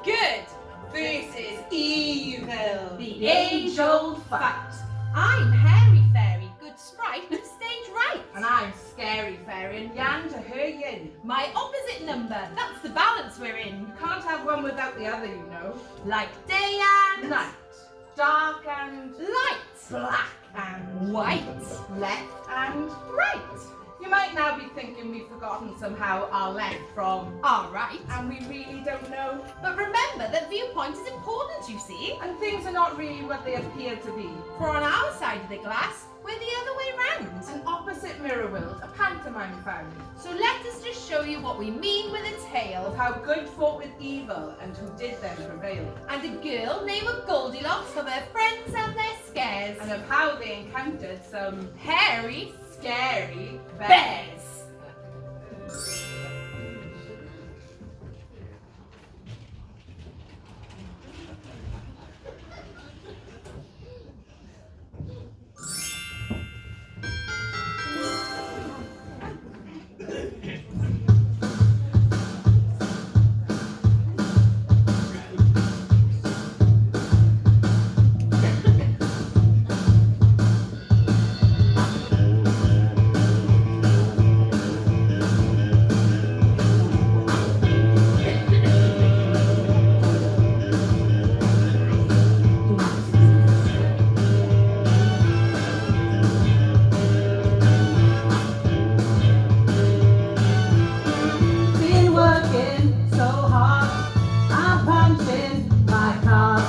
Good versus evil. The age-old fight. I'm Hairy Fairy, good sprite of stage right. And I'm Scary Fairy and Yan to her yin. My opposite number, that's the balance we're in. You can't have one without the other, you know. Like day and Night, dark and light, black and white, left and right. you might now be thinking we've forgotten somehow our left from All right. and we really don't know. But remember that viewpoint is important, you see. And things are not really what they appear to be. For on our side of the glass, we're the other way round. An opposite mirror world, a pantomime found. So let us just show you what we mean with a Of tale. how good fought with evil and who did then prevail. And a girl named Goldilocks for their friends and their scares. And of how they encountered some Hairy scary bears. Been working so hard, I'm punching my card.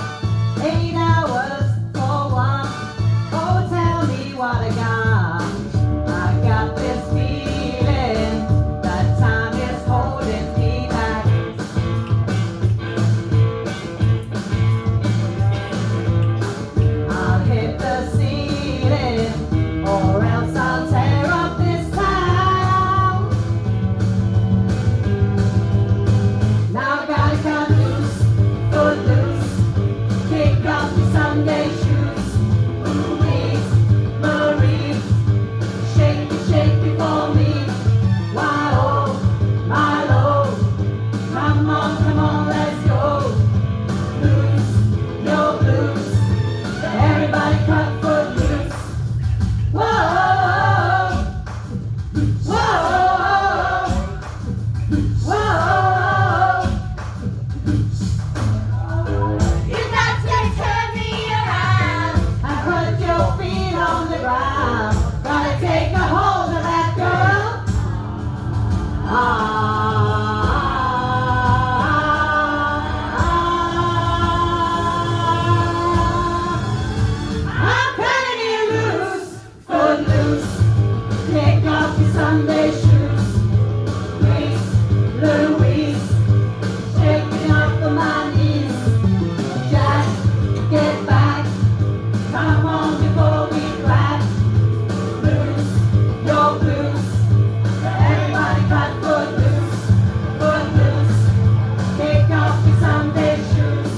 8 hours for one. Oh, tell me what I got. I got this feeling that time is holding me back. I'll hit the ceiling, or else I'll tear up this town. Now I gotta cut loose, foot loose, kick off your Sunday shoes. Louise, Marie, shake it for me. Why oh, my lord, come on, let's go. Lose your blues, everybody cut foot loose. Whoa, whoa, whoa. You got to turn me around and put your feet on the ground. Gotta take a hold of that girl. I'm cutting you loose, foot loose. Take off your Sunday shoes. Grease, Louise, shaking off of my knees. Jack, get back. Come on before we clap. Blues, your blues. Everybody cut foot loose, foot loose. Take off your Sunday shoes.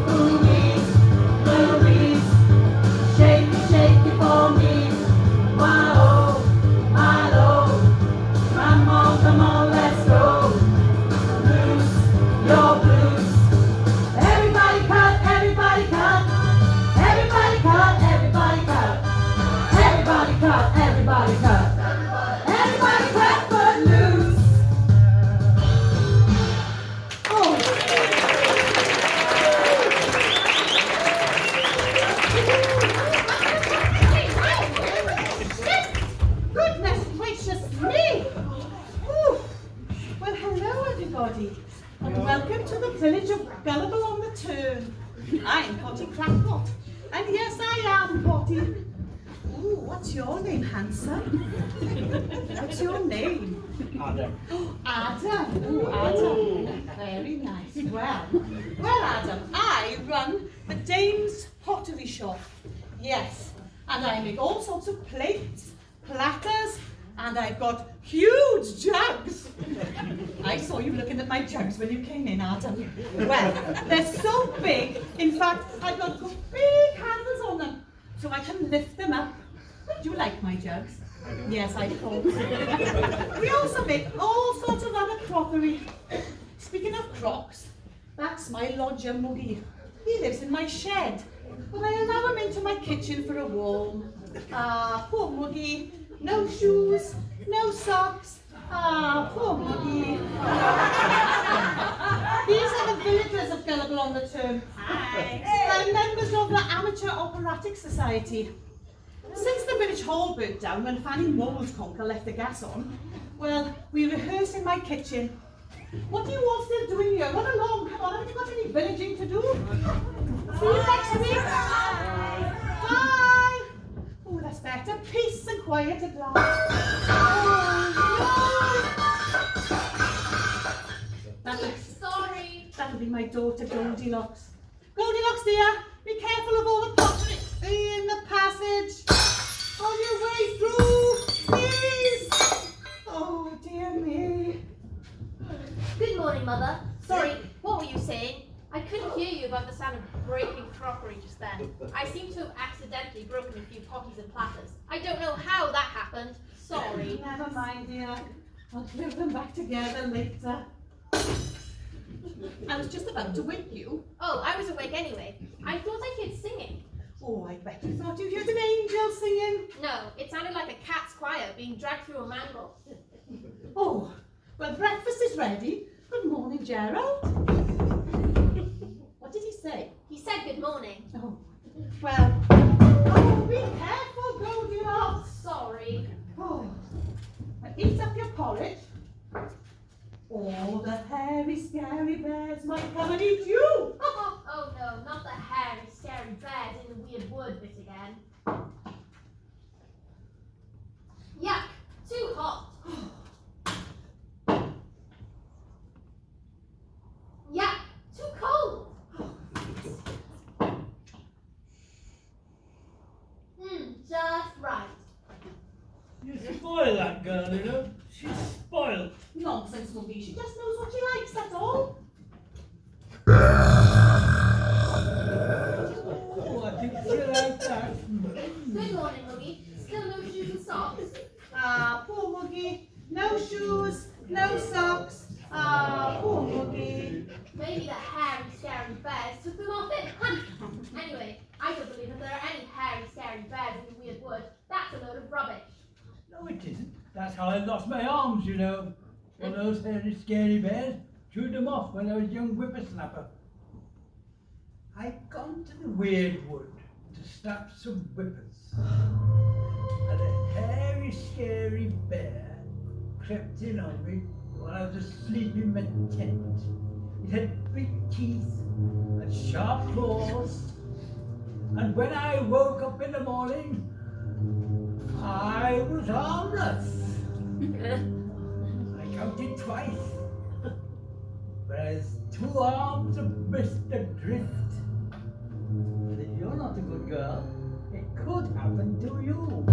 Louise, Louise, shake it for me. Wow, my lord, come on, let's go. Blues, your blues. Everybody cut, everybody cut. Everybody cut, everybody cut. Everybody cut, everybody cut. Everybody cut foot loose. Oh. Goodness gracious me! Ooh. Well, hello everybody, and welcome to the village of Gullible on the Turn. I'm Potty Crackpot, and yes, I am Potty. Ooh, what's your name, handsome? What's your name? Adam. Adam. Ooh, Adam. Very nice. Well, Adam, I run the Dame's Pottery Shop. Yes, and I make all sorts of plates, platters, and I've got huge jugs. I saw you looking at my jugs when you came in, Adam. Well, they're so big, in fact, I've got big handles on them, so I can lift them up. Do you like my jugs? Yes, I thought so. We also make all sorts of other crockery. Crocs. That's my lodger, Muggy. He lives in my shed, but I allow him into my kitchen for a warm. Ah, poor Muggy. No shoes, no socks. Ah, poor Muggy. These are the villagers of Gullible on the Turn. Hi. They're members of the Amateur Operatic Society. Since the village hall burnt down when Fanny Moleconker left the gas on, well, we rehearse in my kitchen. What are you all still doing here? Run along, come on, haven't you got any villaging to do? See you next week. Bye. Oh, that's better. Peace and quiet at last. Oh, Sorry. that'll be my daughter, Goldilocks. Goldilocks, dear, be careful of all the pottery in the passage. On your way through, please. Oh, dear me. Good morning, Mother. Sorry, what were you saying? I couldn't hear you about the sound of breaking crockery just then. I seem to have accidentally broken a few potties and platters. I don't know how that happened. Sorry. Never mind, dear. I'll put them back together later. I was just about to wake you. Oh, I was awake anyway. I thought I heard singing. Oh, I bet you thought you heard an angel singing. No, it sounded like a cat's choir being dragged through a mangle. Oh, well, breakfast is ready. Good morning, Gerald. What did he say? He said good morning. Oh, well, oh, be careful, Goldilocks. Sorry. Oh, and eat up your porridge. All the hairy, scary bears might come and eat you. Oh no, not the hairy, scary bears in the weird wood bit again. Yuck, too hot. Yuck, too cold. Just right. You spoil that girl, you know. She's spoiled. Nonsense, Muggy. She just knows what she likes, that's all. Oh, I think she like that. Good morning, Muggy. Still no shoes and socks? Ah, poor Muggy. No shoes, no socks. Ah, poor Muggy. Maybe the hairy, scary bears took them off it. Anyway, I don't believe that there are any hairy, scary bears in the weird wood. That's a load of rubbish. No, it isn't. That's how I lost my arms, you know. One of those hairy, scary bears chewed them off when I was a young whippersnapper. I'd gone to the weird wood to snap some whippers. And a hairy, scary bear crept in on me while I was asleep in my tent. It had big teeth and sharp claws. And when I woke up in the morning, I was harmless. I counted twice. Whereas 2 arms of Mr. Drift. And if you're not a good girl, it could happen to you.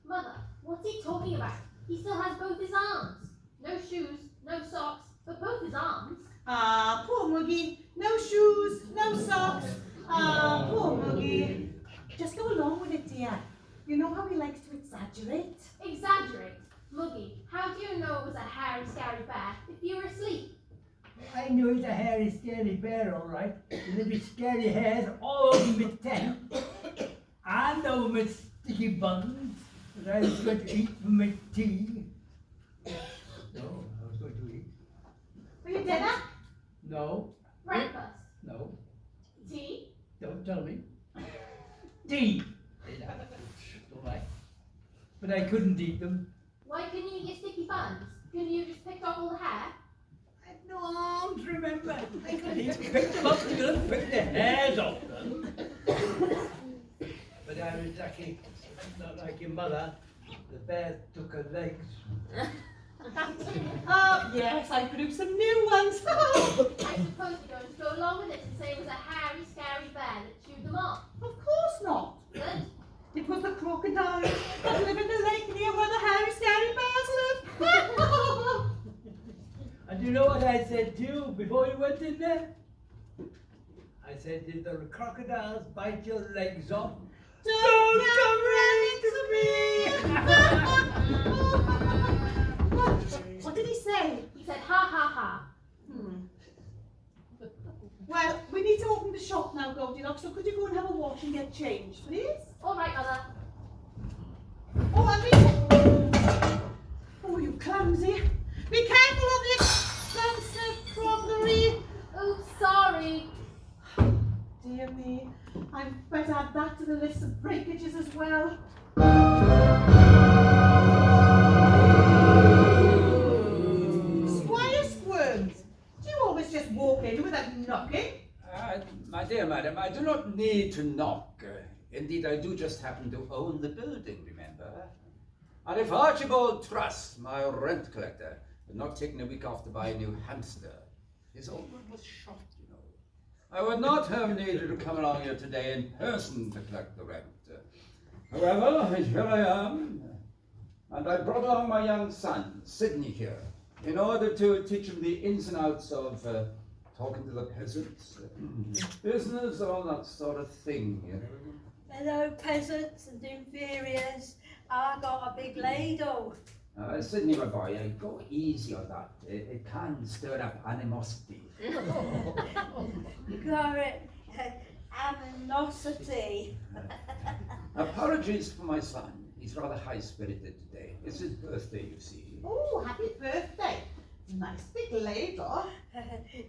Mother, what's he talking about? He still has both his arms. No shoes, no socks, but both his arms. Ah, poor Muggy. No shoes, no socks. Ah, poor Muggy. Just go along with it, dear. You know how he likes to exaggerate. Exaggerate. Muggy, how do you know it was a hairy, scary bear if you were asleep? I knew it was a hairy, scary bear, all right. There'd be scary hairs all over my tent. And over my sticky buns that I was going to eat for my tea. No, I was going to eat. For your dinner? No, Breakfast. no, Tea. don't tell me. Tea. All right. But I couldn't eat them. Why couldn't you eat your sticky buns? Couldn't you just pick off all the hair? I had no arms, remember? I couldn't even pick them up to go and pick the hairs off them. But I was lucky, not like your mother. The bear took her legs. Oh, yes, I grew some new ones. I suppose you're going to go along with it and say it was a hairy, scary bear that chewed them off. Of course not. Good. It was the crocodile that live in the lake near where the hairy, scary bears live. And you know what I said to you before you went in there? I said, if the crocodiles bite your legs off, don't come running to me! What did he say? He said, ha ha ha. shop now, Goldilocks, so could you go and have a wash and get changed, please? All right, Mother. Oh, Andy! Oh, you clumsy. Be careful of the expensive crockery. Oh, sorry. Dear me, I better add that to the list of breakages as well. Squire Squirms, do you always just walk in without knocking? My dear madam, I do not need to knock. Indeed, I do just happen to own the building, remember? And if Archibald Truss, my rent collector, had not taken a week off to buy a new hamster, his old one was shot, you know. I would not have needed to come along here today in person to collect the rent. However, here I am, and I brought along my young son, Sidney, here, in order to teach him the ins and outs of talking to the peasants, business, all that sort of thing, you know. Hello, peasants and inferiors. I got a big ladle. Sidney, my boy, go easy on that. It can stir up animosity. Got it. Aminosity. Apologies for my son. He's rather high-spirited today. It's his birthday, you see. Oh, happy birthday. Nice big ladle.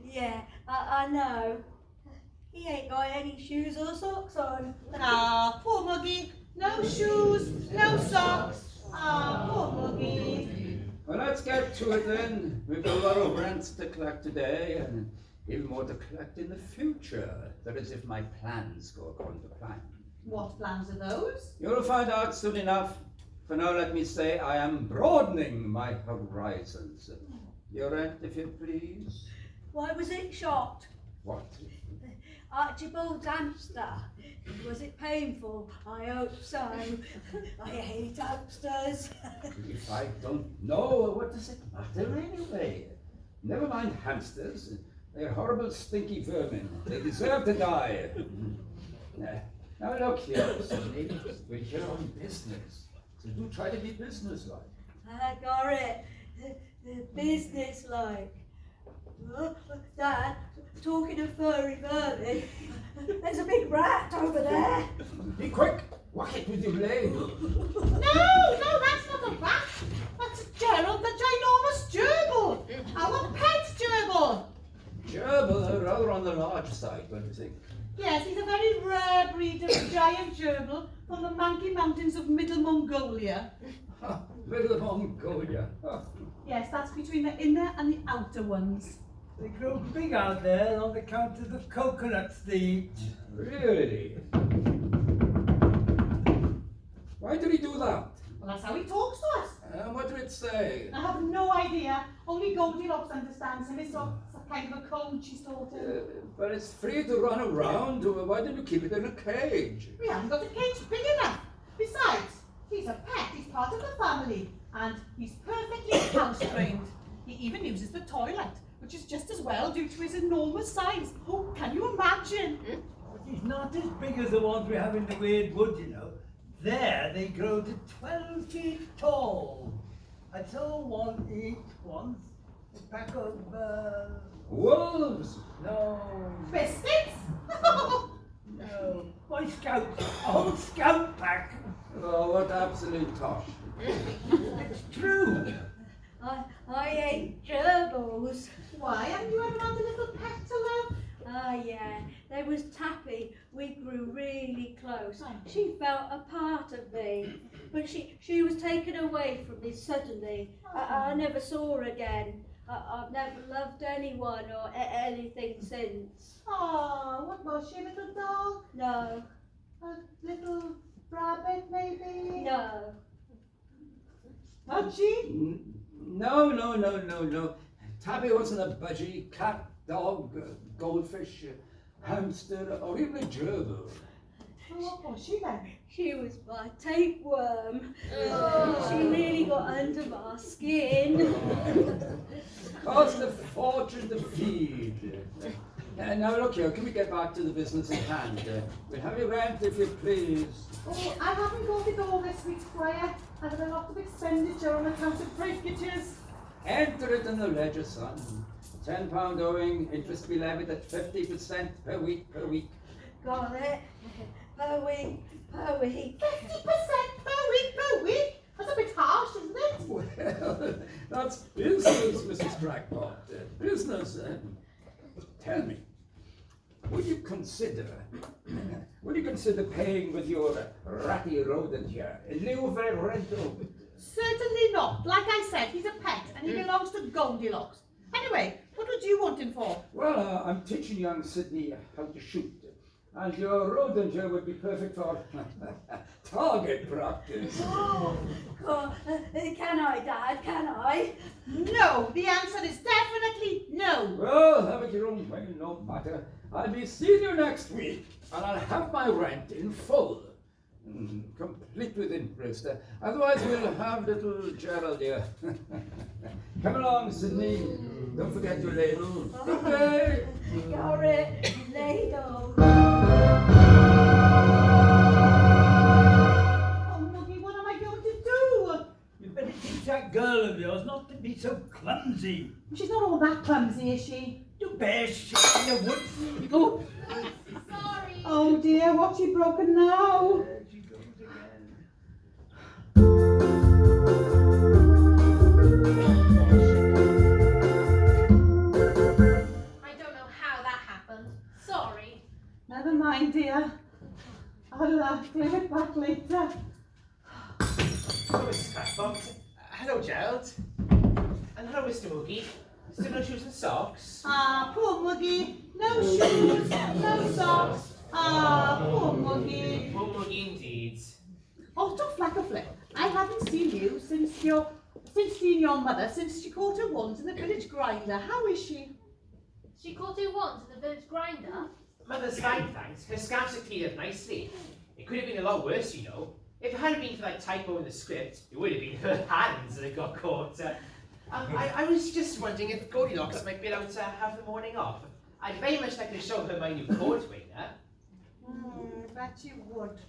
Yeah, I know. He ain't got any shoes or socks on. Ah, poor Muggy. No shoes, no socks. Ah, poor Muggy. Well, let's get to it then. We've got a lot of rents to collect today, and even more to collect in the future. That is, if my plans go according to plan. What plans are those? You'll find out soon enough. For now, let me say I am broadening my horizons. Your rent, if you please. Why was it shot? What? Archibald's hamster. Was it painful? I hope so. I hate hamsters. If I don't know, what does it matter anyway? Never mind hamsters. They're horrible, stinky vermin. They deserve to die. Now look here, Sidney. We're here on business. So do try to be businesslike. I got it. Business-like. Dad, talking of furry vermin, there's a big rat over there. Be quick! Whack it with your blade. No, that's not a rat. That's Gerald, the ginormous gerbil. Our pet gerbil. Gerbil, rather on the large side, don't you think? Yes, he's a very rare breed of giant gerbil from the Monkey Mountains of Middle Mongolia. Middle Mongolia. Yes, that's between the inner and the outer ones. They grow big out there on account of the coconuts they eat. Really? Why did he do that? Well, that's how he talks to us. What did it say? I have no idea. Only Goldilocks understands him. It's a kind of a code she's taught him. But it's free to run around. Why did you keep it in a cage? We haven't got a cage big enough. Besides, he's a pet. He's part of the family. And he's perfectly house-trained. He even uses the toilet, which is just as well due to his enormous size. Oh, can you imagine? But he's not as big as the ones we have in the weird wood, you know. There they grow to 12 feet tall. I saw one eat once a pack of, Wolves! no, Biscuits? no, Boy Scouts, a whole scout pack. Oh, what absolute tosh. It's true. I ate gerbils. Why, haven't you ever had a little pet to love? Ah, yeah. There was Tappy. We grew really close. She felt a part of me. But she was taken away from me suddenly. I never saw her again. I've never loved anyone or anything since. Oh, what was she, a little dog? No, A little rabbit, maybe? no. Budgie? No. Tabby wasn't a budgie, cat, dog, goldfish, hamster, or even a gerbil. Oh, what was she then? She was my tapeworm. She really got under my skin. Cost a fortune to feed. Now look here, can we get back to the business at hand? We'll have your rent if you please. Oh, I haven't got it all this week, Squire. I've had a lot of expenditure on account of breakages. Enter it in the ledger, son. £10 owing, interest to be levied at 50% per week. Got it. Per week. 50% per week? That's a bit harsh, isn't it? Well, that's business, Mrs. Crackpot. Business. Tell me, would you consider paying with your ratty rodent here in lieu of a rental? Certainly not. Like I said, he's a pet and he belongs to Goldilocks. Anyway, what would you want him for? Well, I'm teaching young Sydney how to shoot. And your rodent here would be perfect for target practice. Oh, God. Can I, Dad? Can I? No, the answer is definitely no. Well, have it your own way, no matter. I'll be seeing you next week, and I'll have my rent in full. Complete with interest. Otherwise, we'll have little Gerald here. Come along, Sydney. Don't forget your ladle. Good day. Got it. Ladle. Oh, Muggy, what am I going to do? You better teach that girl of yours not to be so clumsy. She's not all that clumsy, is she? You bear shit in the woods. Oh, Sorry. oh dear, what's she broken now? There she goes again. I don't know how that happened. Sorry. Never mind, dear. I'll give it back later. Hello, Mrs. Crackpot. Hello, Gerald. And hello, Mr. Moogie. Still no shoes and socks? Ah, poor Muggy. No shoes, no socks. Ah, poor Muggy. Poor Moogie indeed. Oh, don't flack a flip. I haven't seen you since seeing your mother since she caught her once in the village grinder. How is she? She caught you once in the village grinder. Mother's fine, thanks. Her scabs are cleared up nicely. It could have been a lot worse, you know. If it hadn't been for that typo in the script, it would have been her hands that got caught. I was just wondering if Goldilocks might be allowed to have the morning off. I'd very much like to show her my new cordwainer. I bet you would.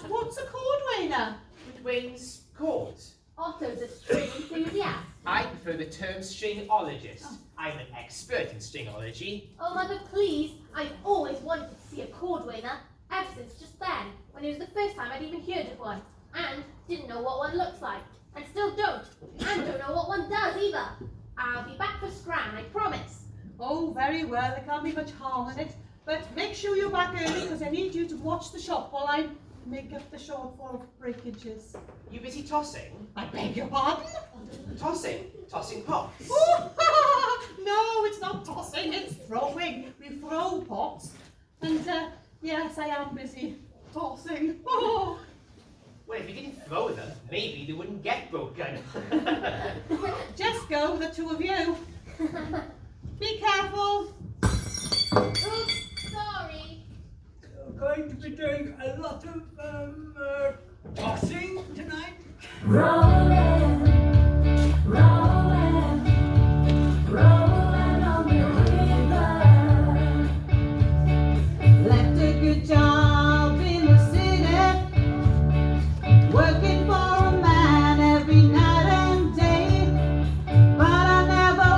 What's a cordwainer? With Wayne's cord. Otto's a string enthusiast. I prefer the term stringologist. I'm an expert in stringology. Oh, Mother, please. I've always wanted to see a cordwainer, ever since just then, when it was the first time I'd even heard of one, and didn't know what one looks like, and still don't, and don't know what one does either. I'll be back for Scran, I promise. Oh, very well. There can't be much harm in it. But make sure you're back early because I need you to watch the shop while I make up the shortfall of breakages. You busy tossing? I beg your pardon? Tossing? Tossing pots? Oh, no, it's not tossing, it's throwing. We throw pots. And yes, I am busy tossing. Oh. Well, if you didn't throw them, maybe they wouldn't get broken. Just go, the two of you. Be careful. Oops, sorry. You're going to be doing a lot of tossing tonight. Rolling, rolling, rolling on the river. Left a good job in the city, working for a man every night and day. But I never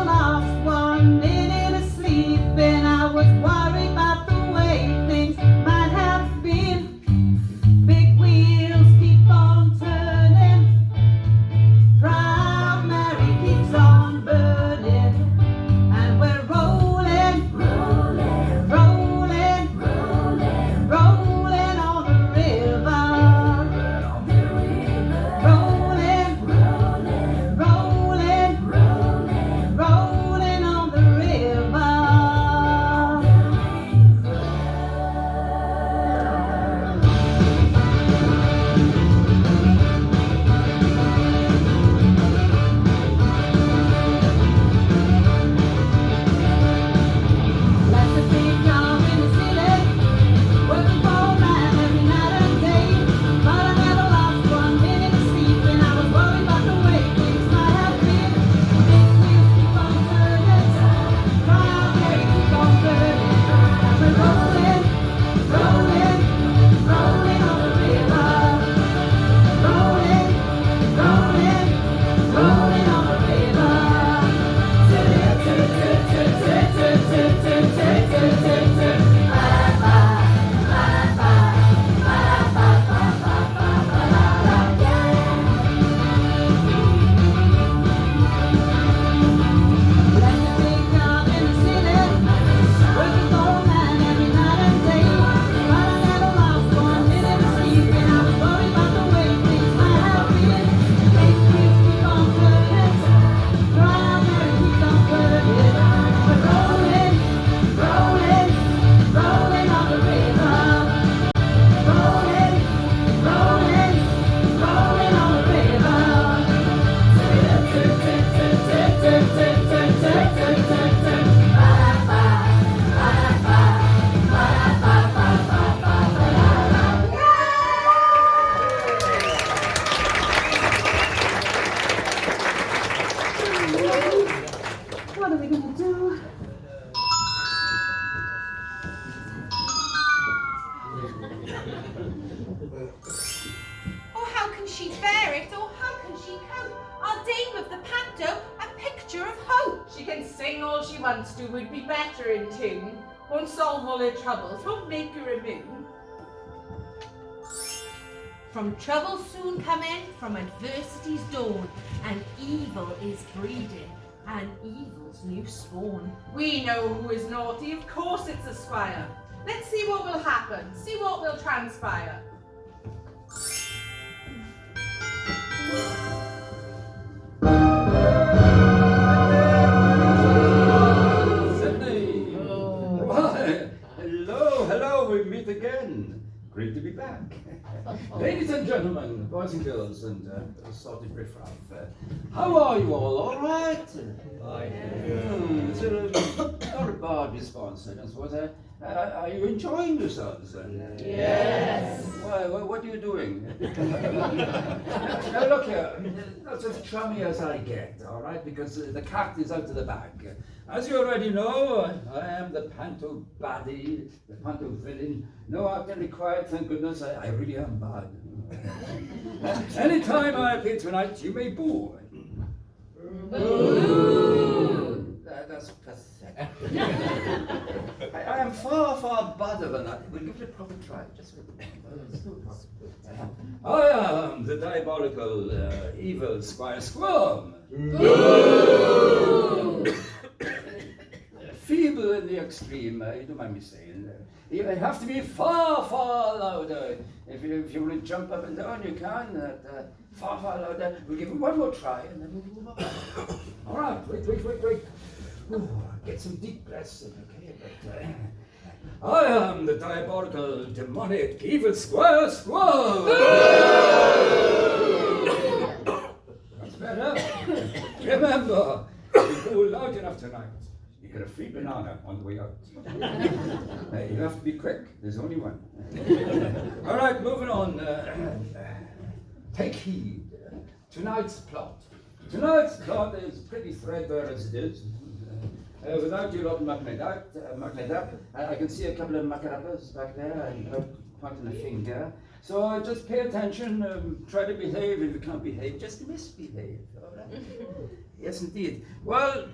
What are we going to do? Oh, how can she bear it, or how can she cope? Our dame of the panto, a picture of hope. She can sing all she wants to, would be better in tune. Won't solve all her troubles, won't make her immune. From trouble soon come in, from adversity's dawn, and evil is breeding, and evil's new spawn. We know who is naughty, of course it's a squire. Let's see what will happen, see what will transpire. Sydney! Why, hello, we meet again. Great to be back. Ladies and gentlemen, boys and girls, and assorted riffraff, how are you all right? It's not a bad response, I suppose. Are you enjoying yourselves? Yes. Why, what are you doing? Now look here, that's as chummy as I get, all right, because the cat is out of the bag. As you already know, I am the panto baddie, the panto villain. No acting required, thank goodness, I really am bad. Anytime I appear tonight, you may boo. Boo! That's pathetic. I am far better than that. We'll give it a proper try. Just I am the diabolical, evil Squire Squirm. Feeble in the extreme, you don't mind me saying. You have to be far louder. If you want to jump up and down, you can. Far louder. We'll give it one more try, and then we'll move on. All right, wait. Ooh, get some deep breaths in, okay? But, I am the diabolical, demonic, evil Squire Squirm. That's better. Remember, if you go loud enough tonight, you get a free banana on the way out. You have to be quick. There's only one. All right, moving on. Take heed. Tonight's plot is pretty threadbare as it is. Without you lot mucking it up, I can see a couple of muck-it-uppers back there and pointing a finger. So just pay attention, try to behave. If you can't behave, just misbehave. All right? Yes, indeed. Well,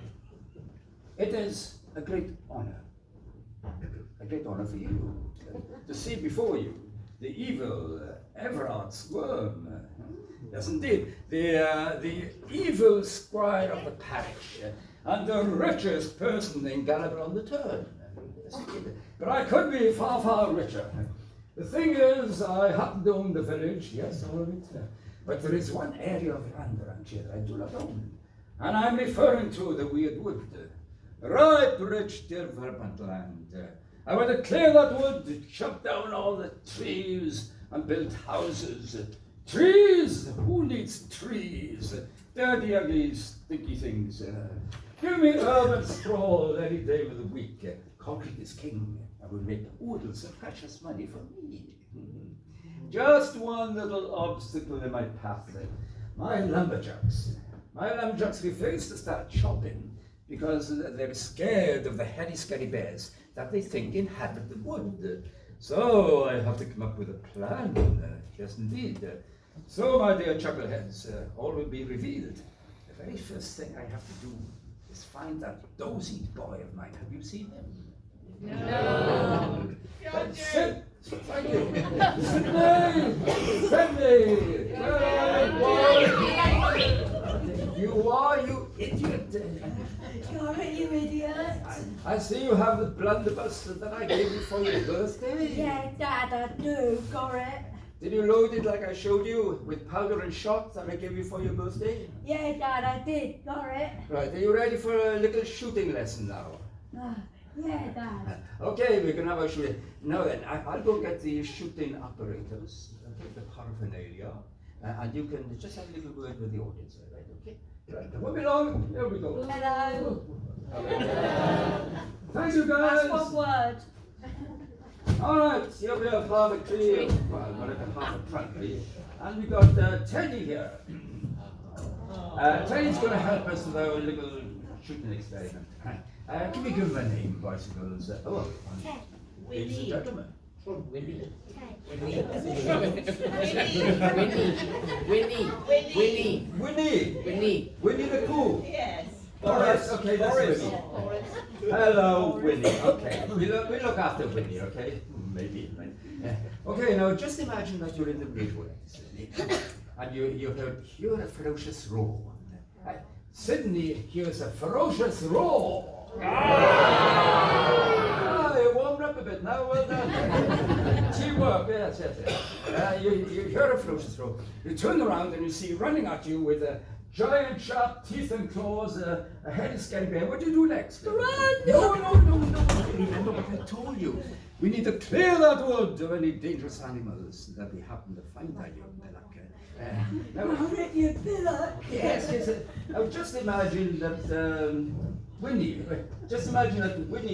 it is a great honor for you to see before you the evil Everard Squirm. Yes, indeed, the evil squire of the parish, and the richest person in Gallagher on the Turn. Yes, but I could be far richer. The thing is, I happen to own the village, yes, all of it, but there is one area of land around here I do not own, and I'm referring to the Weird Wood. Ripe, rich, dear verdant land. I want to clear that wood, chop down all the trees, and build houses. Trees? Who needs trees? Dirty, ugly, stinky things. Give me herb and straw any day of the week. Concrete is king. I will make oodles of precious money for me. Just one little obstacle in my path. My lumberjacks. Refuse to start chopping because they're scared of the hairy, scary bears that they think inhabit the wood. So I have to come up with a plan. Yes, indeed. So, my dear chuckleheads, all will be revealed. The very first thing I have to do is find that dozy boy of mine. Have you seen him? No. Thank you. Sydney! You are, you idiot! Got it, you idiot. I see you have the blunderbuss that I gave you for your birthday. Yeah, Dad, I do. Got it. Did you load it like I showed you, with powder and shot that I gave you for your birthday? Yeah, Dad, I did. Got it. Right, are you ready for a little shooting lesson now? Yeah, Dad. Okay, we can have a shooting. Now then, I'll go get the shooting operators, okay, the paraphernalia, and you can just have a little word with the audience, right? Okay? Right, it won't be long. There we go. Hello. Thank you, guys. That's one word. All right, here we have half a tree, well, not even half a trunk tree, and we got Teddy here. Teddy's going to help us with our little shoot an experiment. Can we give him a name, boys and girls? Ladies and gentlemen. Winnie. Winnie. Winnie the Pooh. Yes. Boris. Okay, that's Winnie. Hello, Winnie. Okay, we look after Winnie. Okay, maybe. Okay, now just imagine that you're in the Midwest, and you hear a ferocious roar. Sydney hears a ferocious roar. You warmed up a bit now. Well done. Teamwork. Yes. You hear a ferocious roar. You turn around and you see running at you with a giant sharp teeth and claws, a head scary bear. What do you do next? Run! No. Remember what I told you. We need to clear that wood of any dangerous animals that we happen to find there, you pillock. You pillock. Yes. Now just imagine that Winnie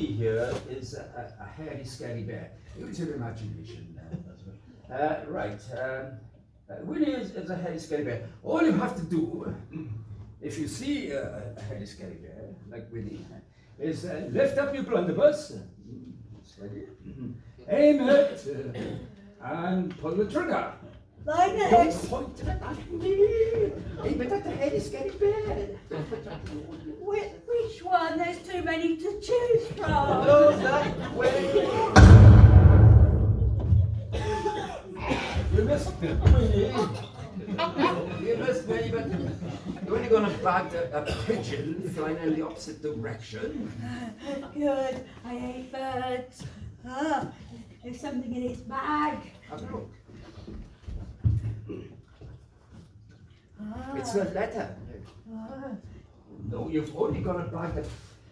here is a hairy, scary bear. Use your imagination. Right. Winnie is a hairy, scary bear. All you have to do, if you see a hairy, scary bear like Winnie, is lift up your blunderbuss, steady, aim it, and pull the trigger. Like Don't this. point it at me. Aim it at the hairy, scary bear. Which one? There's too many to choose from. No, that way. You missed Winnie. You missed Winnie, but you're only going to bag a pigeon flying in the opposite direction. Good. I hate birds. There's something in its bag. Have a look. It's a letter. No, you've only got to bag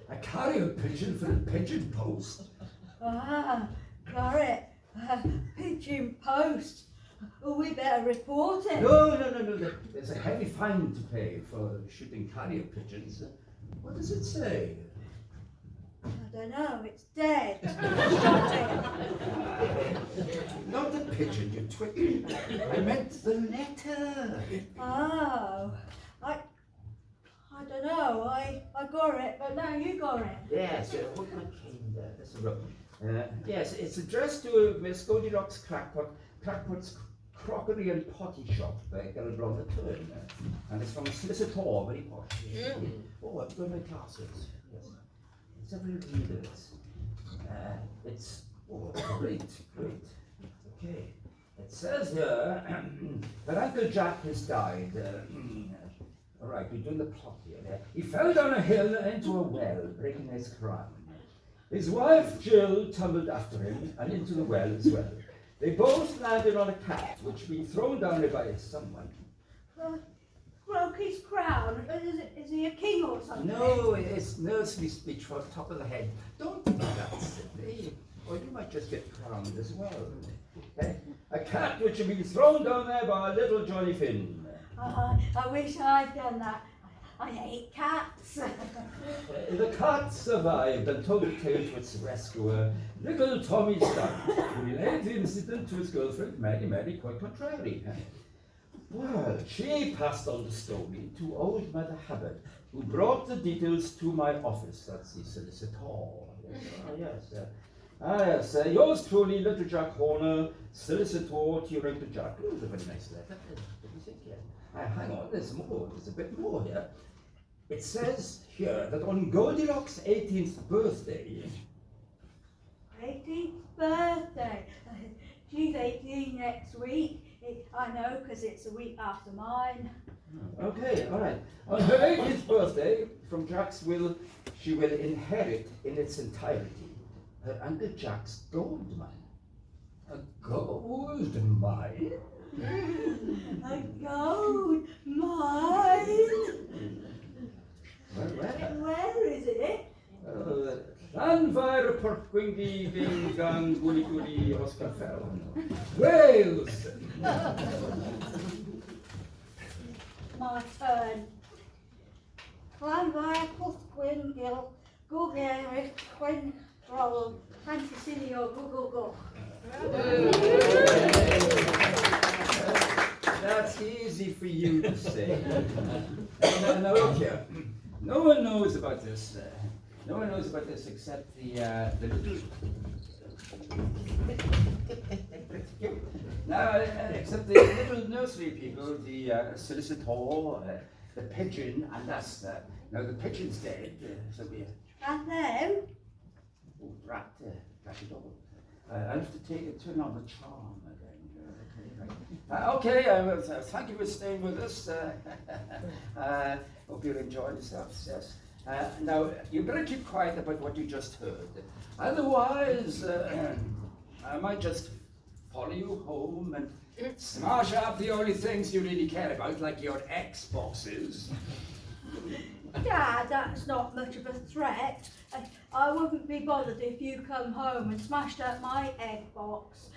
a carrier pigeon for the pigeon post. Got it. Pigeon post. Oh, we better report it. No. There's a heavy fine to pay for shooting carrier pigeons. What does it say? I don't know. It's dead. Shot it. Not the pigeon, you twit. I meant the letter. Oh, I don't know. I got it, but now you got it. Yes, hold my cane there. That's the rope. Yes, it's addressed to Miss Goldilocks Crackpot's Crockery and Potty Shop, Gallibron the Turn. And it's from a solicitor, very posh. Oh, I've got my glasses. Yes. It's every readers. It's great. Okay. It says here that Uncle Jack has died. All right, we're doing the plot here. He fell down a hill into a well, breaking his crown. His wife Jill tumbled after him and into the well as well. They both landed on a cat, which had been thrown down by someone. Broke his crown. Is he a king or something? No, it's nursery speech for the top of the head. Don't do that, Sidney, or you might just get crowned as well. Okay? A cat which had been thrown down there by little Johnny Finn. I wish I'd done that. I hate cats. The cat survived and told the tale to its rescuer, little Tommy Stunt, who relayed the incident to his girlfriend, Mary, quite contrary. Well, she passed on the story to old Mother Hubbard, who brought the details to my office. That's the solicitor. Yes. Yours truly, Little Jack Horner, solicitor to your Uncle Jack. It was a very nice letter. What do you think? Hang on, there's more. There's a bit more here. It says here that on Goldilocks' 18th birthday. 18th birthday. She's 18 next week. I know, because it's a week after mine. Okay, all right. On her 18th birthday, from Jack's will, she will inherit in its entirety her Uncle Jack's gold mine. A gold mine? A gold mine? Where is it? Llanfair Porkwingi Vingan Guli Guli Oscar Fell. Wales! My turn. Llanfair Porkwingil, Gugeri, Quinn, Roll, Anticinio, go. That's easy for you to say. Now look here. No one knows about this. No one knows about this except the little. Except the little nursery people, the solicitor, the pigeon, and us. Now the pigeon's dead, so we. And them? Oh, rat it all. I'll have to turn on the charm again. Okay, thank you for staying with us. Hope you enjoyed yourselves. Yes. Now, you better keep quiet about what you just heard. Otherwise, I might just follow you home and smash up the only things you really care about, like your Xboxes. Dad, that's not much of a threat. I wouldn't be bothered if you come home and smashed up my egg box.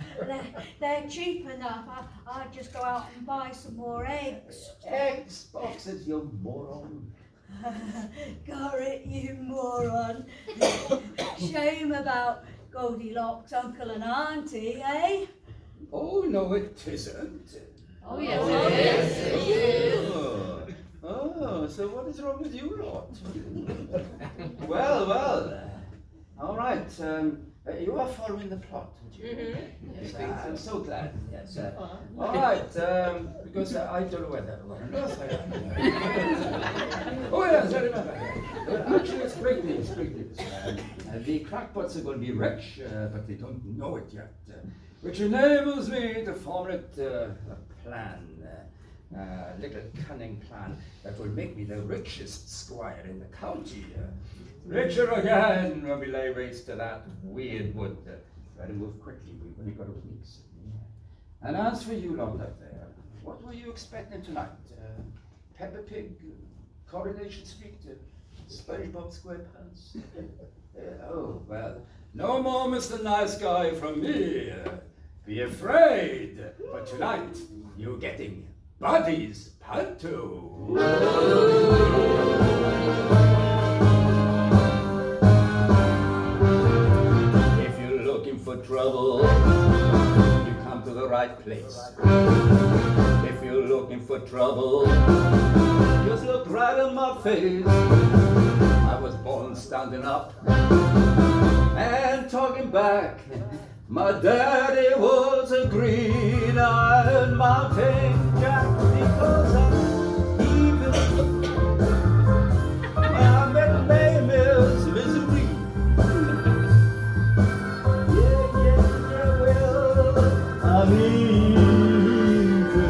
They're cheap enough. I'd just go out and buy some more eggs. Xboxes, you moron. Got it, you moron. Shame about Goldilocks, Uncle and Auntie, eh? Oh, no, it isn't. Oh, yes, it is. Oh, so what is wrong with you lot? Well, all right. You are following the plot, aren't you? Yes, I'm so glad. Yes. All right, because I don't know whether. Oh yes, I remember. Actually, it's great news. The crackpots are going to be rich, but they don't know it yet, which enables me to formulate a plan. Little cunning plan that will make me the richest squire in the county. Richer again when we lay waste to that weird wood. Better move quickly, we've only got a week. And as for you lot up there, what were you expecting tonight? Peppa Pig, Coronation Street, SpongeBob SquarePants? Oh, well, no more Mr. Nice Guy from me. Be afraid, but tonight you're getting Buddy's Panto. If you're looking for trouble, you come to the right place. If you're looking for trouble, just look right in my face. I was born standing up and talking back. My daddy was a green iron mountain jack because I'm evil. My middle name is Misery. Yeah, well, I'm evil.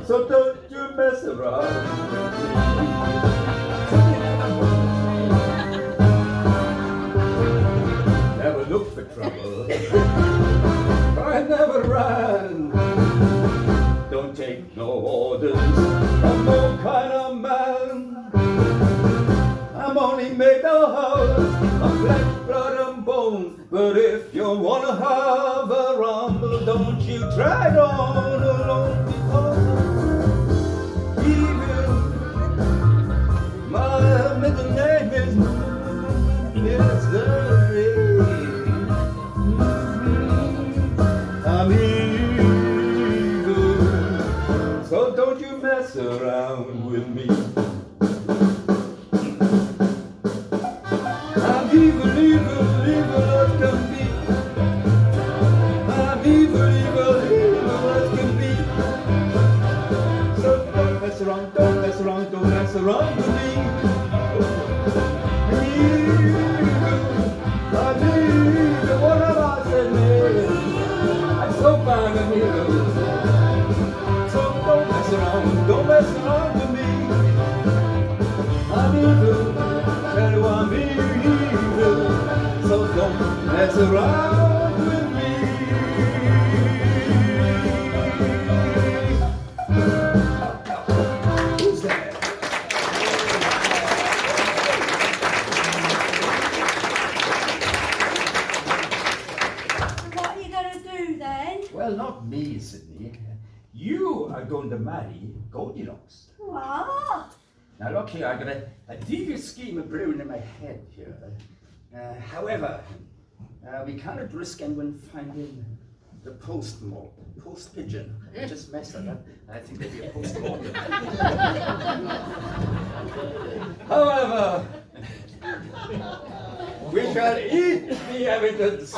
So don't you mess around with me. Never look for trouble. I never ran. Don't take no orders from no kind of man. I'm only made of flesh, blood and bone. But if you wanna have a rumble, don't you try it on alone, because I'm evil. My middle name is Misery. I'm evil, so don't you mess around with me. I'm evil as can be. I'm evil as can be. So don't mess around with me. I'm evil, what have I said, man? So bad at me, so don't mess around with me. I'm evil, tell you I'm evil, so don't mess around with me. Who's there? Well, not me, Sydney. You are going to marry Goldilocks. What? Now look here, I've got a devious scheme of brewing in my head here. However, we cannot risk anyone finding the post pigeon. I just messed that up. I think it'd be a post-mortem. However, we shall eat the evidence.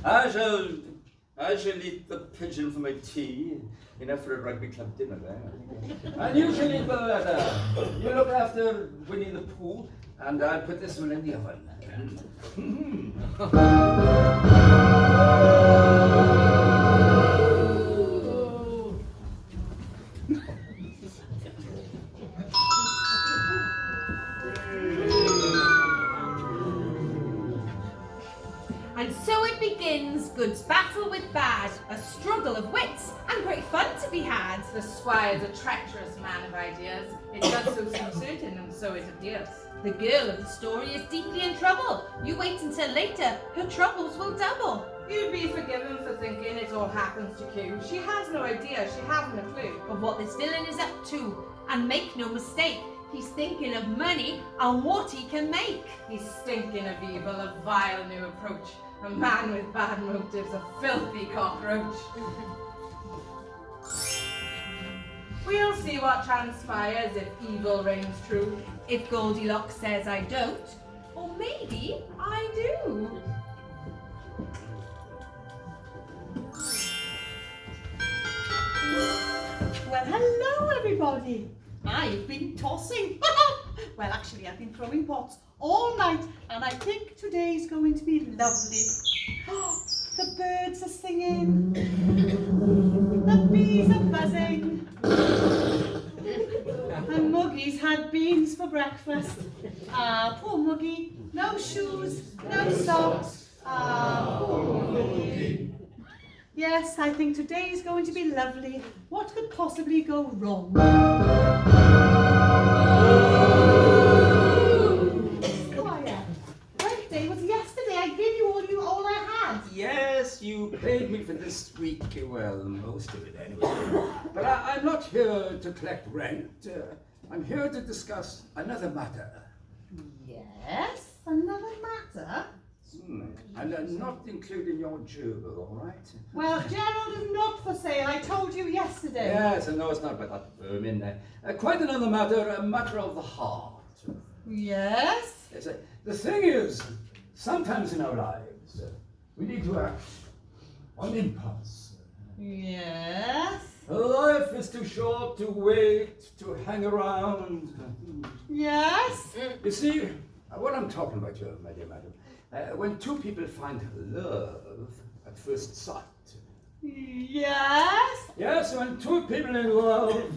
I shall eat the pigeon for my tea. Enough for a rugby club dinner there. And you shall eat the letter. You look after Winnie the Pooh, and I'll put this one in the oven. And so it begins, good's battle with bad, a struggle of wits, and great fun to be had. The squire's a treacherous man of ideas. It does so seem certain, and so it appears. The girl of the story is deeply in trouble. You wait until later, her troubles will double. You'd be forgiven for thinking it all happens to Q. She has no idea, she hasn't a clue. Of what this villain is up to, and make no mistake, he's thinking of money and what he can make. He's stinking of evil, a vile new approach. A man with bad motives, a filthy cockroach. We'll see what transpires if evil reigns true. If Goldilocks says I don't, or maybe I do. Well, hello everybody. I've been tossing. Well, actually, I've been throwing pots all night, and I think today's going to be lovely. The birds are singing. The bees are buzzing. And Muggie's had beans for breakfast. Ah, poor Muggie. No shoes, no socks. Ah, poor Muggie. Yes, I think today's going to be lovely. What could possibly go wrong? Squire, birthday was yesterday. I gave you all I had. Yes, you paid me for this week, well, most of it anyway. But I'm not here to collect rent. I'm here to discuss another matter. Yes, another matter. And not including your jewel, all right? Well, Gerald is not for sale. I told you yesterday. Yes, I know it's not, but that in there. Quite another matter, a matter of the heart. Yes? Yes, the thing is, sometimes in our lives, we need to act on impulse. Yes? Life is too short to wait, to hang around. Yes? You see, what I'm talking about here, my dear madam, when two people find love at first sight. Yes? Yes, when two people in love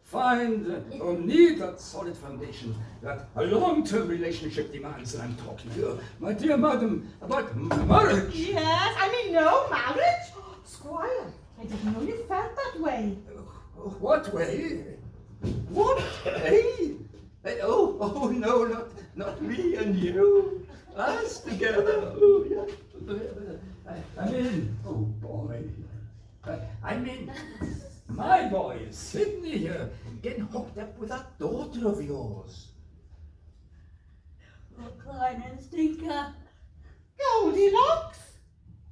find or need that solid foundation that a long-term relationship demands, and I'm talking here, my dear madam, about marriage. Yes? I mean, no marriage? Squire, I didn't know you felt that way. What way? What way? Oh no, not me and you. Us together. Oh, yeah. I mean, oh boy. I mean, my boy, Sydney here, getting hooked up with that daughter of yours. Brookline and Stinker. Goldilocks?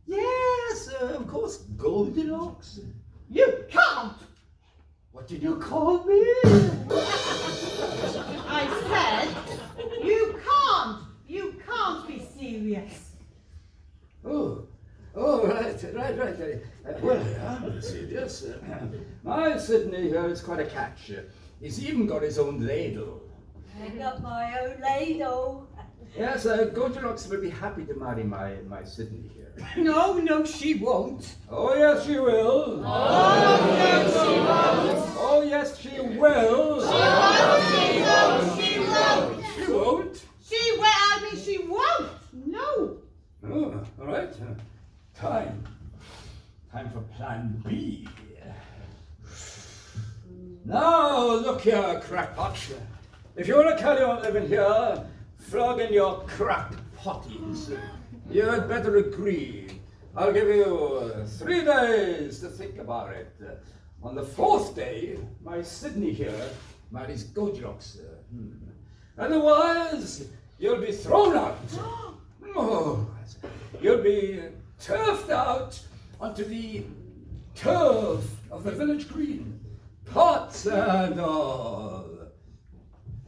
Yes, of course, Goldilocks. You can't! What did you call me? I said, you can't! You can't be serious. Oh, right. Well, I'm serious. My Sydney here is quite a catch. He's even got his own ladle. I got my own ladle. Yes, Goldilocks will be happy to marry my Sydney here. No, she won't. Oh, yes, she will. Oh, no, she won't. Oh, yes, she will. She won't. She won't. She won't. No. Oh, all right. Time for plan B. Now, look here, crackpot. If you want to carry on living here, flogging your crack potties, you had better agree. I'll give you 3 days to think about it. On the 4th day, my Sydney here marries Goldilocks. Otherwise, you'll be thrown out. Oh, you'll be turfed out onto the turf of the village green, pots and all.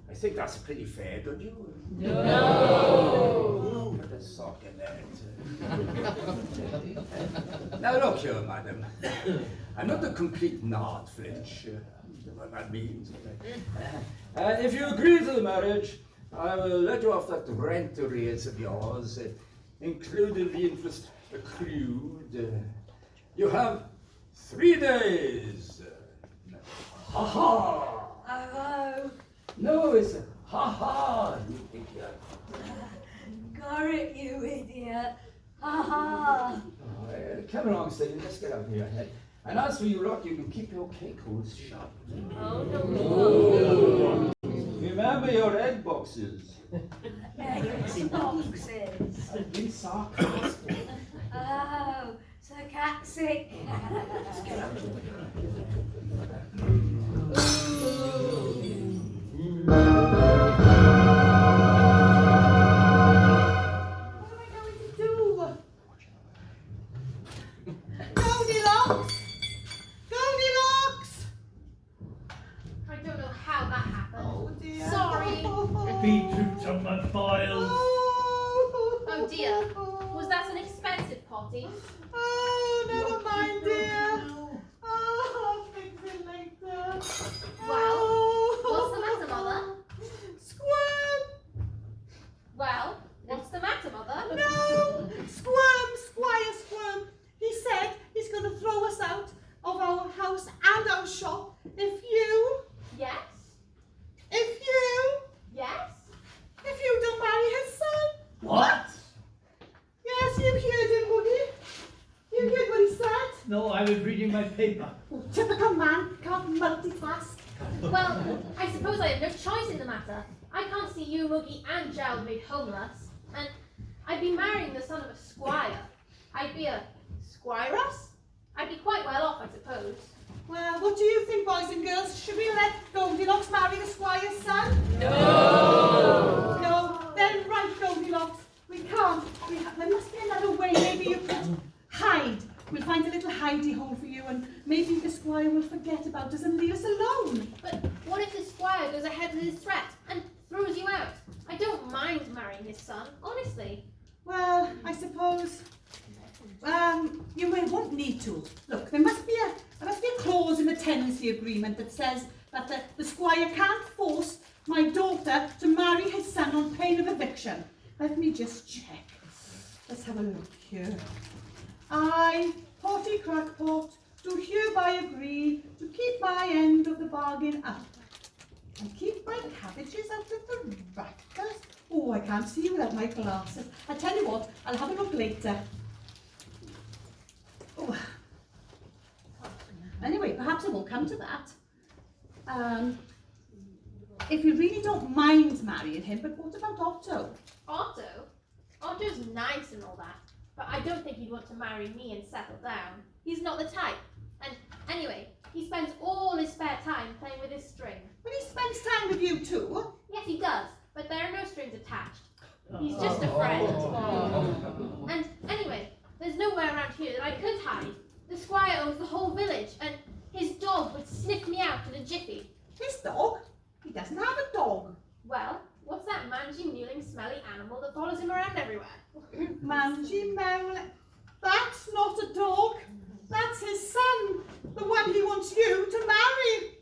I think that's pretty fair, don't you? No! Put a sock in it. Now look here, madam. I'm not a complete Nardflinch. What that means. If you agree to the marriage, I will let you off that rent arrears of yours, including the interest accrued. You have 3 days. Ha ha! Oh, No, it's ha ha, you idiot. got it, you idiot. Ha ha. Come along, Stephen, let's get out of here. And as for you lot, you can keep your cake holes shut. Oh, no. Remember your egg boxes. Egg boxes. Be sarcastic. Oh, sarcastic. What am I going to do? Goldilocks! Goldilocks! I don't know how that happened. Oh dear. Sorry. Beetroots on my boils. Oh dear. Was that an expensive potty? Oh, never mind, dear. Oh, I'll fix it later. Well, Oh. what's the matter, Mother? Squirm! Well, what's the matter, Mother? No! Squirm, Squire Squirm. He said he's going to throw us out of our house and our shop if you Yes? Yes? don't marry his son. What? Yes, you heard him, Woody. You heard what he said. No, I was reading my paper. Oh, typical man, can't multitask. Well, I suppose I have no choice in the matter. I can't see you, Muggy, and Gerald made homeless. And I'd be marrying the son of a squire. I'd be a squiress? I'd be quite well off, I suppose. Well, what do you think, boys and girls? Should we let Goldilocks marry the squire's son? No! No, then right, Goldilocks. We can't. There must be another way. Maybe you could hide. We'll find a little hidey hole for you, and maybe the squire will forget about us and leave us alone. But what if the squire goes ahead with his threat and throws you out? I don't mind marrying his son, honestly. Well, I suppose you won't need to. Look, there must be a clause in the tenancy agreement that says that the squire can't force my daughter to marry his son on pain of eviction. Let me just check. Let's have a look here. I, Potty Crackpot, do hereby agree to keep my end of the bargain up and keep my cabbages out of the rafters. Oh, I can't see without my glasses. I tell you what, I'll have a look later. Oh. Anyway, perhaps it won't come to that. If you really don't mind marrying him, but what about Otto? Otto? Otto's nice and all that, but I don't think he'd want to marry me and settle down. He's not the type. And anyway, he spends all his spare time playing with his string. But he spends time with you too. Yes, he does, but there are no strings attached. He's just a friend. And anyway, there's nowhere around here that I could hide. The squire owns the whole village, and his dog would sniff me out in a jiffy. His dog? He doesn't have a dog. Well, what's that mangy, mewling, smelly animal that follows him around everywhere? Mangy Mel. That's not a dog. That's his son. The one he wants you to marry.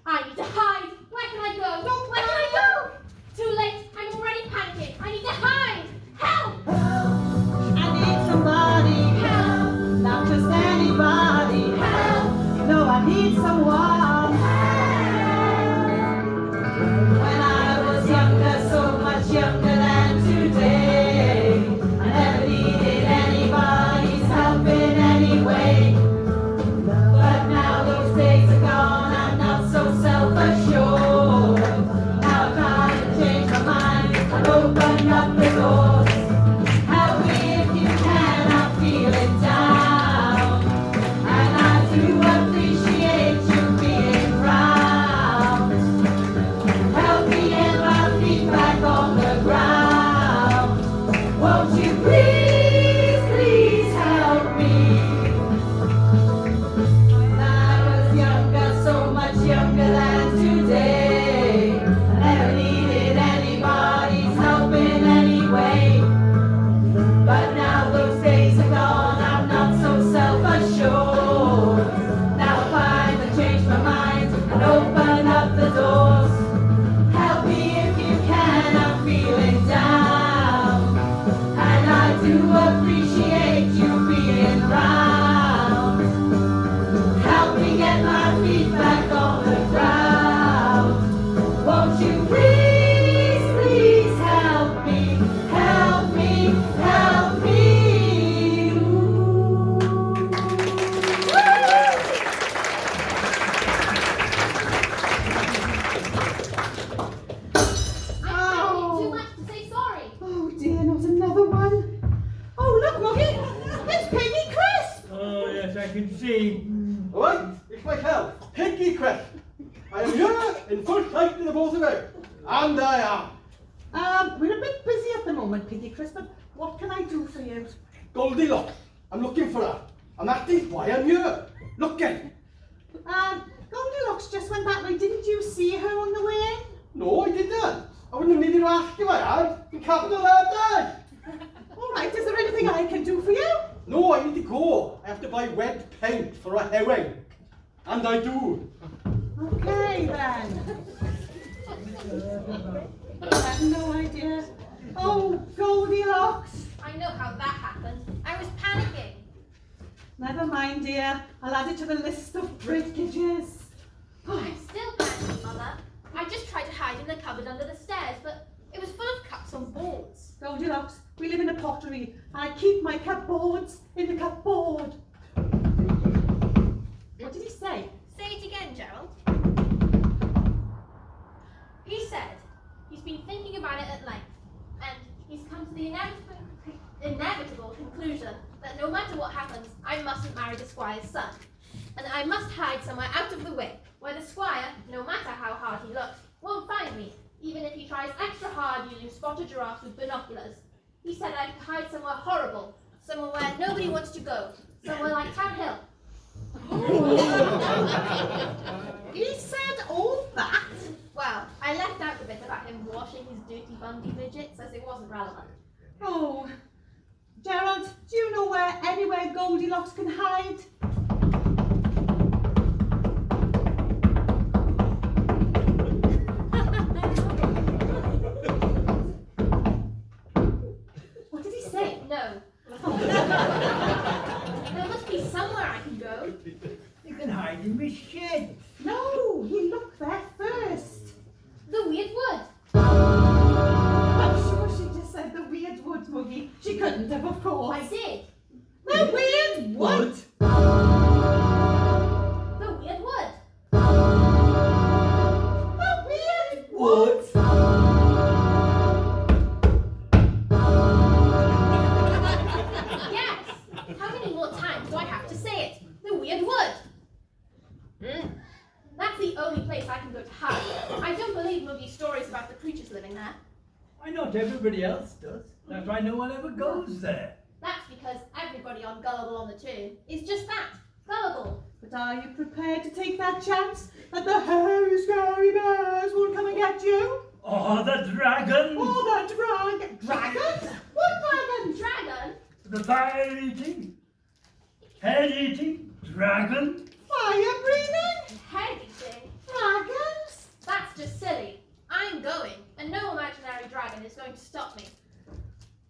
I need to hide! Where can I go? Where can I go? Too late! I'm already panicking! I need to hide! Help! I need somebody. Help! Not just anybody. No, I need someone. When I was younger, so much younger than today, I never needed anybody's help in any way. But now those days are gone, I'm not so self-assured. Now I've tried to change my mind, I've opened up the doors. Help me if you can, I'm feeling down. And I do appreciate you being proud. Help me get my feet back on the ground. Won't you please, please help me? to appreciate you being round. Help me get my feet back on the ground. Won't you please, please help me, help me, help me. I'm too much to say sorry. Oh dear, not another one. Oh, look, Moggy, it's Piggy Crisp. Oh, yes, I can see. Alright, it's myself, Piggy Crisp. I am here in full sight of the both of you. And I am. We're a bit busy at the moment, Piggy Crisp, but what can I do for you? Goldilocks. I'm looking for her. And that is why I'm here. Looking. Goldilocks just went that way. Didn't you see her on the way in? No, I didn't. I wouldn't have needed to ask if I had. In capital letters. All right, is there anything I can do for you? No, I need to go. I have to buy red paint for a herring. And I do. Okay, then. I have no idea. Oh, Goldilocks. I know how that happened. I was panicking. Never mind, dear. I'll add it to the list of breakages. I'm still panicking, Mother. I just tried to hide in the cupboard under the stairs, but it was full of cups and boards. Goldilocks, we live in a pottery. I keep my cupboards in the cupboard. What did he say? Say it again, Gerald. He said he's been thinking about it at length, and he's come to the inevitable conclusion that no matter what happens, I mustn't marry the squire's son, and that I must hide somewhere out of the way, where the squire, no matter how hard he looks, won't find me, even if he tries extra hard using spotted giraffes with binoculars. He said I could hide somewhere horrible, somewhere where nobody wants to go, somewhere like Town Hill. He said all that? Well, I left out the bit about him washing his dirty Bundy midgets, as it wasn't relevant. Oh. Gerald, do you know where anywhere Goldilocks can hide? What did he say? No. There must be somewhere I can go. You can hide in my shed. No, he looked there first. The weird wood. I'm sure she just said the weird wood, Muggy. She couldn't have, of course. I did. The weird wood? The weird wood. The weird wood? Yes. How many more times do I have to say it? The weird wood. That's the only place I can go to hide. I don't believe Muggie's stories about the creatures living there. Why not everybody else does? That's why no one ever goes there. That's because everybody on Gullible on the Tune is just that, gullible. But are you prepared to take that chance that the hairy scary bears will come and get you? Oh, the dragon! Oh, the dragon! Dragon? What dragon? Dragon? The fire-eating, head-eating dragon. Fire-breathing? Head eating? Dragons? That's just silly. I'm going, and no imaginary dragon is going to stop me.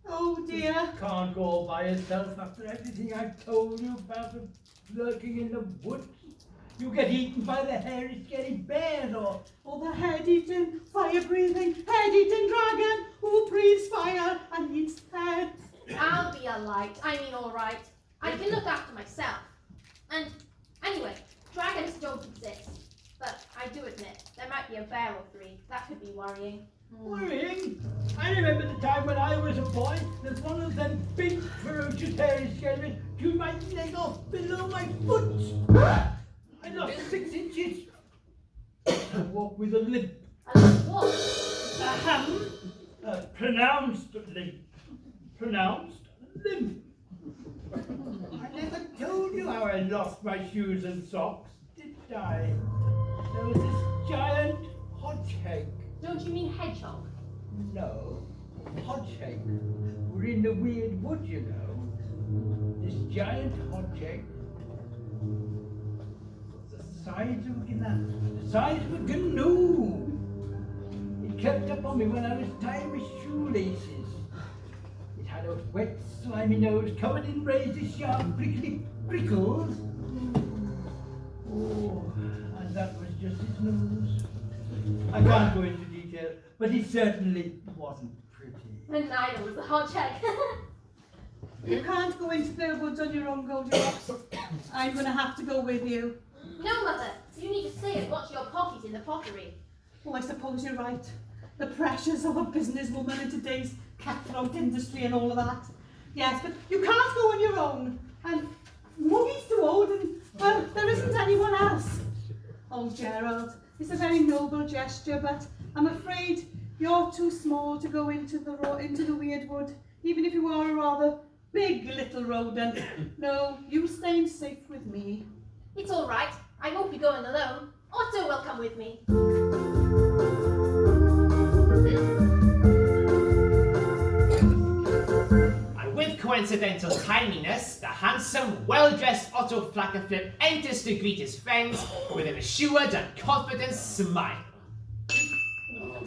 Oh dear. Can't go all by yourself after everything I've told you about the lurking in the woods. You get eaten by the hairy, scary bears, or the head-eating, fire-breathing, head-eating dragon who breathes fire and eats heads. I'll be alright. I mean alright. I can look after myself. And anyway, dragons don't exist. But I do admit, there might be a bear or three. That could be worrying. Worrying? I remember the time when I was a boy, there's one of them big, ferocious, hairy, scary chewed my leg off below my foot. I lost 6 inches. I walk with a limp. I like what? Pronounced limp. Pronounced limp. I never told you how I lost my shoes and socks, did I? There was this giant hodgehog. Don't you mean hedgehog? No, hodgehog. We're in the weird wood, you know. This giant hodgehog was the size of a canoe. It kept up on me when I was tying my shoelaces. It had a wet, slimy nose covered in razor-sharp, prickly prickles. Oh, and that was just his nose. I can't go into detail, but it certainly wasn't pretty. And neither was the hot check. You can't go into the woods on your own, Goldilocks. I'm going to have to go with you. No, Mother, you need to stay and watch your poppies in the pottery. Oh, I suppose you're right. The pressures of a businesswoman in today's cutthroat industry and all of that. Yes, but you can't go on your own. And Mummy's too old and, well, there isn't anyone else. Oh, Gerald, it's a very noble gesture, but I'm afraid you're too small to go into the weird wood, even if you are a rather big little rodent. No, you staying safe with me. It's all right. I won't be going alone. Otto will come with me. And with coincidental timeliness, the handsome, well-dressed Otto Flackerflip enters to greet his friends with an assured and confident smile.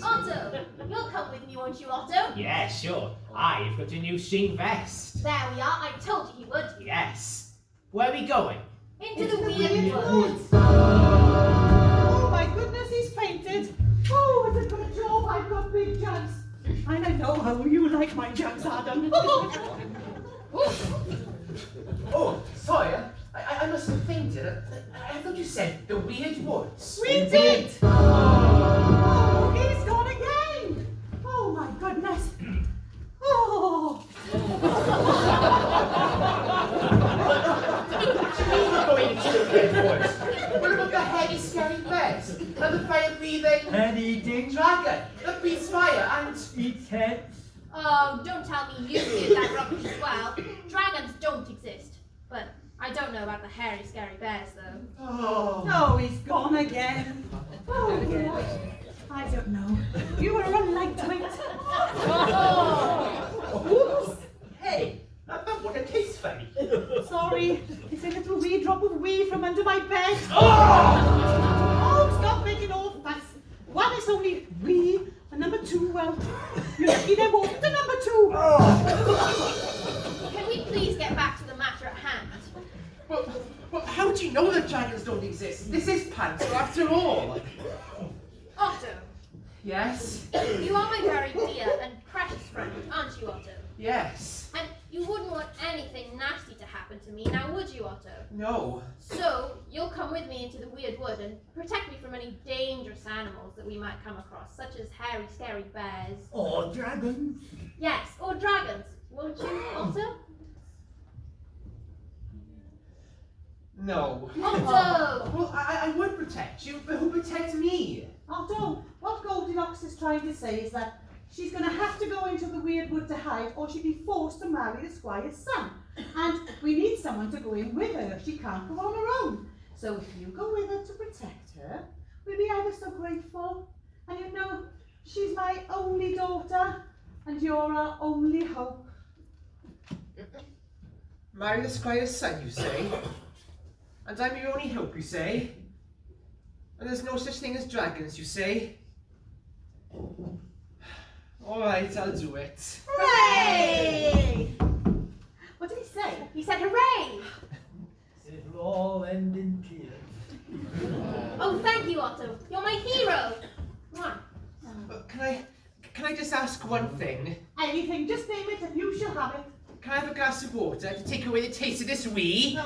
Otto, you'll come with me, won't you, Otto? Yeah, sure. I've got a new string vest. There we are. I told you he would. Yes. Where are we going? Into the weird woods. Oh my goodness, he's fainted. Oh, it's a good job I've got big jugs. And I know how you like my jugs, Adam. Oh, sorry. I must have fainted. I thought you said the weird woods. We did! Oh, he's gone again! Oh my goodness! Oh! We're going into the weird woods. What about the heavy, scary bears? And the fire-breathing Head-eating, dragon that beats fire and... eats heads. Oh, don't tell me you did that rubbish as well. Dragons don't exist. But I don't know about the hairy, scary bears, though. Oh. No, he's gone again. Oh, I don't know. You were a lightweight. Oops. Hey, that wasn't taste funny. Sorry, it's a little wee drop of wee from under my bed. Oh! Oh, stop making all fuss. One is only wee, and number two, well, you're lucky there wasn't a number two. Can we please get back to the matter at hand? But how do you know that dragons don't exist? This is Panto after all. Otto, Yes? you are my very dear and precious friend, aren't you, Otto? Yes. And you wouldn't want anything nasty to happen to me, now would you, Otto? No. So, you'll come with me into the weird wood and protect me from any dangerous animals that we might come across, such as hairy, scary bears. Or dragons. Yes, or dragons, won't you, Otto? No. Otto! Well, I would protect you, but who protects me? Otto, what Goldilocks is trying to say is that she's going to have to go into the weird wood to hide, or she'll be forced to marry the squire's son. And we need someone to go in with her. She can't go on her own. So if you go with her to protect her, we'll be ever so grateful. And you know, she's my only daughter, and you're our only hope. Marry the squire's son, you say? And I'm your only hope, you say? And there's no such thing as dragons, you say? Alright, I'll do it. Hooray! What did he say? He said hooray! It'll all end in tears. Oh, thank you, Otto. You're my hero. Mwah. But can I just ask one thing? Anything, just name it and you shall have it. Can I have a glass of water to take away the taste of this wee?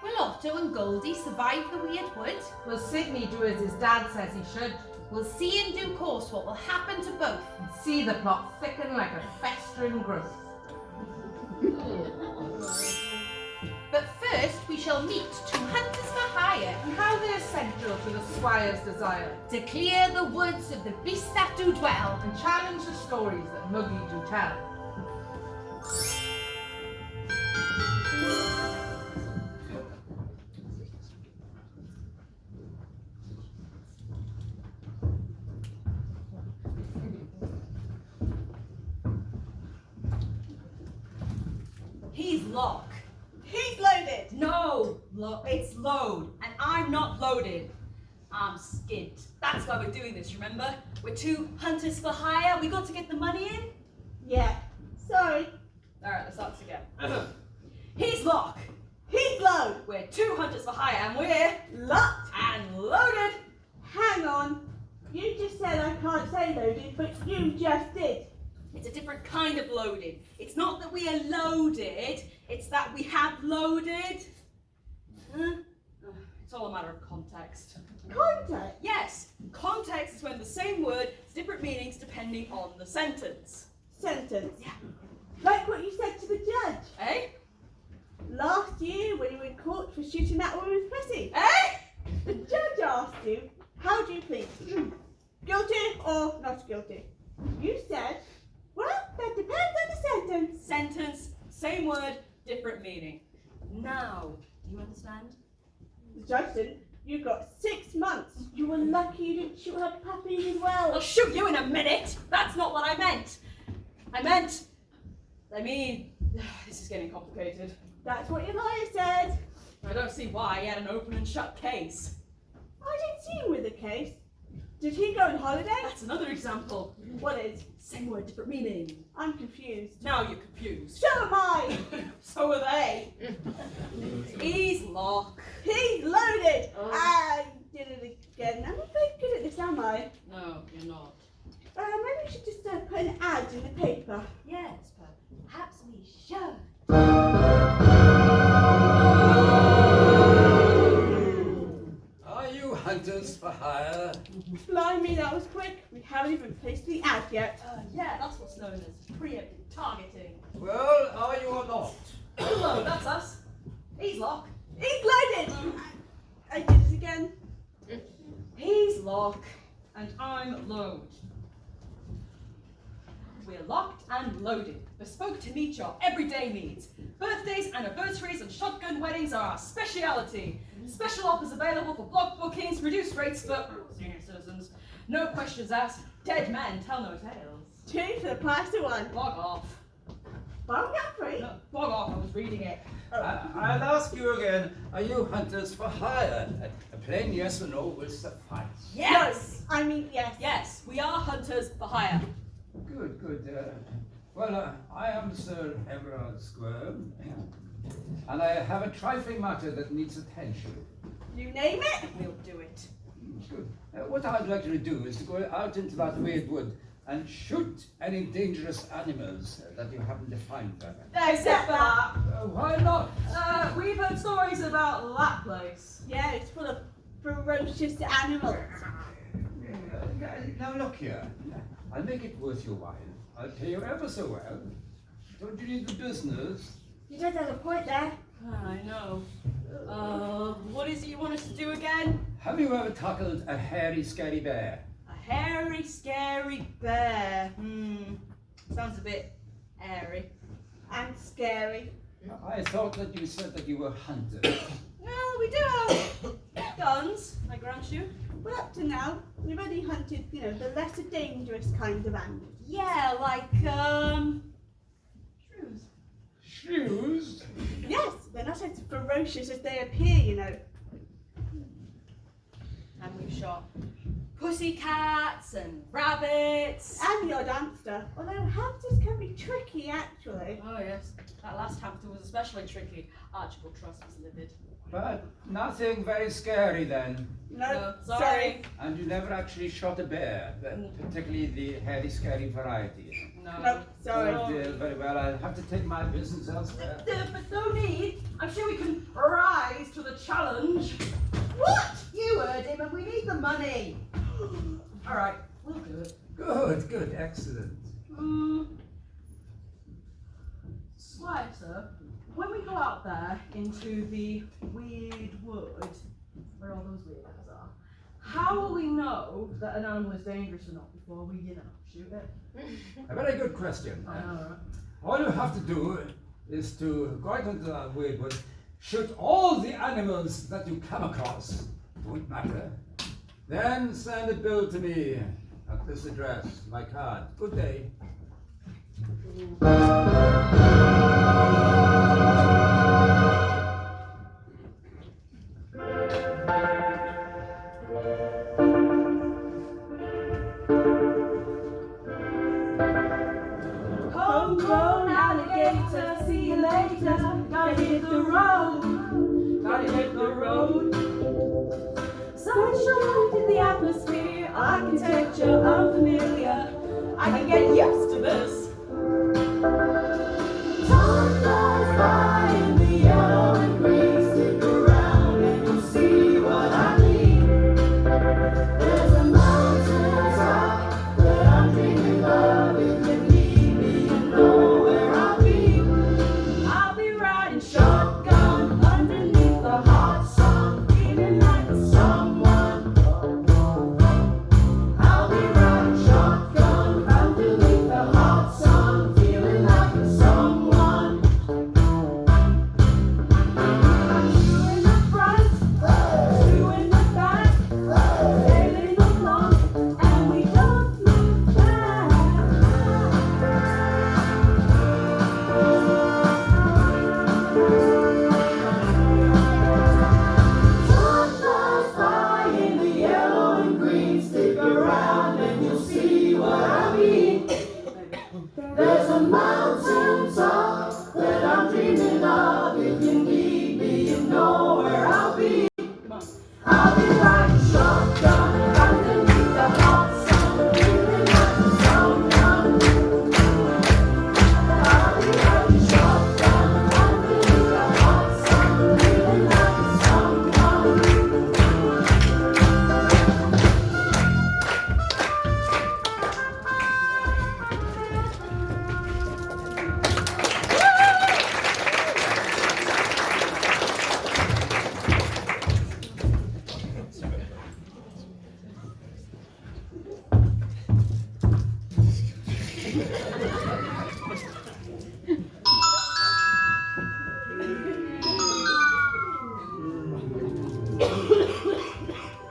Will Otto and Goldie survive the weird wood? Will Sydney do as his dad says he should? We'll see in due course what will happen to both. And see the plot thicken like a festering growth. But first we shall meet two hunters for hire And how they are central to the squire's desire, to clear the woods of the beasts that do dwell. and challenge the stories that Muggy do tell. He's locked. He's loaded. No, It's load, and I'm not loaded. I'm skint. That's why we're doing this, remember? We're two hunters for hire. We got to get the money in. Yeah. Sorry. Alright, let's start this again. He's lock. He's load. We're two hunters for hire, and we're Locked. and loaded. Hang on. You just said I can't say loaded, but you just did. It's a different kind of loaded. It's not that we are loaded, it's that we have loaded. Huh? It's all a matter of context. Contact. Yes, context is when the same word has different meanings depending on the sentence. Sentence. Yeah. Like what you said to the judge Eh? last year when you were in court for shooting that woman's pussy. Eh? The judge asked you, how do you plead? Guilty or not guilty? You said, well, that depends on the sentence. Sentence, same word, different meaning. Now, do you understand? The judge didn't. You got 6 months. You were lucky you didn't shoot her puppy as well. I'll shoot you in a minute! That's not what I meant! I mean, this is getting complicated. That's what your lawyer said. I don't see why he had an open and shut case. I didn't see him with the case. Did he go on holiday? That's another example. What is? Same word, different meaning. I'm confused. Now you're confused. So am I. So are they. He's lock. He's loaded. I did it again. I'm not very good at this, am I? No, you're not. Maybe we should just put an ad in the paper. Yes, but perhaps we should. Are you hunters for hire? Blimey, that was quick. We haven't even placed the ad yet. Yeah, that's what's known as preemptive targeting. Well, are you or not? Hello, that's us. He's lock. He's loaded. I did it again. He's lock, and I'm load. We're locked and loaded, bespoke to meet your everyday needs. Birthdays, anniversaries, and shotgun weddings are our speciality. Special offers available for block bookings, reduced rates for senior citizens. No questions asked, dead men tell no tales. 2 for the price of 1. Bog off. Bog up, free. No, bog off, I was reading it. I'll ask you again, are you hunters for hire? A plain yes or no will suffice. Yes! No, I mean yes. Yes, we are hunters for hire. Good, good. Well, I am Sir Everard Squirm, and I have a trifling matter that needs attention. You name it. We'll do it. Good. What I'd like you to do is to go out into that weird wood and shoot any dangerous animals that you happen to find there. Except for that. Why not? We've heard stories about that place. Yeah, it's full of ferocious animals. Now look here. I'll make it worth your while. I'll pay you ever so well. Don't you need the business? You just have a point there. I know. What is it you want us to do again? Have you ever tackled a hairy, scary bear? A hairy, scary bear. Sounds a bit airy. And scary. I thought that you said that you were hunters. Well, we do have guns, I grant you. Well, up to now, we've only hunted, the lesser dangerous kinds of animals. Yeah, like, shrews. Shrews? Yes, they're not as ferocious as they appear, And we've shot pussycats and rabbits. And your hamster. Although hamsters can be tricky, actually. Oh, yes. That last hamster was especially tricky. Archibald Truss was livid. But nothing very scary then. No, sorry. And you never actually shot a bear, particularly the hairy, scary variety. No, sorry. Very well, I'll have to take my business elsewhere. But no need. I'm sure we can rise to the challenge. What? You heard him, and we need the money. All right, we'll do it. Good, good, excellent. Squire, sir, when we go out there into the weird wood, where all those weirdos are, how will we know that an animal is dangerous or not before we, shoot it? A very good question. I know, right? All you have to do is to go out into that weird wood, shoot all the animals that you come across, won't matter. Then send a bill to me at this address, my card. Good day. enshrined in the atmosphere, architecture unfamiliar. I can get used to this. Time flies by in the yellow and green. Stick around and you'll see what I mean. There's a mountain top that I'm dreaming of. If you need me, you know where I'll be. I'll be riding Shotgun underneath the hot sun, feeling like someone. I'll be riding shotgun underneath the hot sun, feeling like someone. two in the front, two in the back, sailing along, and we don't look back. Time flies by in the yellow and green. Stick around and you'll see what I mean. There's a mountain top that I'm dreaming of. If you need me, you know where I'll be. I'll be riding shotgun underneath the hot sun, feeling like someone. I'll be riding shotgun underneath the hot sun, feeling like someone.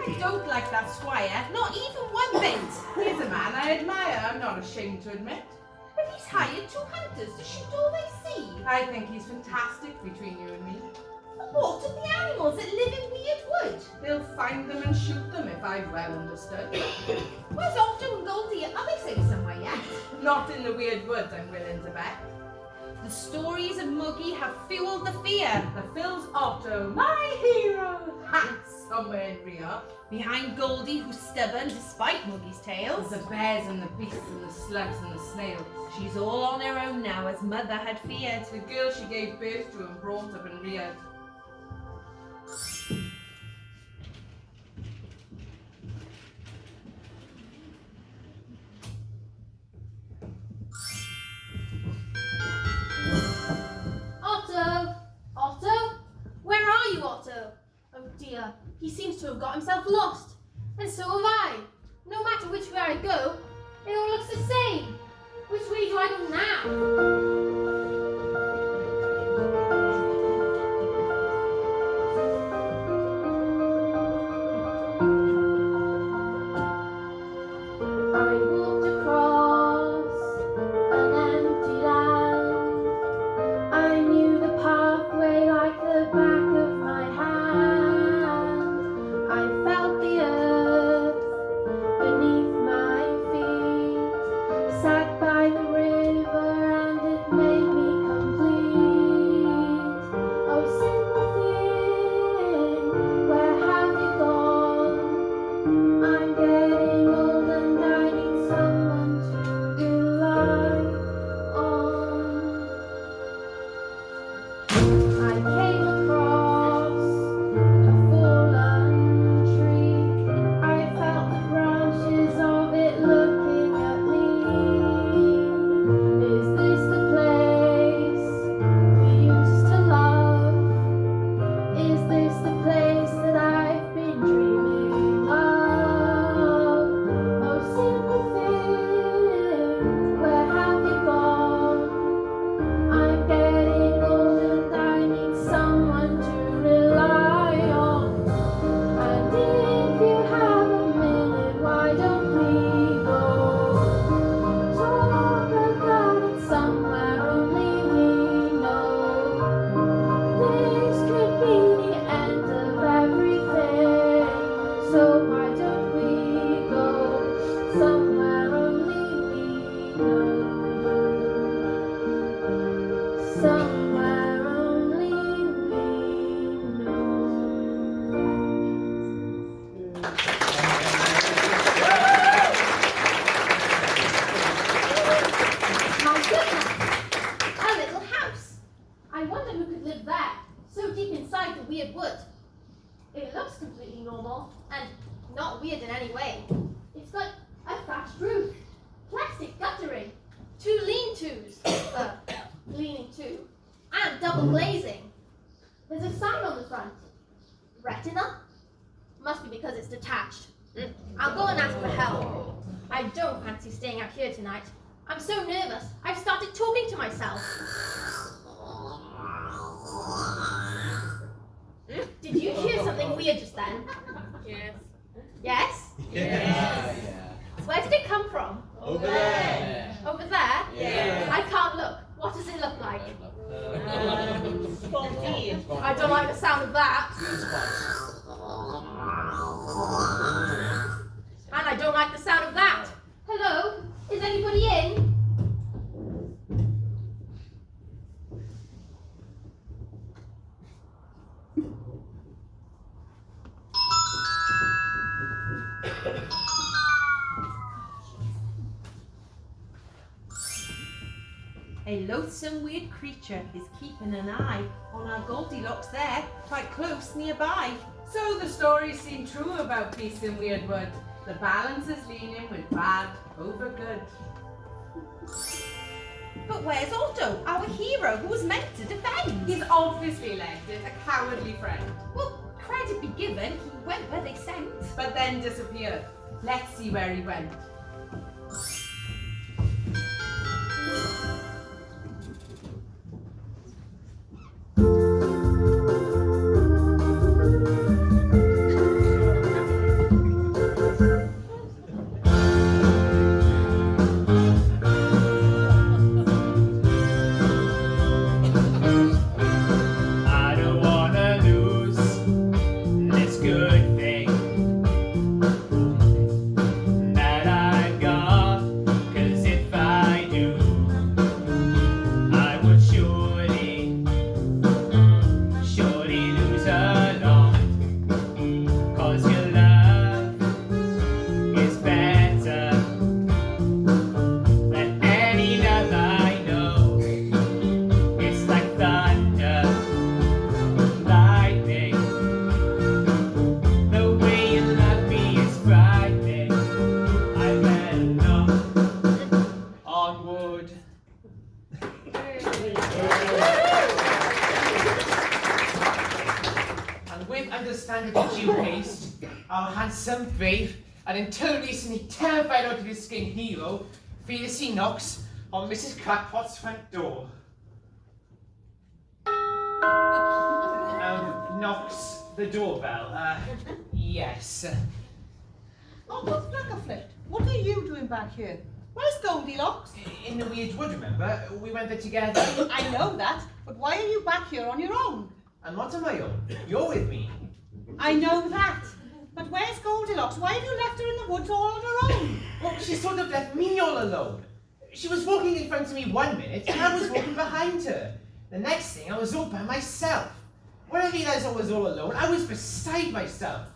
I don't like that squire, not even one bit. He's a man I admire, I'm not ashamed to admit. But he's hired two hunters to shoot all they see. I think he's fantastic between you and me. But what of the animals that live in Weird Wood? They'll find them and shoot them if I've well understood. Where's Otto and Goldie? Are they safe somewhere yet? Not in the Weird Woods, I'm willing to bet. The stories of Muggy have fueled the fear. The Phil's Otto, my hero, somewhere in Rio. Behind Goldie, who's stubborn despite Muggy's There's tales. the bears and the beasts and the slugs and the snails. She's all on her own now, as Mother had feared. The girl she gave birth to and brought up and reared. Otto! Otto? Where are you, Otto? Oh dear, he seems to have got himself lost. And so have I. No matter which way I go, it all looks the same. Which way do I go now? I walked across an empty land. I knew the pathway like the back of my hand. I felt the earth beneath my feet. Sat by the river and it made inside the weird wood. It looks completely normal and not weird in any way. It's got a thatched roof, plastic guttering, 2 lean-tos, leaning to, and double glazing. There's a sign on the front. Retina? Must be because it's detached. I'll go and ask for help. I don't fancy staying out here tonight. I'm so nervous, I've started talking to myself. Did you hear something weird just then? Yes. Yes? Yeah. Where did it come from? Over there. Over there? Yeah. I can't look. What does it look like? Spotty. I don't like the sound of that. And I don't like the sound of that. Hello? Is anybody in? A loathsome weird creature is keeping an eye on our Goldilocks there, quite close nearby. So the stories seem true about peace in Weirdwood. The balance is leaning with bad over good. But where's Aldo, our hero who was meant to defend? He's obviously left it, a cowardly friend, Well, credit be given, he went where they sent. but then disappeared. Let's see where he went. I don't wanna lose this good thing that I've got, 'cause if I do, I would surely lose a lot, 'cause your love is better than any love I know. It's like thunder, lightning. The way you love me is frightening. I better knock on wood. And with understandable due haste, our handsome, brave, and until recently terrified out of his skin hero, fearlessly knocks on Mrs. Crackpot's front door. Knocks the doorbell. Yes. Oh, what's Flackerflit? What are you doing back here? Where's Goldilocks? In the weird wood, remember? We went there together. I know that, but why are you back here on your own? I'm not on my own. You're with me. I know that, but where's Goldilocks? Why have you left her in the woods all on her own? Well, she sort of left me all alone. She was walking in front of me 1 minute, and I was walking behind her. The next thing, I was all by myself. When I realized I was all alone, I was beside myself.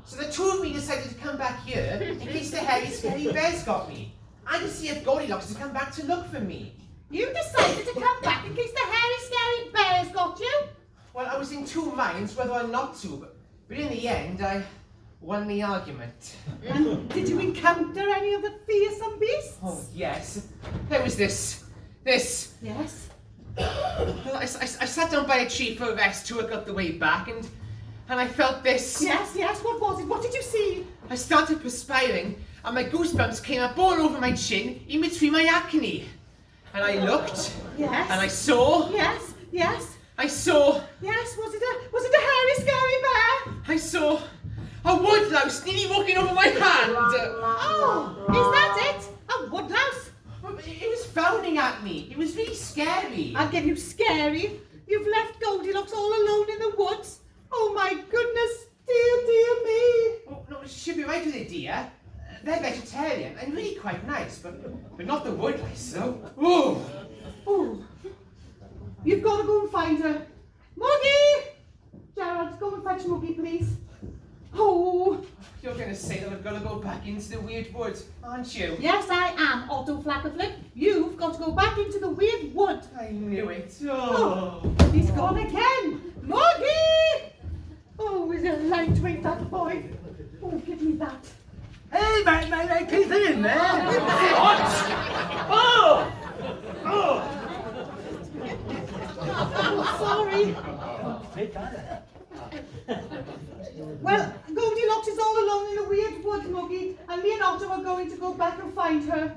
So the two of me decided to come back here in case the hairy, scary bears got me. And to see if Goldilocks had come back to look for me. You decided to come back in case the hairy, scary bears got you? Well, I was in 2 minds whether or not to, but in the end, I won the argument. And did you encounter any of the fearsome beasts? Oh, yes. There was this. Yes. Well, I sat down by a tree for a rest to work out the way back, and I felt this. Yes, what was it? What did you see? I started perspiring, and my goosebumps came up all over my chin, in between my acne. And I looked, Yes. and I saw. Yes. I saw. Yes, was it a hairy, scary bear? I saw a woodlouse nearly walking over my hand. Oh, is that it? A woodlouse? It was frowning at me. It was really scary. I'll give you scary. You've left Goldilocks all alone in the woods. Oh my goodness, dear me. Oh, no, she'll be right with it, dear. They're vegetarian and really quite nice, but not the woodlice, so. Ooh. Oh, you've got to go and find her. Moggy! Gerald, go and fetch Moggy, please. Oh. You're going to say that I've got to go back into the weird woods, aren't you? Yes, I am, Otto Flackerflip. You've got to go back into the weird wood. I knew it. Oh, he's gone again. Moggy! that. Hey, my keep it in there. What? Oh! Oh! Oh, sorry. Well, Goldilocks is all alone in the weird wood, Muggy, and me and Otto are going to go back and find her.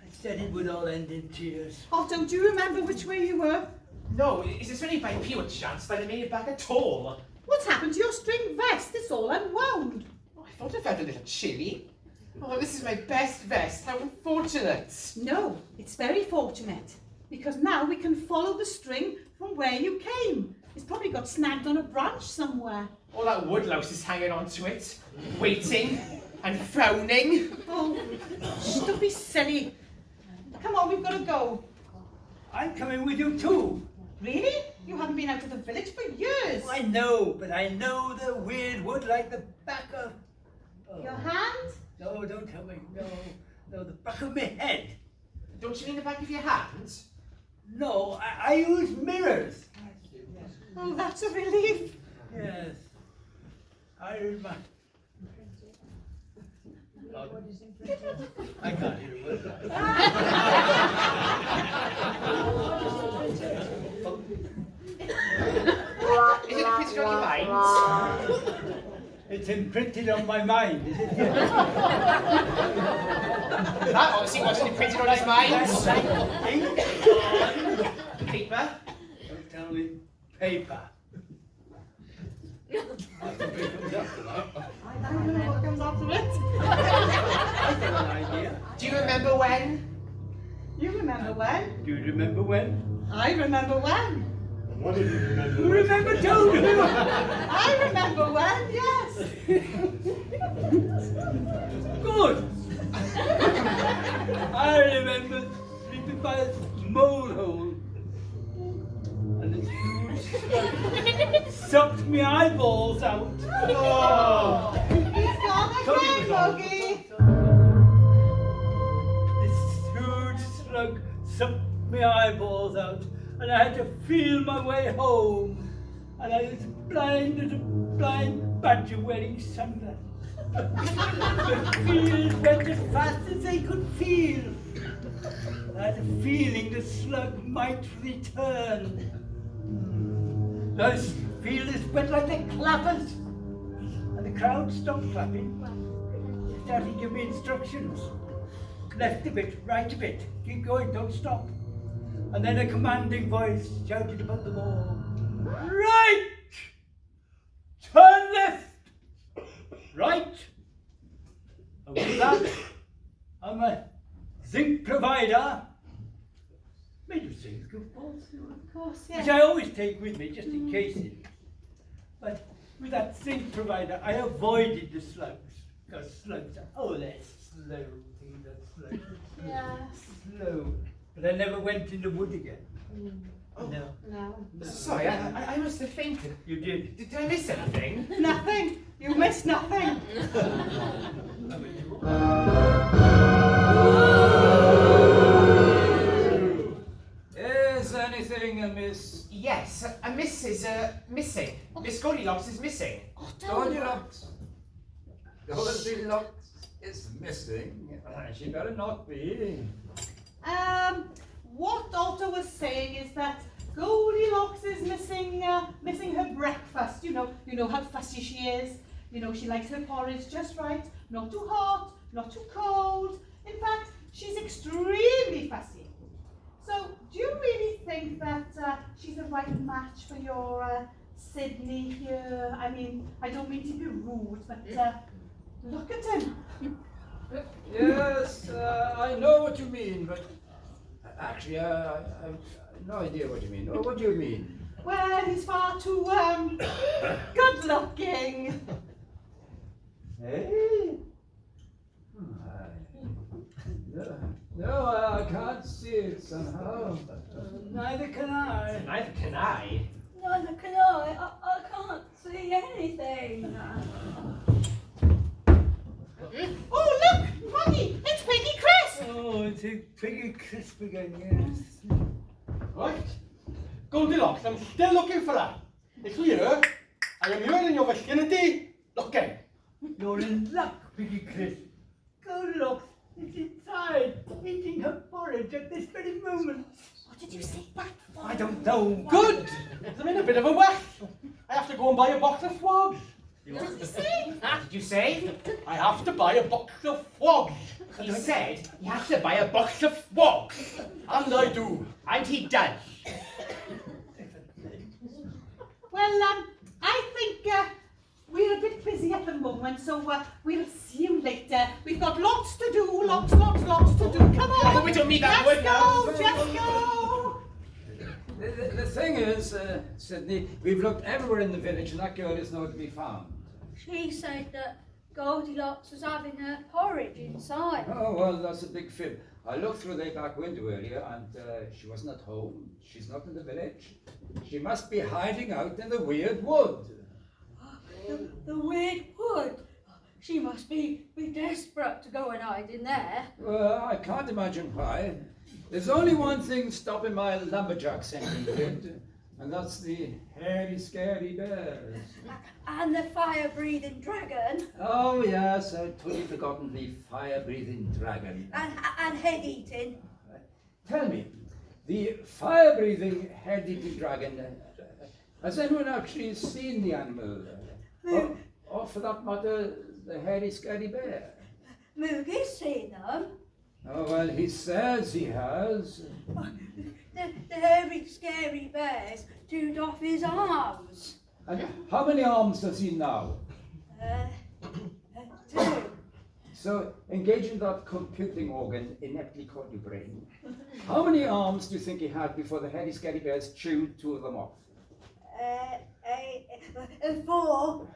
I said it would all end in tears. Otto, do you remember which way you were? No, is this really by pure chance that I made it back at all? What's happened to your string vest? It's all unwound. Oh, I thought I felt a little chilly. Oh, this is my best vest. How unfortunate. No, it's very fortunate, because now we can follow the string from where you came. It's probably got snagged on a branch somewhere. All that woodlouse is hanging on to it, waiting and frowning. Oh, shh, don't be silly. Come on, we've got to go. I'm coming with you too. Really? You haven't been out of the village for years. I know, but I know the weird wood like the back of... Oh. Your hand? No, don't tell me. No, the back of my head. Don't you mean the back of your hand? No, I use mirrors. Oh, that's a relief. Yes. I use my... I can't hear a word. Is it imprinted on your mind? It's imprinted on my mind, is it? That obviously wasn't imprinted on his mind. Paper? Don't tell me paper. I don't know what comes after it. I've got an idea. Do you remember when? You remember when? Do you remember when? I remember when. What did you remember? You remember too? I remember when, yes. Good. I remember sleeping by a molehole. And the huge sucked me eyeballs out. Oh. He's gone again, Boggy. This huge slug sucked my eyeballs out, and I had to feel my way home. And I was blind as a blind badger wearing sunglasses. The fields went as fast as they could feel. I had a feeling the slug might return. Those fielders went like the clappers, and the crowd stopped clapping. They started giving me instructions. Left a bit, right a bit, keep going, don't stop. And then a commanding voice shouted above them all, right! Turn left! Right! And with that, I'm a zinc provider. Made of zinc, of course. Of course, Which yeah. I always take with me, just in case it. But with that zinc provider, I avoided the slugs. Because slugs are, oh, they're slow things, are slow. Yes. Slow. But I never went in the wood again. Oh, No. No. Sorry, I must have fainted. You did. Did I miss anything? Nothing. You missed nothing. Is anything amiss? Yes, a miss is missing. Miss Goldilocks is missing. Goldilocks. Goldilocks is missing. She better not be. What Otto was saying is that Goldilocks is missing her breakfast. You know how fussy she is. You know, she likes her porridge just right, not too hot, not too cold. In fact, she's extremely fussy. So, do you really think that she's the right match for your Sydney here? I mean, I don't mean to be rude, but look at him. Yes, I know what you mean, but actually, I have no idea what you mean. Oh, what do you mean? Well, he's far too good looking. Hey? No, I can't see it somehow. Neither can I. Neither can I. Neither can I. I can't see anything. Oh, look, Muggy, it's Piggy Crisp. Oh, it's a Piggy Crisp again, yes. Right. Goldilocks, I'm still looking for her. It's here. I am here in your vicinity looking. You're in luck, Piggy Chris. Goldilocks is inside, eating her porridge at this very moment. What did you say that for? I don't know. Good! I'm in a bit of a whack. I have to go and buy a box of frogs. What did you say? What did you say? I have to buy a box of frogs. He said you have to buy a box of frogs. And I do. And he does. Well, I think we're a bit busy at the moment, so we'll see you later. We've got lots to do, lots to do. Come on. Oh, we don't need that Let's word go, now. just go. The thing is, Sydney, we've looked everywhere in the village and that girl is nowhere to be found. She said that Goldilocks was having her porridge inside. Oh, well, that's a big fib. I looked through the back window earlier and she wasn't at home. She's not in the village. She must be hiding out in the weird wood. The weird wood. She must be desperate to go and hide in there. Well, I can't imagine why. There's only one thing stopping my lumberjack sending kid, and that's the hairy, scary bears. And the fire-breathing dragon. Oh, yes, I'd totally forgotten the fire-breathing dragon. And head-eating. Tell me, the fire-breathing, head-eating dragon, has anyone actually seen the animal? Or for that matter, the hairy, scary bear? Moogie's seen them. Oh, well, he says he has. The hairy, scary bears chewed off his arms. And how many arms does he now? 2. So, engaging that computing organ ineptly called your brain, how many arms do you think he had before the hairy, scary bears chewed 2 of them off?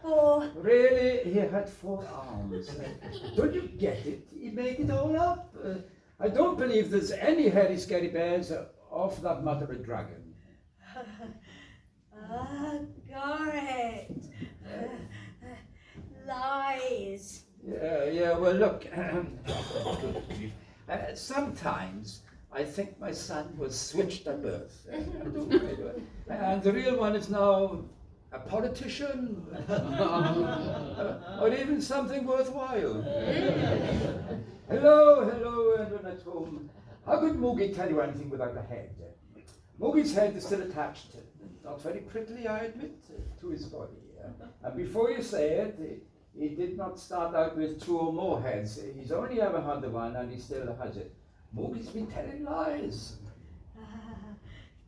4. Really? He had 4 arms. Don't you get it? He made it all up. I don't believe there's any hairy, scary bears, or for that matter, a dragon. Got it. Lies. Yeah, well, look, sometimes I think my son was switched at birth. And the real one is now a politician, or even something worthwhile. Hello, everyone at home. How could Moogie tell you anything without a head? Moogie's head is still attached, not very prettily, I admit, to his body. And before you say it, he did not start out with 2 or more heads. He's only ever had the one, and he still has it. Moogie's been telling lies.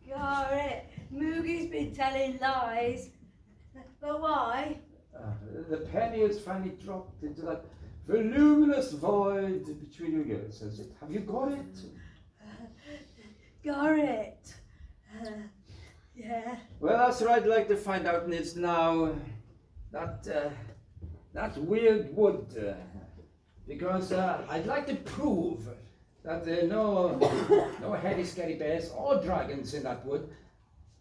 Got it. Moogie's been telling lies. But why? The penny has finally dropped into that voluminous void between your ears, has it? Have you got it? Got it. Yeah. Well, that's what I'd like to find out, and it's now that weird wood, because I'd like to prove that there are no hairy, scary bears or dragons in that wood.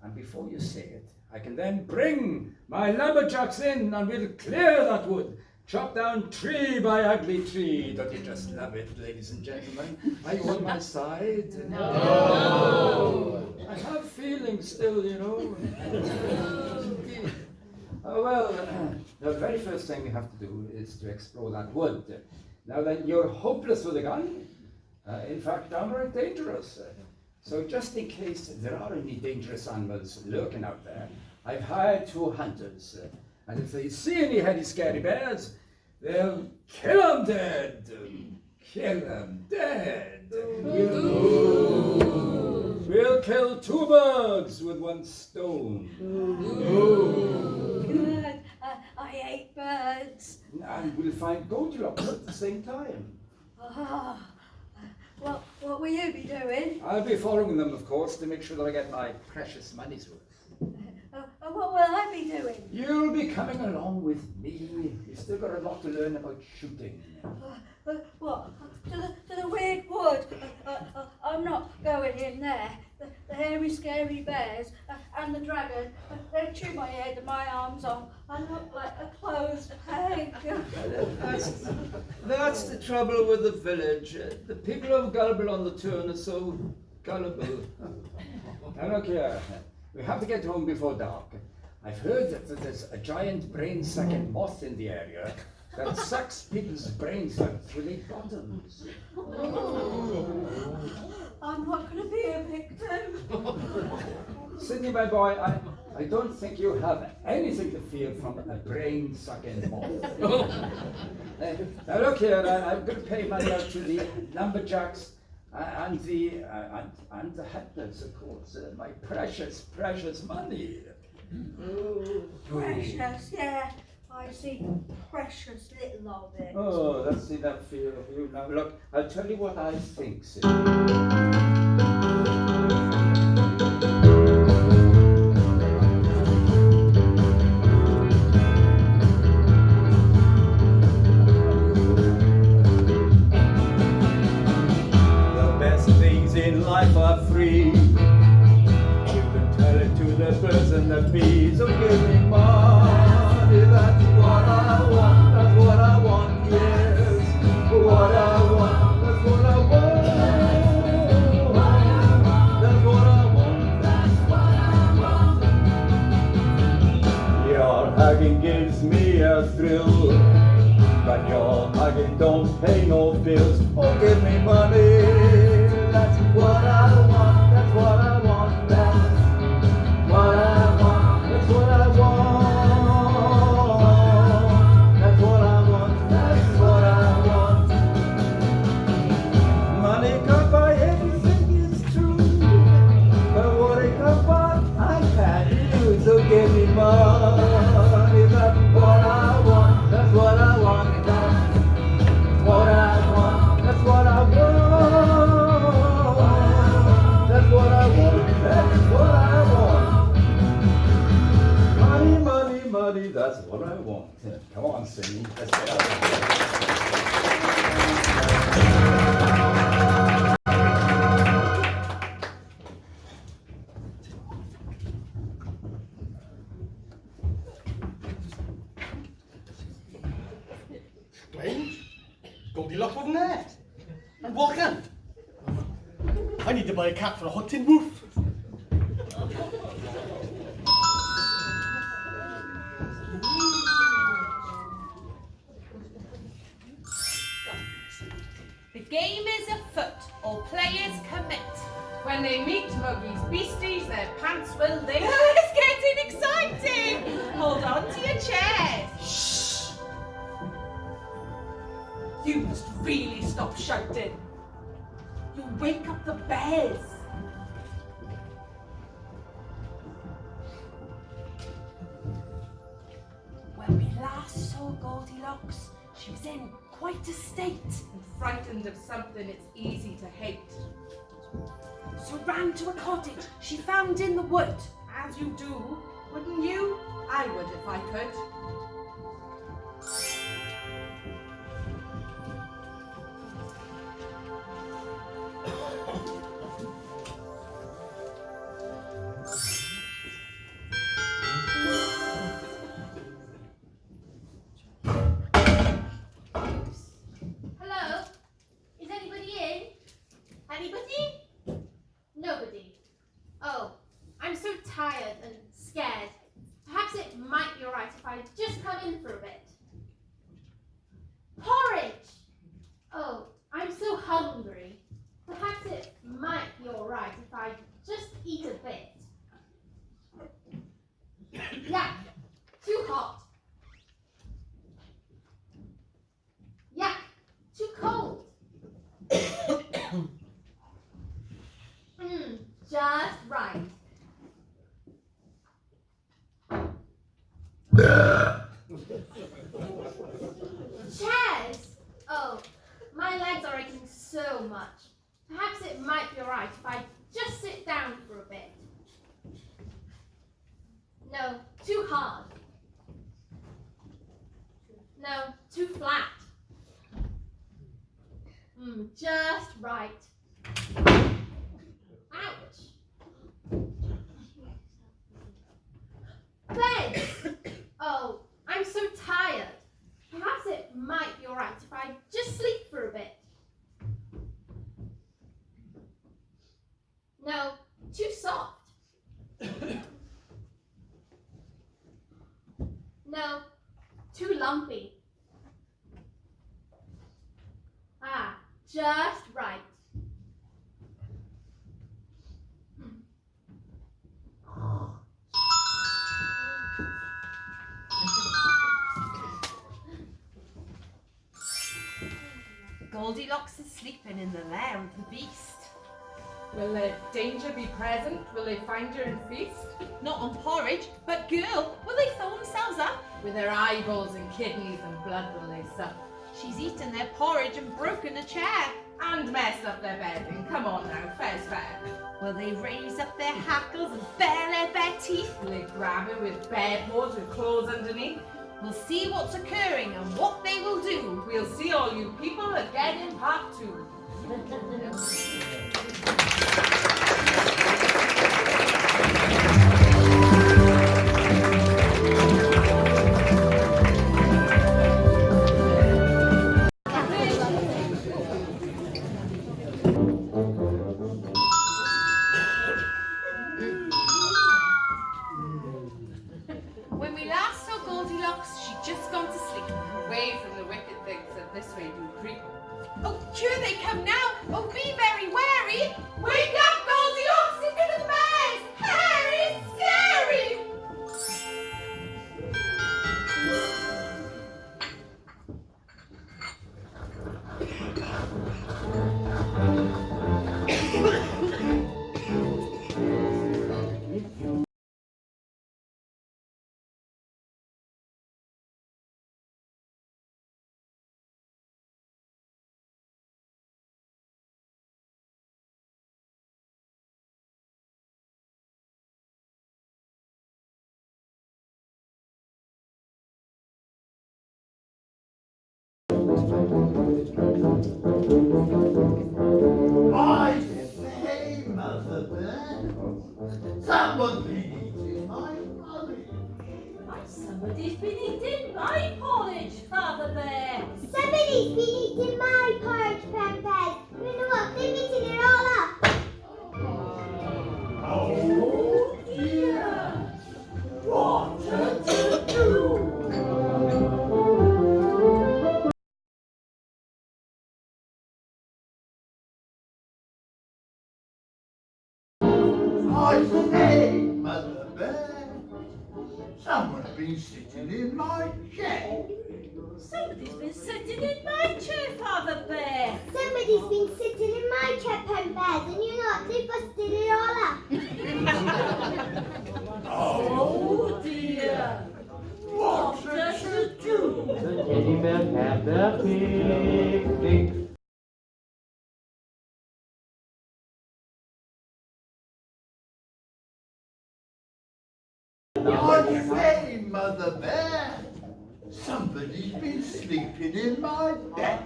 And before you say it, I can then bring my lumberjacks in and we'll clear that wood. Chop down tree by ugly tree. Don't you just love it, ladies and gentlemen? Are you on my side? No! I have feelings still, you know. Oh, well, the very first thing we have to do is to explore that wood. Now then, you're hopeless with a gun. In fact, downright dangerous. So just in case there are any dangerous animals lurking out there, I've hired 2 hunters. And if they see any hairy, scary bears, they'll kill them dead. Kill them dead. We'll kill 2 birds with 1 stone. Good. I hate birds. And we'll find Goldilocks at the same time. What will you be doing? I'll be following them, of course, to make sure that I get my precious money's worth. What will I be doing? You'll be coming along with me. You've still got a lot to learn about shooting. What? To the weird wood? I'm not going in there. The hairy, scary bears and the dragon, they chew my head and my arms off. I look like a closed egg. That's the trouble with the village. The people of Gullible on the Turn are so gullible. Now look here. We have to get home before dark. I've heard that there's a giant brain-sucking moth in the area, that sucks people's brains out through their bottoms. I'm not going to be a victim. Sidney, my boy, I don't think you have anything to fear from a brain-sucking moth. Now look here, I'm going to pay money out to the lumberjacks and the Hatlers, of course. My precious, precious money. Precious, yeah. I see precious little of it. Oh, let's see that fear of you. Now look, I'll tell you what I think, Sidney. In life are free. You can tell it to the birds and the bees. Oh, give me money, that's what I want, that's what I want, yes. What I want, that's what I want. That's what I want, that's what I want. Your hugging gives me a thrill, but your hugging don't pay no bills. Oh, give me money. That's what I want, that's what I want, that's what I want, that's what I want, that's what I want, that's what I want. Money can't buy everything, it's true, but what it can buy, I can't use, so give me money, that's what I want, that's what I want, that's what I want, that's what I want. That's what I want, that's what I want. Money, money, money, that's what I want. Come on, Sidney, let's get out of here. Strange. Goldilocks wasn't there. And Walker. I need to buy a cat for a hot tin roof. The game is afoot, all players commit. When they meet Muggy's beasties, their pants will leak. It's getting exciting! Hold on to your chairs. Shh! You must really stop shouting. You'll wake up the bears. When we last saw Goldilocks, she was in quite a state. And frightened of something it's easy to hate. So ran to a cottage she found in the wood. As you do, wouldn't you? I would if I could. Hello? Is anybody in? Anybody? Nobody. Oh, I'm so tired and scared. Perhaps it might be alright if I just come in for a bit. Porridge! Oh, I'm so hungry. Perhaps it might be alright if I just eat a bit. Yuck! Too hot. Yuck! Too cold. Just right. Chairs! Oh, my legs are aching so much. Perhaps it might be alright if I just sit down for a bit. No, too hard. No, too flat. Just right. Ouch. Beds! Oh, I'm so tired. Perhaps it might be alright if I just sleep for a bit. No, too soft. No, too lumpy. Ah, just right. Goldilocks is sleeping in the lair of the beast. Will danger be present? Will they find her and feast? Not on porridge, but girl, will they throw themselves up? With their eyeballs and kidneys and blood will they suck. She's eaten their porridge and broken a chair. And messed up their bedding. Come on now, fair's fair. Will they raise up their hackles and bare their bare teeth? Will they grab her with bare paws with claws underneath? We'll see what's occurring and what they will do. We'll see all you people again in part 2. When we last saw Goldilocks, she'd just gone to sleep. Away from the wicked things that this way do creep. Oh, here they come now! Oh, be very wary! Wake up, Goldilocks! Into the bears! Harry, scary! I say, Mother Bear, someone's been eating my porridge. Somebody's been eating my porridge, Father Bear. Somebody's been eating my porridge, Grandpa. You know what? They've eaten it all up. Oh dear! What to do? I say, Mother Bear, someone's been sitting in my chair. Somebody's been sitting in my chair, Father Bear. Somebody's been sitting in my chair, Grandpa. And you know what? They busted it all up. Oh dear. What to do? The teddy bears have their picnic. I say, Mother Bear, somebody's been sleeping in my bed.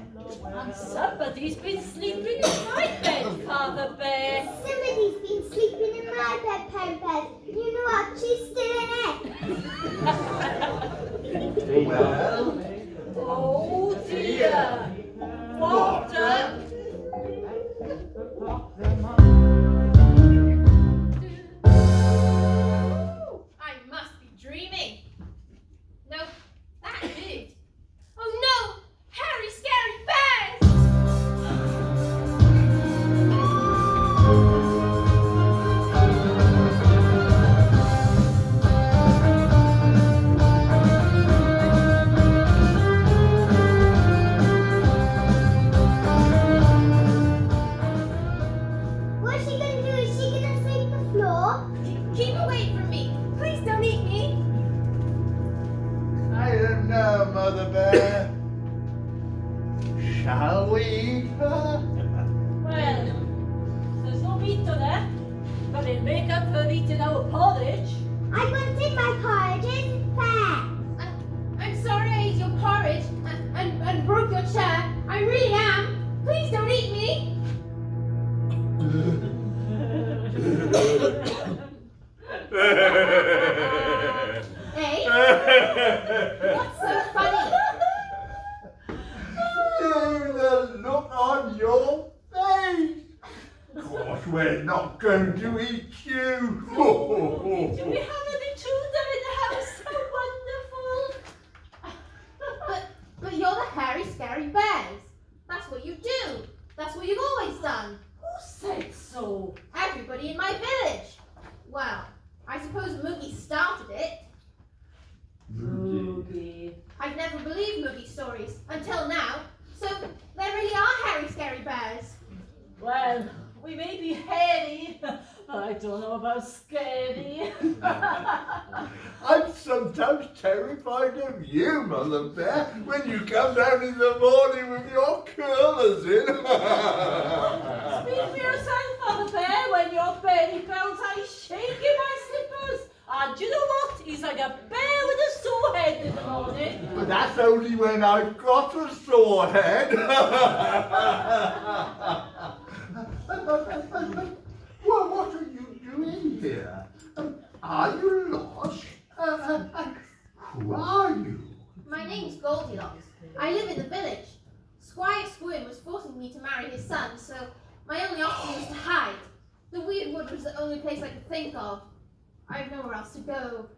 And somebody's been sleeping in my bed, Father Bear. Somebody's been sleeping in my bed, Grandpa. You know what? She's still in it. Well, Oh dear. What a... I must be dreaming. No, that did. Oh no! Harry, scary bears! What's she gonna do? Is she gonna sweep the floor? Keep away from me. Please don't eat me. I don't know, Mother Bear. Shall we eat her? Well, there's no meat to that, but it'll make up for eating our porridge. I wanted my porridge. Isn't fair. I'm sorry I ate your porridge and broke your chair. I really am. Please don't eat me. Hey? What's so funny? See the look on your face. Of course, we're not going to eat you. Do we have an intruder in the house? How wonderful! But you're the Harry Scary Bears. That's what you do. what you've always done. Who said so? Everybody in my village. Well, I suppose Moogie started it. Moogie. I'd never believed Moogie stories until now. So there really are hairy, scary bears. Well, we may be hairy, but I don't know about scary. I'm sometimes terrified of you, Mother Bear, when you come down in the morning with your curlers in. Speak for yourself, Mother Bear. When your belly bounce, I shake in my slippers. And do you know what? He's like a bear with a sore head in the morning. But that's only when I've got a sore head. Well, what are you doing here? Are you lost? Who are you? My name's Goldilocks. I live in the village. Squire Squirm was forcing me to marry his son, so my only option was to hide. The Weird Wood was the only place I could think of. I have nowhere else to go.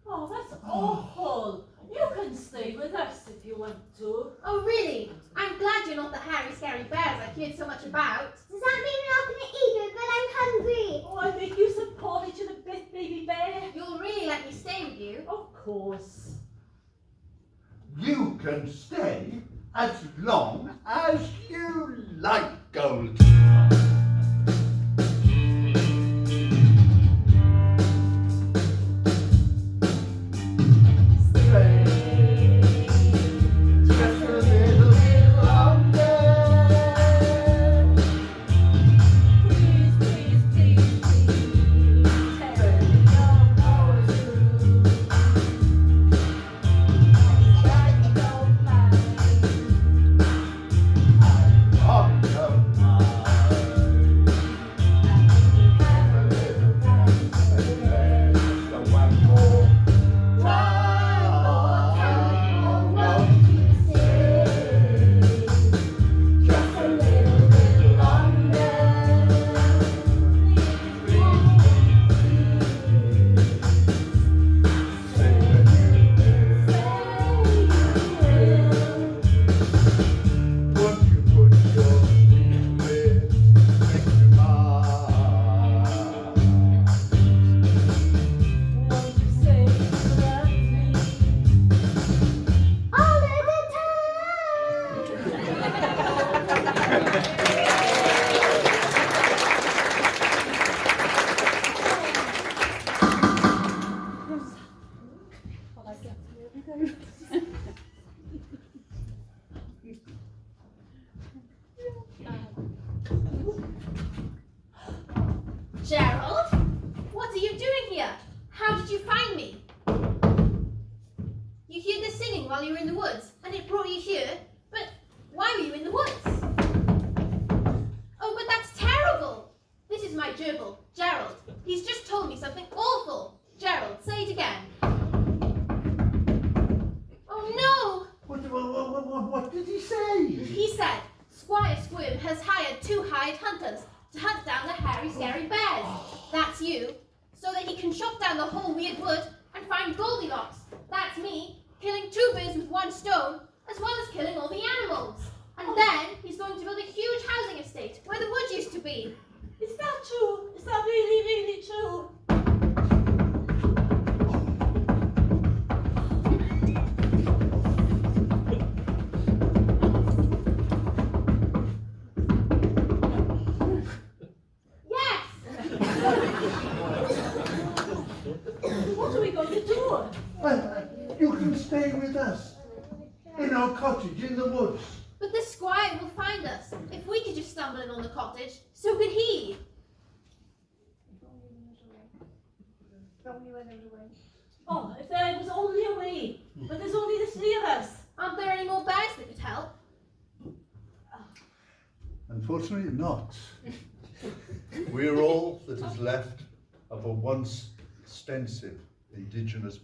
Oh, that's awful. You can stay with us if you want to. Oh, really? I'm glad you're not the hairy, scary bears I've heard so much about. Does that mean we're not going to eat it, but I'm hungry? Oh, I'll make you some porridge in a bit, baby bear. You'll really let me stay with you? Of course. You can stay as long as you like, Gold. Gerald? What are you doing here? How did you find me? You heard the singing while you were in the woods, and it brought you here, but why were you in the woods? Oh, but that's terrible! This is my gerbil, Gerald. He's just told me something awful. Gerald, say it again. Oh no! What did he say? He said Squire Squirm has hired 2 hired hunters to hunt down the hairy, scary bears. That's you. So that he can chop down the whole Weird Wood and find Goldilocks. That's me, killing 2 birds with 1 stone, as well as killing all the animals. And then he's going to build a huge housing estate where the wood used to be. Is that true? Is that really, really true? What are we going to do? Well, you can stay with us in our cottage in the woods. But the squire will find us. If we could just stumble in on the cottage, so could he. Oh, if there was only a way. But there's only the 3 of us. Aren't there any more bears that could help? Unfortunately not. We're all that is left of a once extensive indigenous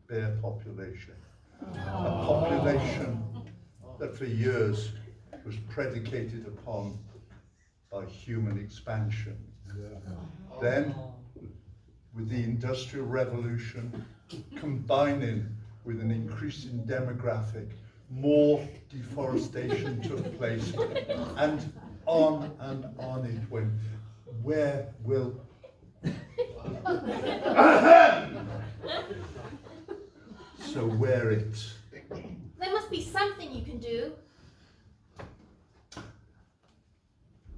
bear population. A population that for years was predicated upon by human expansion. Then, with the Industrial Revolution, combining with an increasing demographic, more deforestation took place, and on and on it went. Where will... So wear it. There must be something you can do.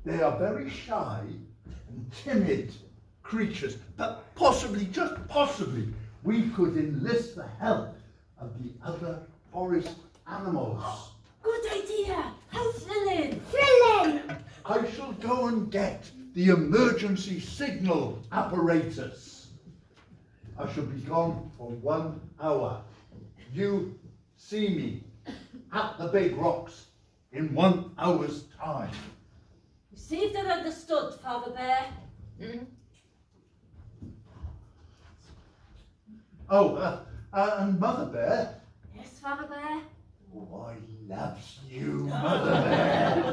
They are very shy and timid creatures, but possibly, just possibly, we could enlist the help of the other forest animals. Good idea. How thrilling. Thrilling. I shall go and get the emergency signal apparatus. I shall be gone for 1 hour. You see me at the big rocks in 1 hour's time. Received and understood, Father Bear. Oh, and Mother Bear. Yes, Father Bear. Oh, I loves you, Mother Bear.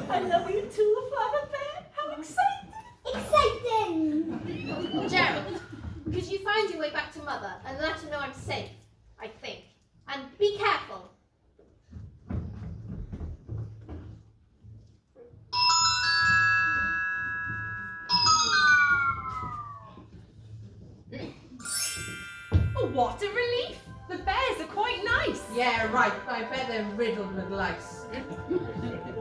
I love you too, Father Bear. How exciting! Exciting. Gerald, could you find your way back to Mother and let her know I'm safe, I think. And be careful. Oh, what a relief! The bears are quite nice. Yeah, right. I bet they're riddled with lice.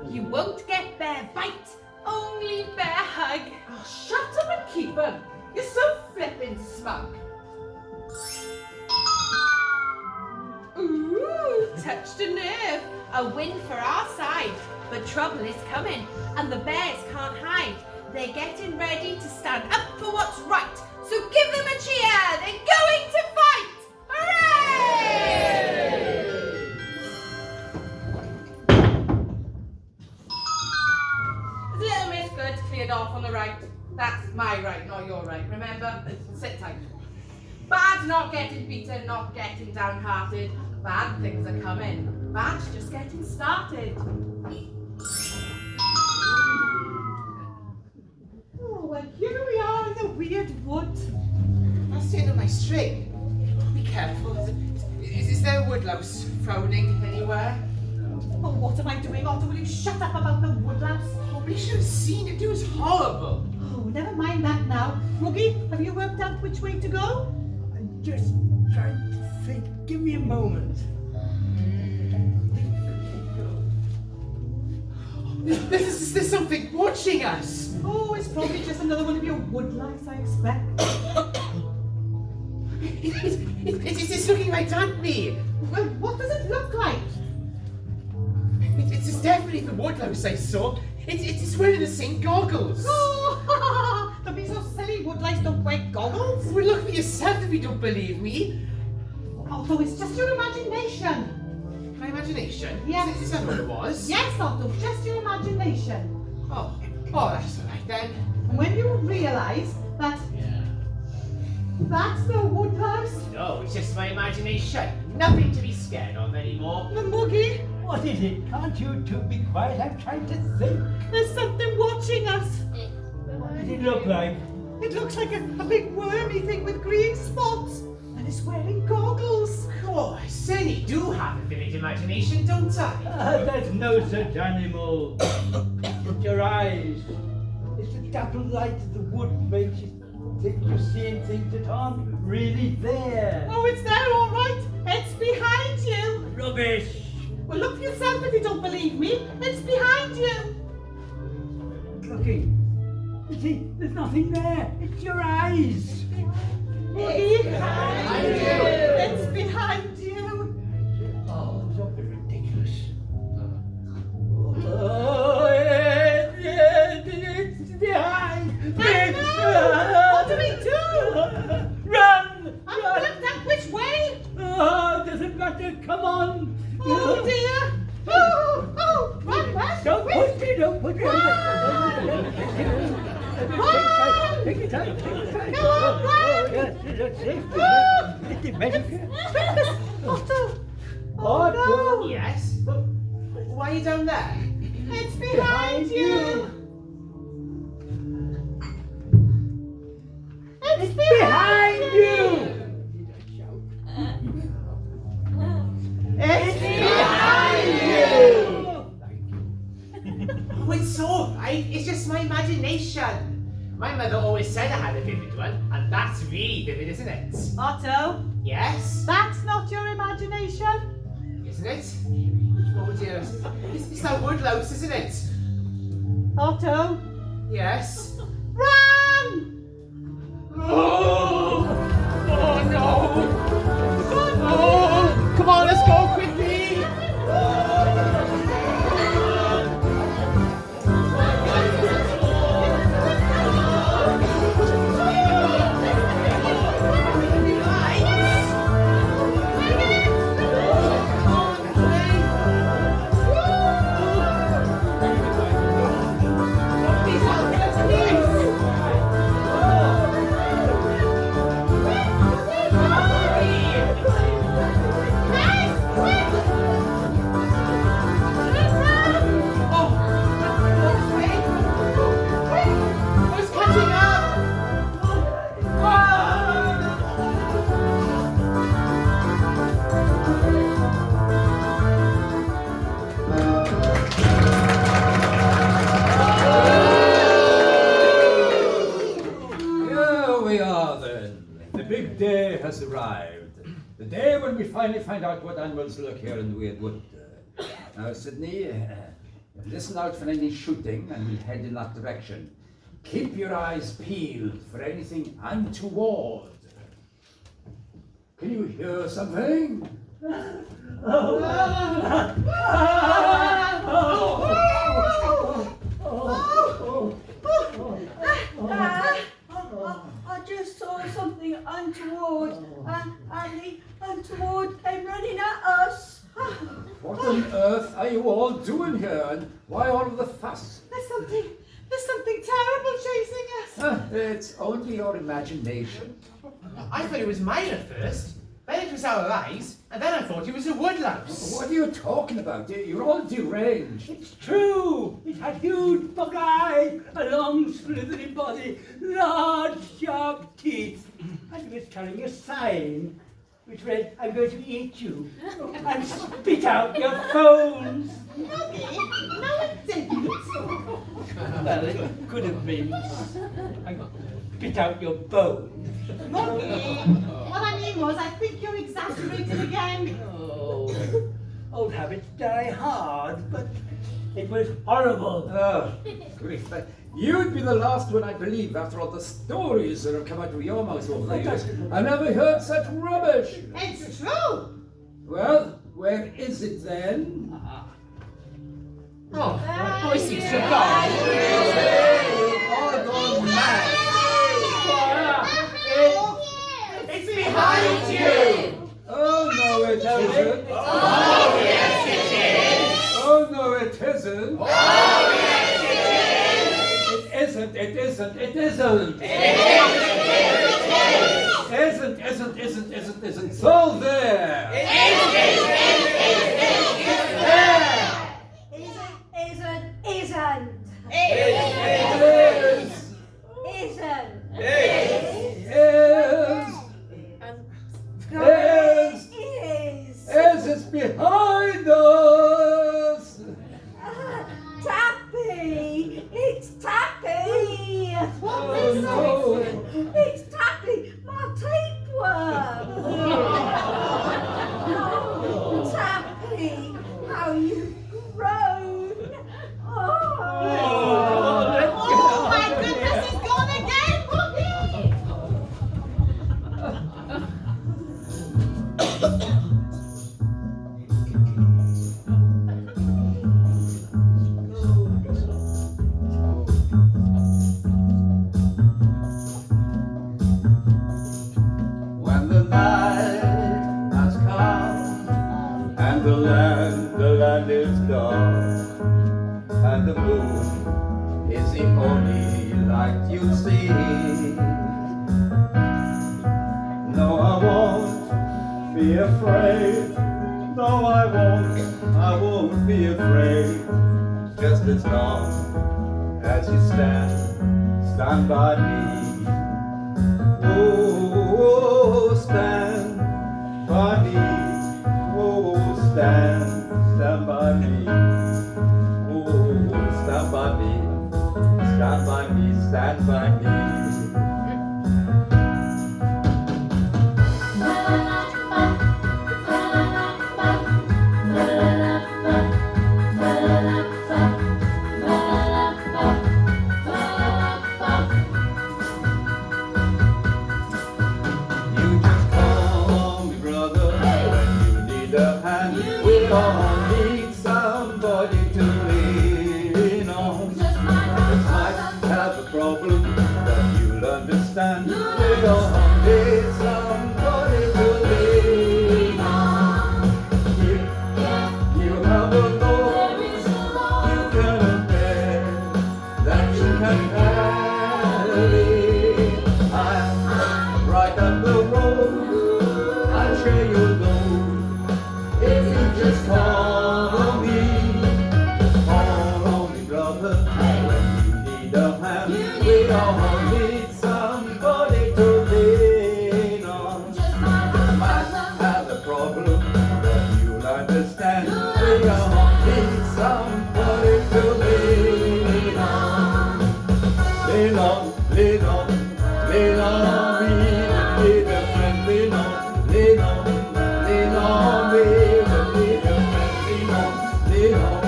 You won't get bear bite, only bear hug. Oh, shut up and keep 'em. You're so flippin' smug. Ooh, touched a nerve. A win for our side. But trouble is coming, and the bears can't hide. They're getting ready to stand up for what's right. So give them a cheer. They're going to fight. Hooray! Little Miss Good cleared off on the right. That's my right, not your right. Remember? Sit tight. Bad not getting beaten, not getting downhearted. Bad things are coming. Bad's just getting started. Oh, well, here we are in the weird wood. I'll stand on my string. Be careful. Is there a woodlouse frowning anywhere? Oh, what am I doing, Otto? Will you shut up about the woodlouse? Oh, we should have seen it. It was horrible. Oh, never mind that now. Ruggy, have you worked out which way to go? I'm just trying to think. Give me a moment. There's something watching us. Oh, it's probably just another one of your woodlice, I expect. It's looking right at me. Well, what does it look like? It's definitely the woodlouse I saw. It's wearing the same goggles. Oh, don't be so silly. Woodlice don't wear goggles. Well, look for yourself if you don't believe me. Otto, it's just your imagination. My imagination? Yes. Is that what it was? Yes, Otto, just your imagination. Oh, that's all right then. And when you realise that that's no woodlouse, No, it's just my imagination. Nothing to be scared of anymore. the muggy, What is it? Can't you two be quiet? I'm trying to think. there's something watching us. What does it look like? It looks like a big wormy thing with green spots. And it's wearing goggles. Oh, I certainly do have a vivid imagination, don't I? There's no such animal. It's your eyes. It's the dappled light of the wood makes you think you're seeing things that aren't really there. Oh, it's there, all right. It's behind you. Rubbish. Well, look for yourself if you don't believe me. It's behind you. Looking. You see, there's nothing there. It's your eyes. It's behind you. It's behind you. Oh, don't be ridiculous. Oh, it's behind. What do we do? Run! Run! Which way? Oh, doesn't matter. Come on. Oh dear. Oh, run, run. Don't push me. Don't push me. Take it time. Go on, run. Yes, it's safe. It's the medic. Otto. Otto. Yes? But why are you down there? It's behind you. It's Behind you. It's behind you. Oh, it's all right? It's just my imagination. My mother always said I had a vivid one, and that's really vivid, isn't it? Otto, Yes? that's not your imagination. Isn't it? Oh dear. It's that woodlouse, isn't it? Otto, Yes? run! Oh! Oh no! Oh! Come on, let's go quickly! Here we are then. The big day has arrived. The day when we finally find out what animals lurk here in the Weird Wood. Now, Sydney, listen out for any shooting and we'll head in that direction. Keep your eyes peeled for anything untoward. Can you hear something? I just saw something untoward, and the untoward came running at us. What on earth are you all doing here and why all of the fuss? There's something terrible chasing us. It's only your imagination. I thought it was mine at first, then it was our eyes, and then I thought it was a woodlouse. What are you talking about? You're all deranged. It's true. It had huge bug eyes, a long slithering body, large sharp teeth, and it was carrying a sign which read, "I'm going to eat you," and spit out your bones. No, it didn't. Well, it could have been. And spit out your bones. Monkey, what I mean was, I think you're exaggerating again. Oh, old habits die hard, but it was horrible. Oh, grief. You'd be the last one I believe after all the stories that have come out of your mouth over the years. I never heard such rubbish. It's true. Well, where is it then? Oh, it seems to have gone. All gone mad. It's behind you! Oh, no, it isn't. Oh, yes, it is! Oh, no, it isn't. Oh, yes, It isn't, it isn't, it isn't. Isn't. So there. It's behind us. Tappy! It's Tappy! Oh, no. It's Tappy, my tapeworm! Oh, Tappy, how you've grown! Oh my goodness, he's gone again, Monkey! When the night has come and the land is dark and the moon is the only light you see. No, I won't be afraid. No, I won't be afraid. Just as long as you stand by me. Oh, stand by me. Oh, stand by me. Oh, stand by me. stand by me. You just call on me, brother, when you need a hand. We all need somebody to lean on. Just might have a problem that you'll understand. We all need somebody to lean on. You have a load you cannot bear, that you can carry. I'm right up the road, I'll share your load. If you just call on me, brother, when you need a hand. We all need somebody to lean on. Just might have a problem that you'll understand. We all need somebody to lean on. Lean on, lean on, lean on me, need a friend. Lean on, lean on, lean on me, need a friend. Lean on, lean on,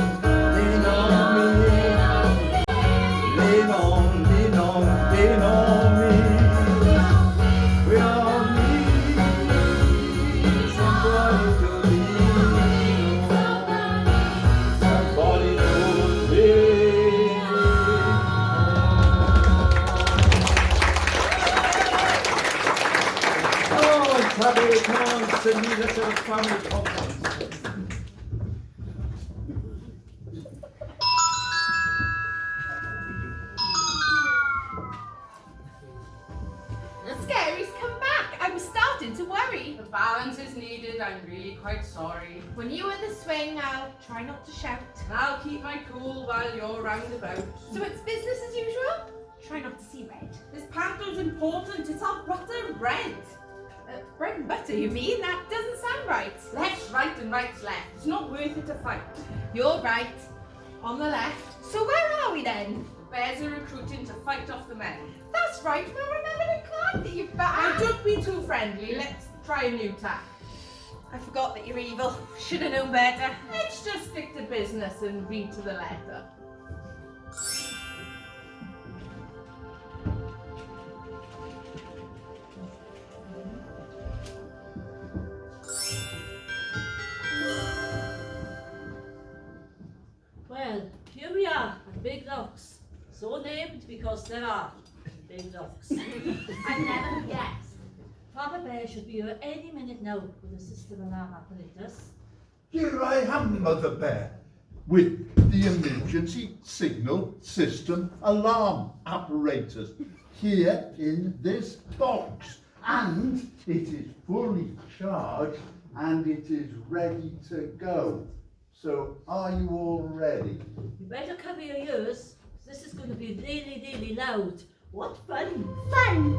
lean on me. Lean on, lean on, lean on me. We all need somebody to lean on. Somebody to lean on. Oh, Tabby, come on, sing me this at a family conference. The scaries come back. I'm starting to worry. The balance is needed, I'm really quite sorry. When you in the swing, I'll try not to shout. I'll keep my cool while you're round about. So it's business as usual? Try not to see red. This panto's important, it's our butter red. Bread and butter, you mean? That doesn't sound right. Left's right and right's left. It's not worth it to fight. You're right. On the left. So where are we then? The bears are recruiting to fight off the men. That's right, we'll remember the climb that you've Now back. don't be too friendly, let's try a new tack. I forgot that you're evil. Should have known better. Let's just stick to business and read to the letter. Well, here we are at Big Locks. So named because there are big locks. I never guessed. Papa Bear should be here any minute now with the system alarm apparatus. Here I am, Mother Bear, with the emergency signal system alarm apparatus here in this box. And it is fully charged and it is ready to go. So are you all ready? You better cover your ears. This is going to be really, really loud. What fun! Fun!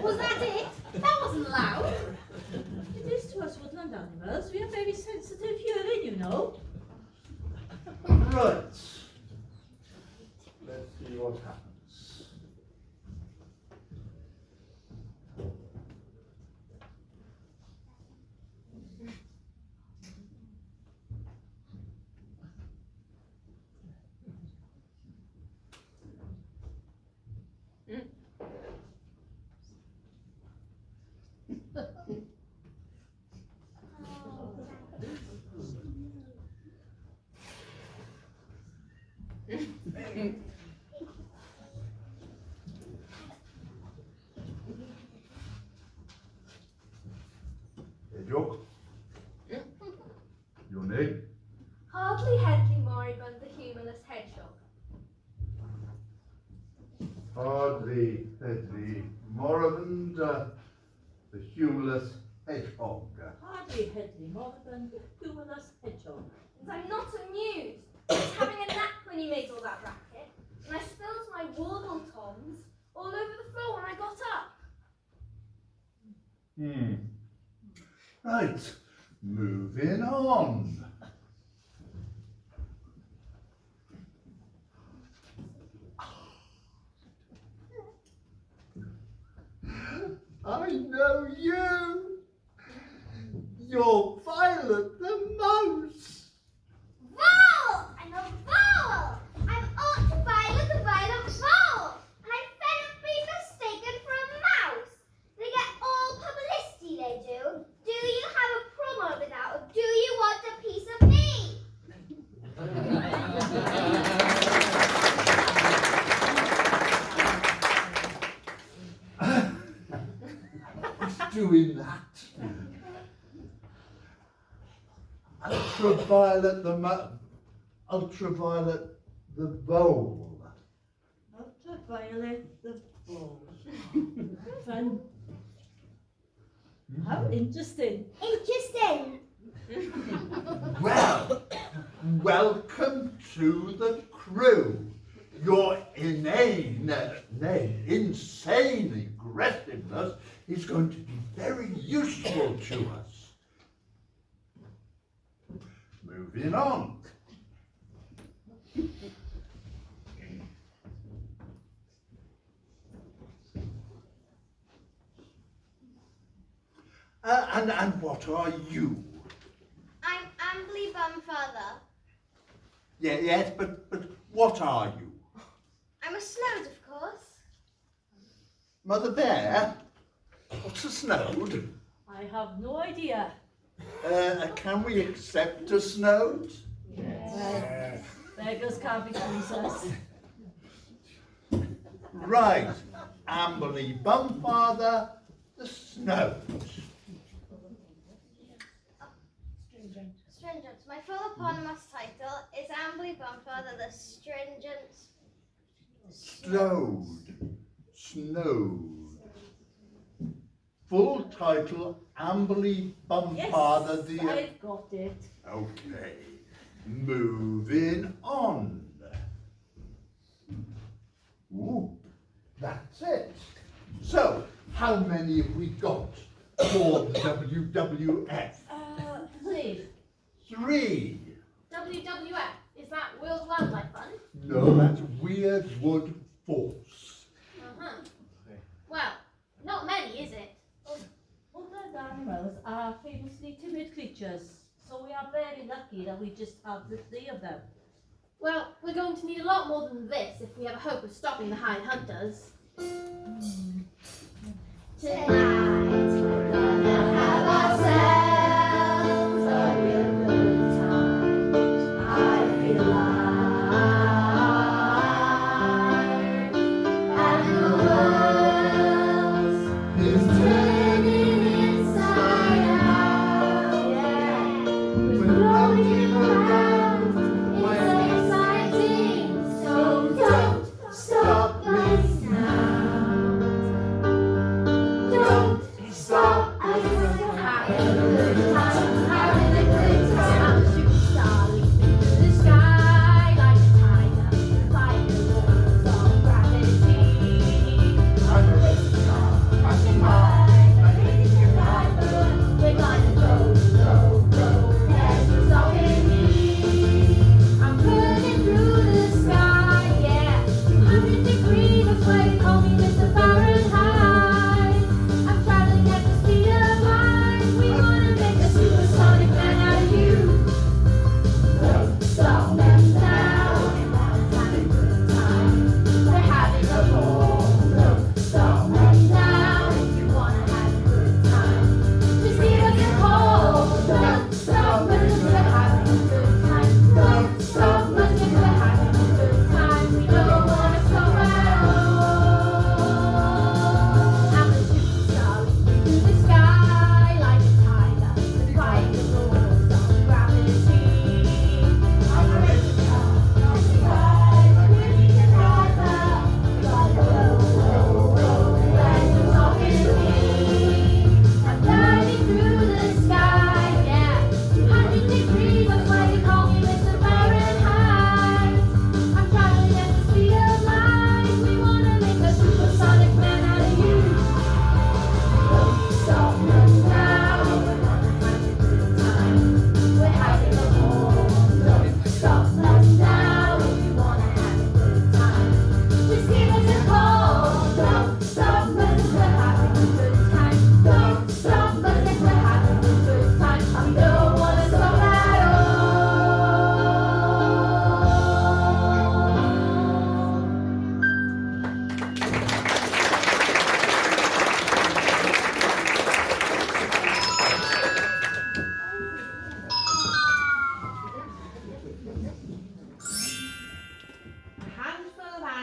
Was that it? That wasn't loud. It is to us woodland animals. We are very sensitive hearing, you know. Right. Let's see what happens. Hardly, Hedley. Moribund, the humorless hedgehog. Hardly Hedley, more than humorless hedgehog. I'm not amused. I was having a nap when you made all that racket, and I spilled my warble toms all over the floor when I got up. Right, moving on. I know you. You're Violet the mouse. Vowel! I'm a vowel! I'm ultraviolet the violet vowel! And I cannot be mistaken for a mouse. They get all publicity, they do. Do you have a promo with that, or do you want a piece of me? It's doing that. Ultraviolet the vole. Ultraviolet the ball. Fun. How interesting. Interesting. Well, welcome to the crew. Your insane aggressiveness is going to be very useful to us. Moving on. And what are you? I'm Ambly Bumfather. Yes, but what are you? I'm a Snowd, of course. Mother Bear? What's a snowd? I have no idea. Can we accept a snowd? Well, beggars can't be choosers. Right, Amberly Bumfather, the snowd. Stringent. My full eponymous title is Ambly Bumfather the Stringent. Snowd. Full title, Amberly Bumfather Yes, the... I've got it. Okay, moving on. Ooh, that's it. So, how many have we got for the WWF? 3. 3. WWF, is that World Wildlife Fund? No, that's Weirdwood Force. Uh-huh. Well, not many, is it? Woodland animals are famously timid creatures, so we are very lucky that we just have the 3 of them. Well, we're going to need a lot more than this if we have a hope of stopping the hired hunters. Tonight we're gonna have ourselves a real good time. I feel alive, and the world is turning inside out. Yeah, we're floating around. It's exciting, so don't stop us now. Don't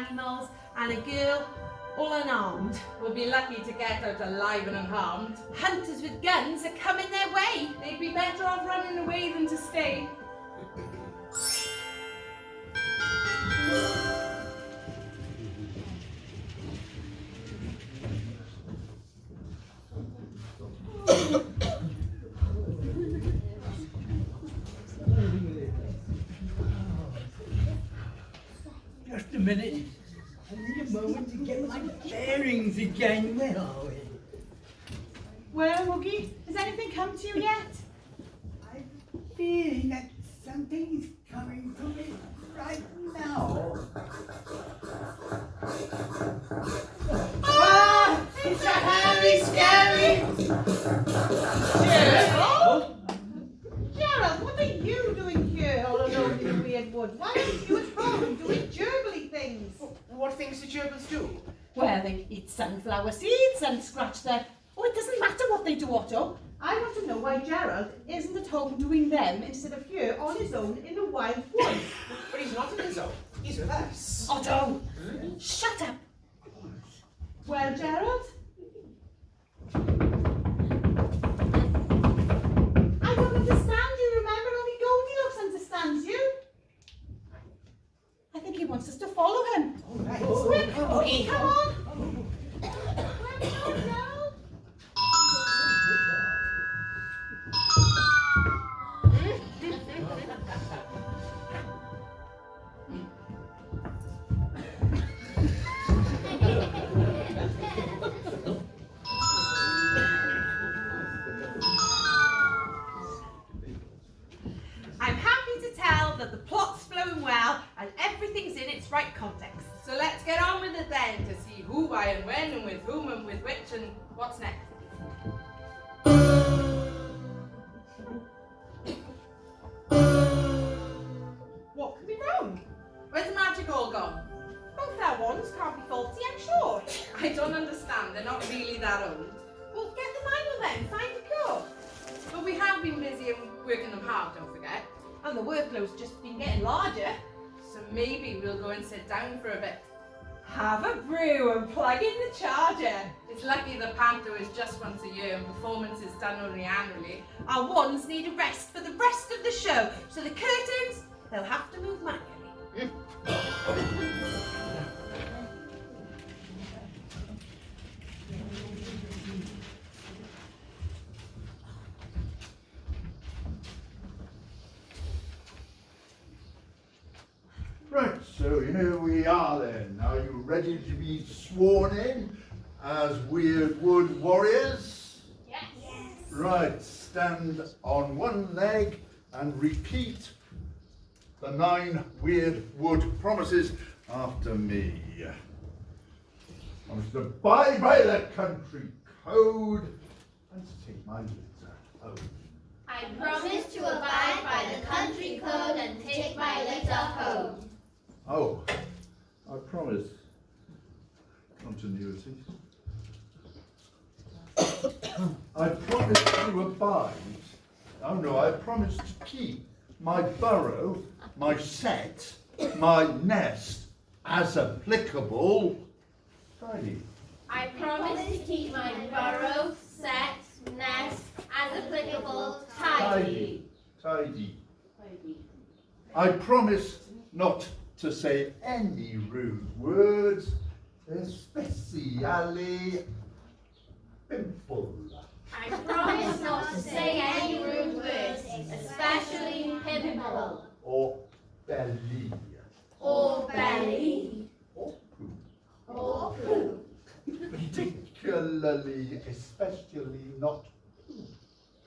animals, and a girl all unarmed. We'll be lucky to get out alive and unharmed. Hunters with guns are coming their way. They'd be better off running away than to stay. Just a minute. I need a moment to get my bearings again. Where are we? Well, Woogie, has anything come to you yet? I'm feeling that something is coming to me right now. Ah! It's a hairy, scary! Gerald? Gerald, what are you doing here all alone in the weird wood? Why aren't you at home doing gerbily things? What things do gerbils do? Well, they eat sunflower seeds and scratch their... Oh, it doesn't matter what they do, Otto. I want to know why Gerald isn't at home doing them instead of here on his own in the wild woods. But he's not in his own. He's with us. Otto! Shut up! Well, Gerald? I don't understand you, remember? Only Goldilocks understands you. I think he wants us to follow him. Right. Quick, Okay. come on. Where are we going now? I'm happy to tell that the plot's flowing well and everything's in its right context. So let's get on with it then to see who, why and when and with whom and with which and what's next. What could be wrong? Where's the magic all gone? Both our wands can't be faulty, I'm sure. I don't understand, they're not really that old. Well, get the manual then, find a cure. But we have been busy and working them hard, don't forget. And the workload's just been getting larger. So maybe we'll go and sit down for a bit. Have a brew and plug in the charger. It's lucky the panto is just once a year and performance is done only annually. Our wands need a rest for the rest of the show, so the curtains, they'll have to move manually. Right, so here we are then. Are you ready to be sworn in as Weird Wood warriors? Yes. Right, stand on one leg and repeat the 9 Weird Wood promises after me. I must abide by the country code and to take my litter home. I promise to abide by the country code and take my litter home. Oh, I promise continuity. I promise to abide. Oh no, I promise to keep my burrow, my set, my nest as applicable. Tidy. I promise to keep my burrow, set, nest, as applicable, tidy. Tidy. I promise not to say any rude words, especially pimple. I promise not to say any rude words, especially pimple. Or belly. Or belly. Or poo. Or poo. Particularly, especially not poo.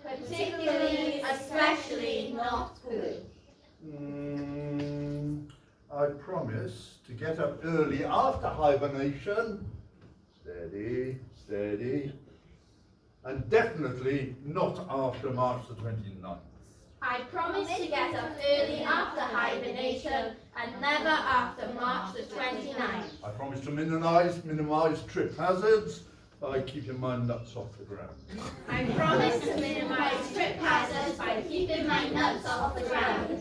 Particularly, especially not poo. I promise to get up early after hibernation. Steady, steady. And definitely not after March the 29th. I promise to get up early after hibernation and never after March the 29th. I promise to minimize trip hazards by keeping my nuts off the ground. I promise to minimize trip hazards by keeping my nuts off the ground.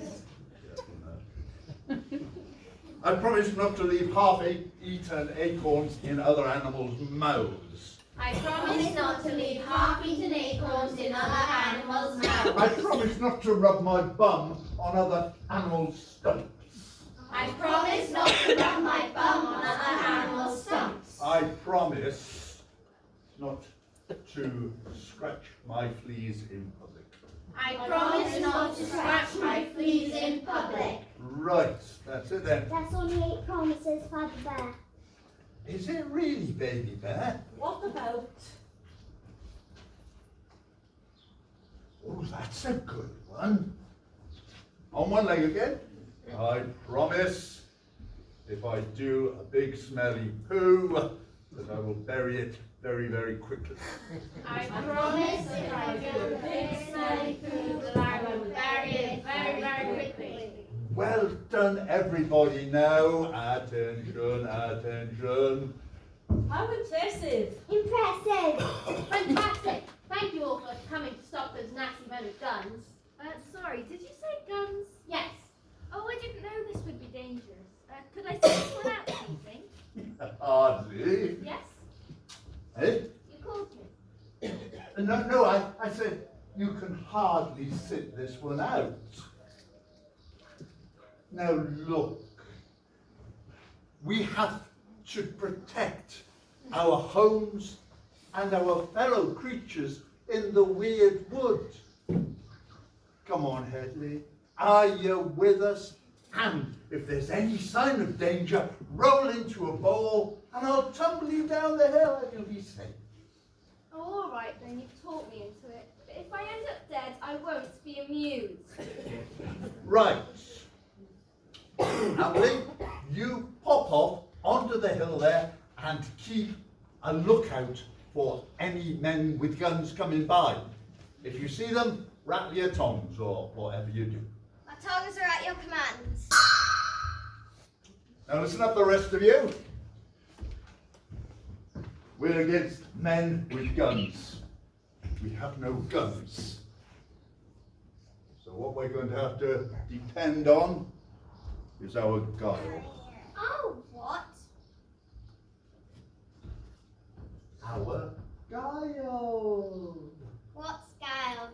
I promise not to leave half-eaten acorns in other animals' mouths. I promise not to leave half-eaten acorns in other animals' mouths. I promise not to rub my bum on other animals' stomachs. I promise not to rub my bum on other animals' stumps. I promise not to scratch my fleas in public. I promise not to scratch my fleas in public. Right, that's it then. That's only 8 promises, Father Bear. Is it really, Baby Bear? What about? Oh, that's a good one. On one leg again. I promise, if I do a big smelly poo, that I will bury it very, very quickly. I promise if I do a big smelly poo that I will bury it very, very quickly. Well done, everybody. Now, attention, attention. How impressive! Impressive! Fantastic! Thank you all for coming to stop those nasty men with guns. Sorry, did you say guns? Yes. Oh, I didn't know this would be dangerous. Could I send one out, do you think? Hardly. Yes? Eh? You called me. No, I said you can hardly sit this one out. Now look, we have to protect our homes and our fellow creatures in the weird wood. Come on, Headley, are you with us? And if there's any sign of danger, roll into a ball and I'll tumble you down the hill and you'll be safe. Oh, all right then, you've talked me into it. But if I end up dead, I won't be amused. Right. Emily, you pop off onto the hill there and keep a lookout for any men with guns coming by. If you see them, rattle your tongues or whatever you do. My tongues are at your commands. Now listen up, the rest of you. We're against men with guns. We have no guns. So what we're going to have to depend on is our guile. Oh, what? Our guile. What's guile?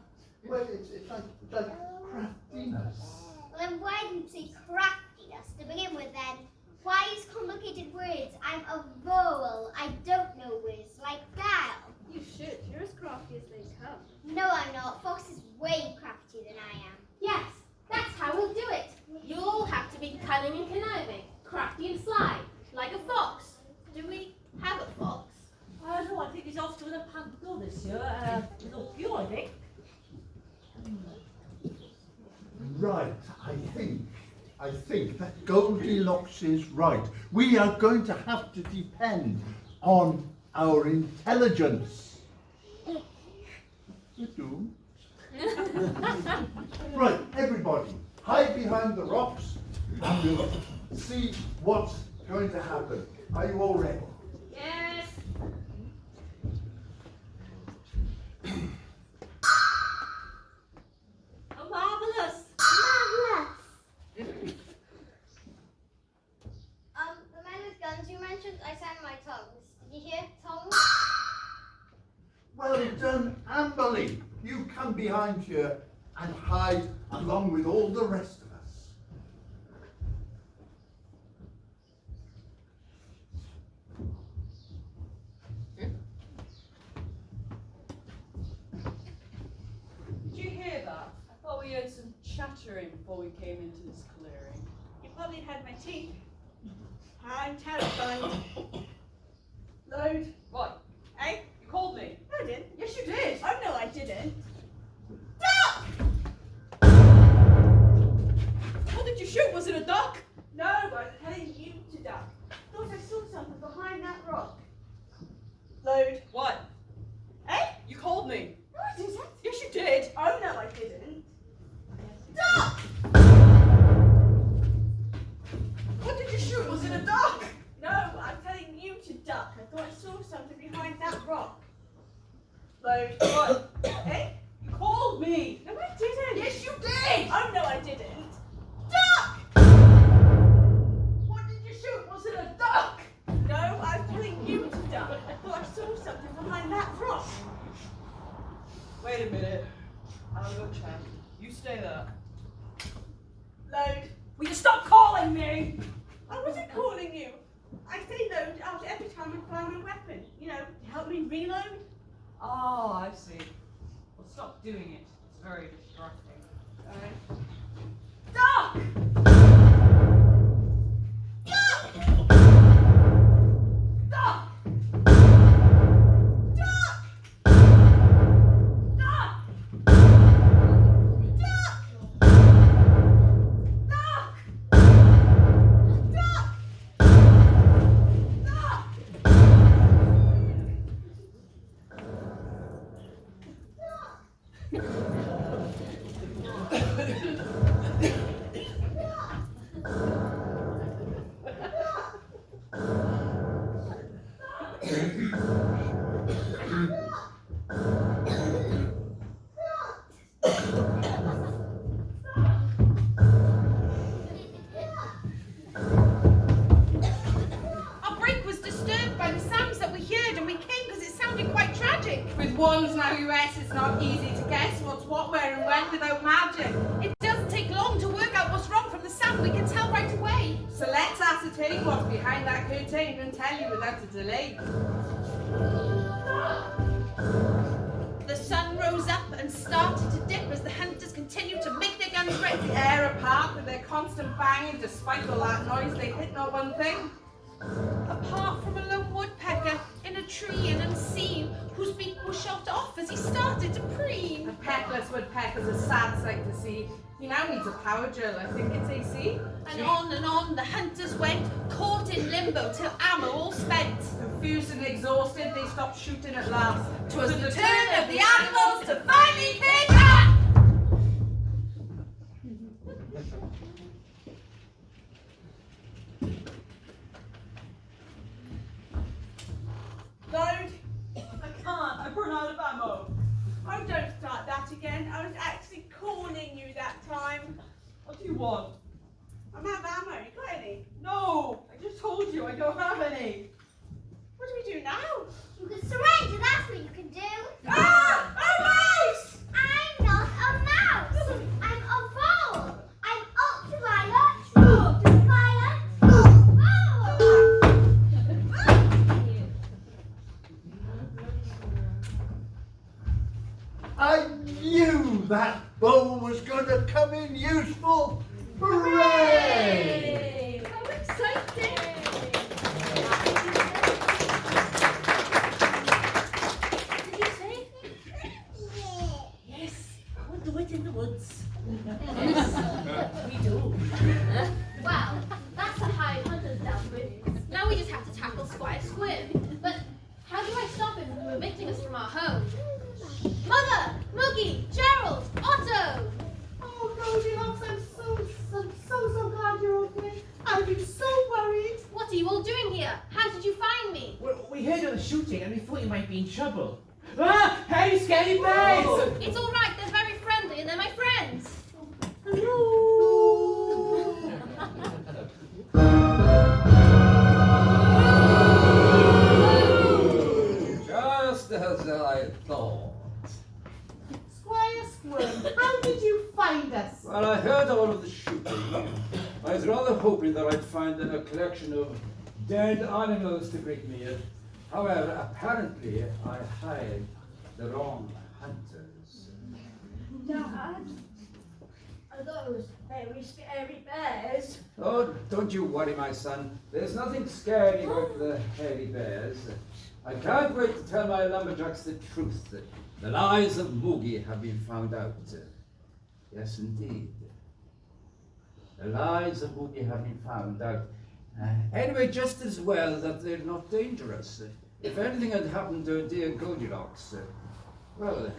Well, it's like craftiness. Well, then why didn't you say craftiness to begin with then? Why use complicated words? I'm a vowel. I don't know words like guile. You should. You're as crafty as they come. No, I'm not. Fox is way craftier than I am. Yes, that's how we'll do it. You'll have to be cunning and conniving, crafty and sly, like a fox. Do we have a fox? No, I think he's off to an panto this year. Little few, I think. Right, I think that Goldilocks is right. We are going to have to depend on our intelligence. You're doomed. Right, everybody, hide behind the rocks and we'll see what's going to happen. Are you all ready? Yes. Oh, marvellous! Marvellous! The men with guns you mentioned, I sound my tongues. Did you hear? Tongues? Well done, Amberly. You come behind here and hide along with all the rest of us. Did you hear that? I thought we heard some chattering before we came into this clearing. You probably had my teeth. I'm terrified. Load. What? Eh? You called me? No, I didn't. Yes, you did. Oh, no, I didn't. What did you shoot? Was it a duck? No, I was telling you to duck. Thought I saw something behind that rock. Load. What? Eh? You called me. No, I didn't. Yes, you did. Oh, no, I didn't. Duck! What did you shoot? Was it a duck? No, I'm telling you to duck. I thought I saw something behind that rock. Load. What? Eh? You called me. No, I didn't. Yes, you did. Oh, no, I didn't. Duck! What Wait a minute. I'll go check. You stay there. Load. Will you stop calling me? I wasn't calling you. I say load after every time I fire my weapon. You know, to help me reload. Oh, I see. Well, stop doing it. It's very distracting. Alright. Stop! One's now US, it's not easy to guess what's what, where and when without magic. It doesn't take long to work out what's wrong from the sound, we can tell right away. So let's ascertain what's behind that curtain and tell you without a delay. The sun rose up and started to dip as the hunters continued to make their guns ready. The air apart with their constant banging, despite all that noise, they hit not one thing. Apart from a lone woodpecker in a tree and unseen, whose beak was shot off as he started to preen. A peckless woodpecker's a sad sight to see. He now needs a power drill, I think it's AC. And on the hunters went, caught in limbo till ammo all spent. Confused and exhausted, they stopped shooting at last. 'Twas the turn of the animals to finally pick up! Load. I can't. I run out of ammo. Oh, don't start that again. I was actually calling you that time. What do you want? I'm out of ammo. You got any? No! I just told you I don't have any. What do we do now? You can surrender, that's what you can do. Ah! A mouse! I'm not a mouse. I'm a vowel. I'm ultraviolet, ultraviolet, vowel. I knew that bowl was going to come in useful. Hooray! How exciting! Did you say anything? Yes, I want to wait in the woods. We do. Well, that's a high hunter's dealt with. Now we just have to tackle Squire Squim. But how do I stop him from evicting us from our home? Mother! Moogie! Gerald! Otto! Oh, Goldilocks, I'm so glad you're okay. I've been so worried. What are you all doing here? How did you find me? Well, we heard of the shooting and we thought you might be in trouble. Ah! Hey, Skelly Bears! It's all right. They're very friendly and they're my friends. Just as I thought. Squire Squirm, how did you find us? Well, I heard all of the shooting. I was rather hoping that I'd find a collection of dead animals to greet me. However, apparently I hired the wrong hunters. Dad, are those very scary bears? Oh, don't you worry, my son. There's nothing scary about the hairy bears. I can't wait to tell my lumberjacks the truth. The lies of Moogie have been found out. Yes, indeed. The lies of Moogie have been found out. Anyway, just as well that they're not dangerous. If anything had happened to dear Goldilocks, well,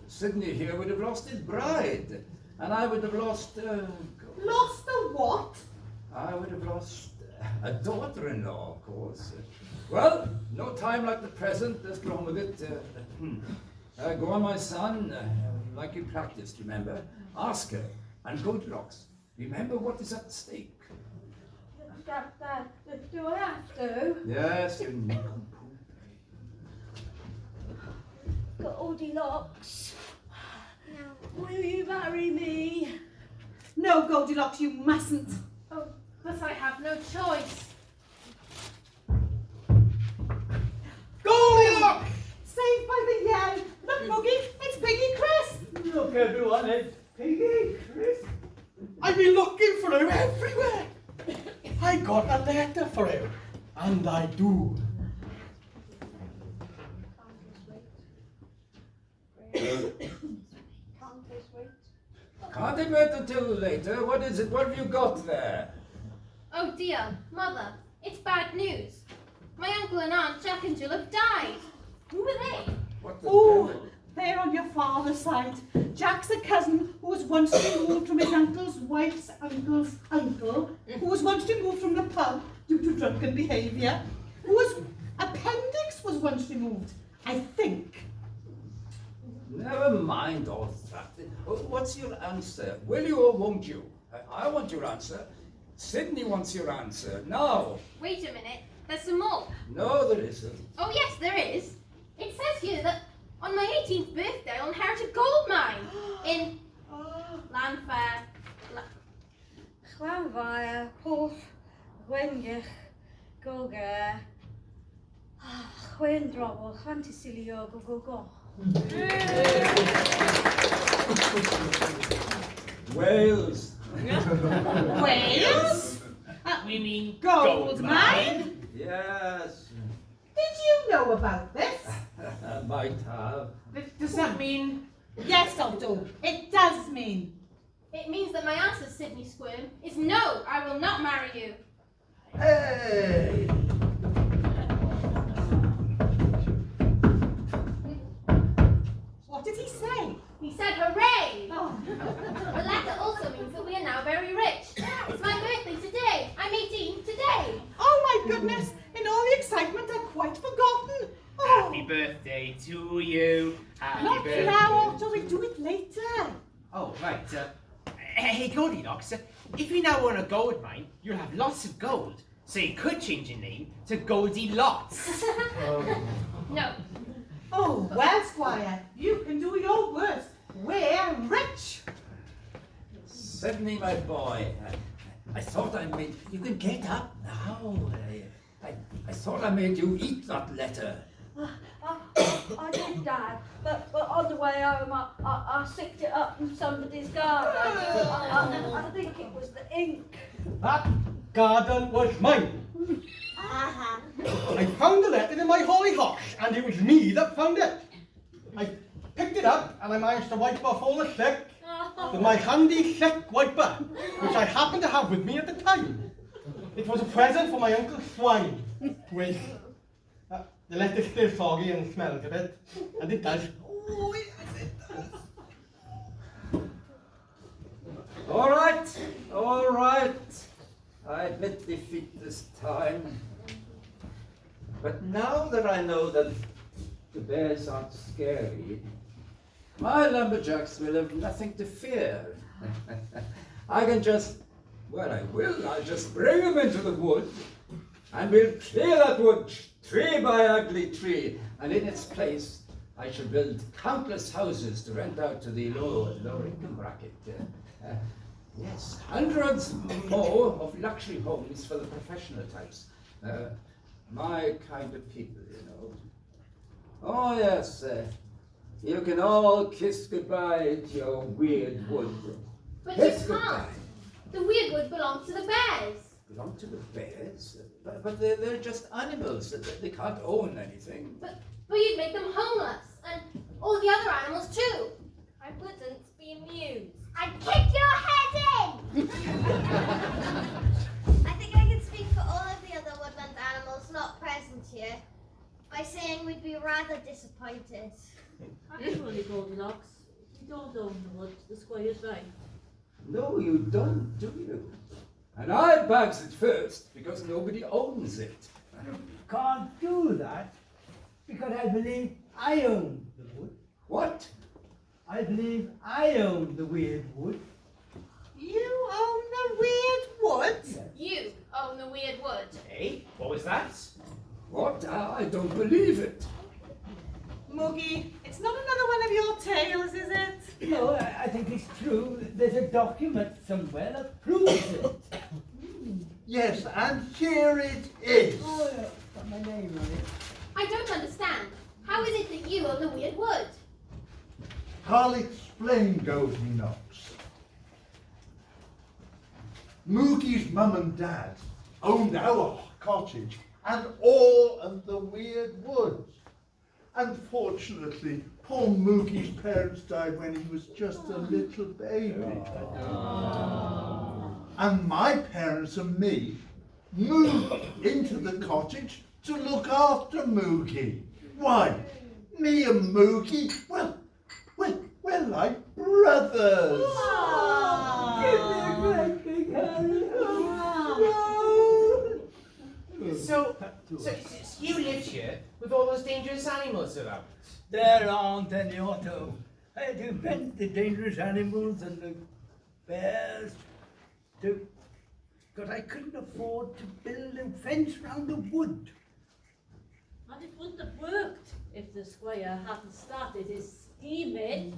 Sydney here would have lost his bride, and I would have lost... Lost the what? I would have lost a daughter-in-law, of course. Well, no time like the present. Let's get on with it. Go on, my son. Like you practiced, remember? Ask her. And Goldilocks, remember what is at stake. Dad, do I have to? Yes, you Got all Goldilocks, will you marry me? No, Goldilocks, you mustn't. Oh, but I have no choice. Goldilocks! Saved by the yell. Look, Muggy, it's Piggy Chris. Look, everyone, it's Piggy Chris. I've been looking for you everywhere. I got a letter for you, and I do. Can't it wait until later? What is it? What have you got there? Oh dear, Mother, it's bad news. My uncle and aunt Jack and Jill have died. Who were they? What the Oh, devil? they're on your father's side. Jack's a cousin who was once removed from his uncle's wife's uncle's uncle, who was once removed from the pub due to drunken behaviour, whose appendix was once removed, I think. Never mind all that. What's your answer? Will you or won't you? I want your answer. Sydney wants your answer. Now. Wait a minute, there's some more. No, there isn't. Oh yes, there is. It says here that on my 18th birthday I'll inherit a gold mine in Landfair. Llanfair, Porth, Gwengych, Goger, Chwendrobol, Llantysilio, go. Wales. Wales? We mean Gold mine? Yes. Did you know about this? Might have. Does that mean... Yes, Doctor. It does mean. It means that my answer, Sydney Squirm, is no, I will not marry you. Hey! What did he say? He said hooray! Oh. The letter also means that we are now very rich. It's my birthday today. I'm 18 today. Oh my goodness! In all the excitement, I'd quite forgotten. Oh. Happy birthday to you. Happy Not birthday. now, shall we do it later? Oh, right. Hey, Goldilocks, if you now own a gold mine, you'll have lots of gold. So you could change your name to Goldilocks. No. Oh, well, Squire, you can do your worst. We're rich. Sydney, my boy. I thought I made... You can get up now. I thought I made you eat that letter. I did, Dad, but on the way home I sicked it up in somebody's garden. I think it was the ink. That garden was mine. I found the letter in my hollyhock, and it was me that found it. I picked it up, and I managed to wipe off all the sick with my handy sick wiper, which I happened to have with me at the time. It was a present for my Uncle Swine. Wait, the letter's still soggy and smells a bit, and it does. Oh, yes, it does. All right. I admit defeat this time. But now that I know that the bears aren't scary, my lumberjacks will have nothing to fear. I can just, I'll just bring them into the wood, and we'll clear that wood tree by ugly tree, and in its place I shall build countless houses to rent out to the lower income bracket. Yes, hundreds more of luxury homes for the professional types. My kind of people, you know. Oh yes, you can all kiss goodbye to your weird wood. But Kiss you can't. The weird wood belongs to the bears. Belong to the bears? But they're just animals. They can't own anything. But you'd make them homeless, and all the other animals too. I wouldn't be amused. I'd kick your head in! I think I can speak for all of the other woodland animals not present here by saying we'd be rather disappointed. Actually, Goldilocks, we don't own the wood, the Squire's right. No, you don't, do you? And I bags it first because nobody owns it. Can't do that because I believe I own the wood. What? I believe I own the weird wood. You own the weird wood? You own the weird wood. Hey, what was that? What? I don't believe it. Muggy, it's not another one of your tales, is it? No, I think it's true. There's a document somewhere that proves it. Yes, and here it is. Oh, yeah, got my name on it. I don't understand. How is it that you own the weird wood? I'll explain, Goldilocks. Moogie's mum and dad owned our cottage and all of the weird woods. Unfortunately, poor Moogie's parents died when he was just a little baby. And my parents and me moved into the cottage to look after Moogie. Why, me and Moogie, we're like brothers. Give me a great big hand. So you lived here with all those dangerous animals around? There aren't any, Otto. I had to invent the dangerous animals and the bears too. Because I couldn't afford to build a fence round the wood. And it wouldn't have worked if the squire hadn't started his scheming.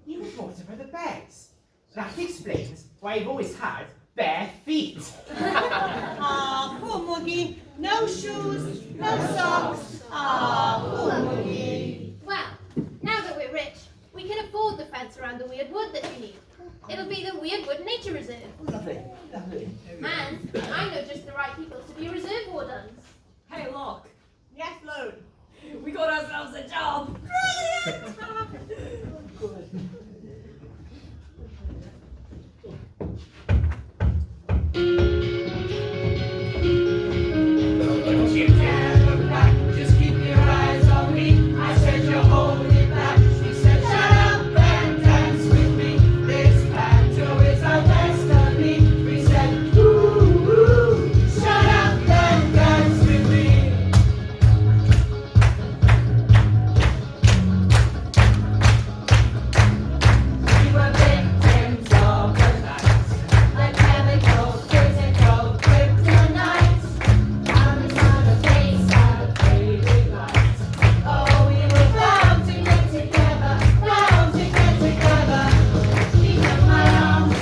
You were brought up by the bears. That explains why you've always had bare feet. Ah, poor Moogie. No shoes, no socks. Ah, poor Moogie. Well, now that we're rich, we can afford the fence around the weird wood that you need. It'll be the Weird Wood Nature Reserve. Lovely, lovely. And I know just the right people to be reserve wardens. Hey, look. Yes, Lone. We got ourselves a job. You can't look back, just keep your eyes on me. I said you're holding back. She said, shut up and dance with me. This panto is our destiny. We said, ooh, ooh, shut up and dance with me. We were victims of the night, like chemical, physical, kryptonite. And we found a face and a faded light. Oh, we were bound to get together, bound to get together. She took my arms,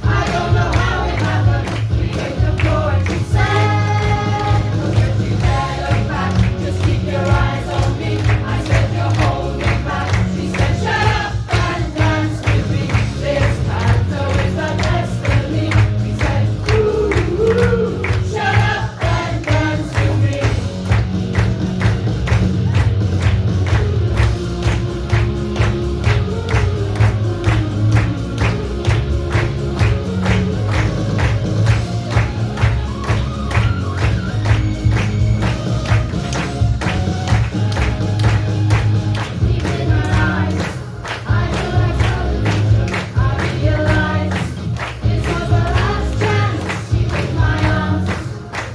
I don't know how it happened. We hit the floor and she said, don't you dare look back, just keep your eyes on me. I said, you're holding back. She said, shut up and dance with me. This panto is our destiny. We said, ooh, ooh, shut up and dance with me. Deep in her eyes, I knew I told her. I realized this was the last chance. She took my arms.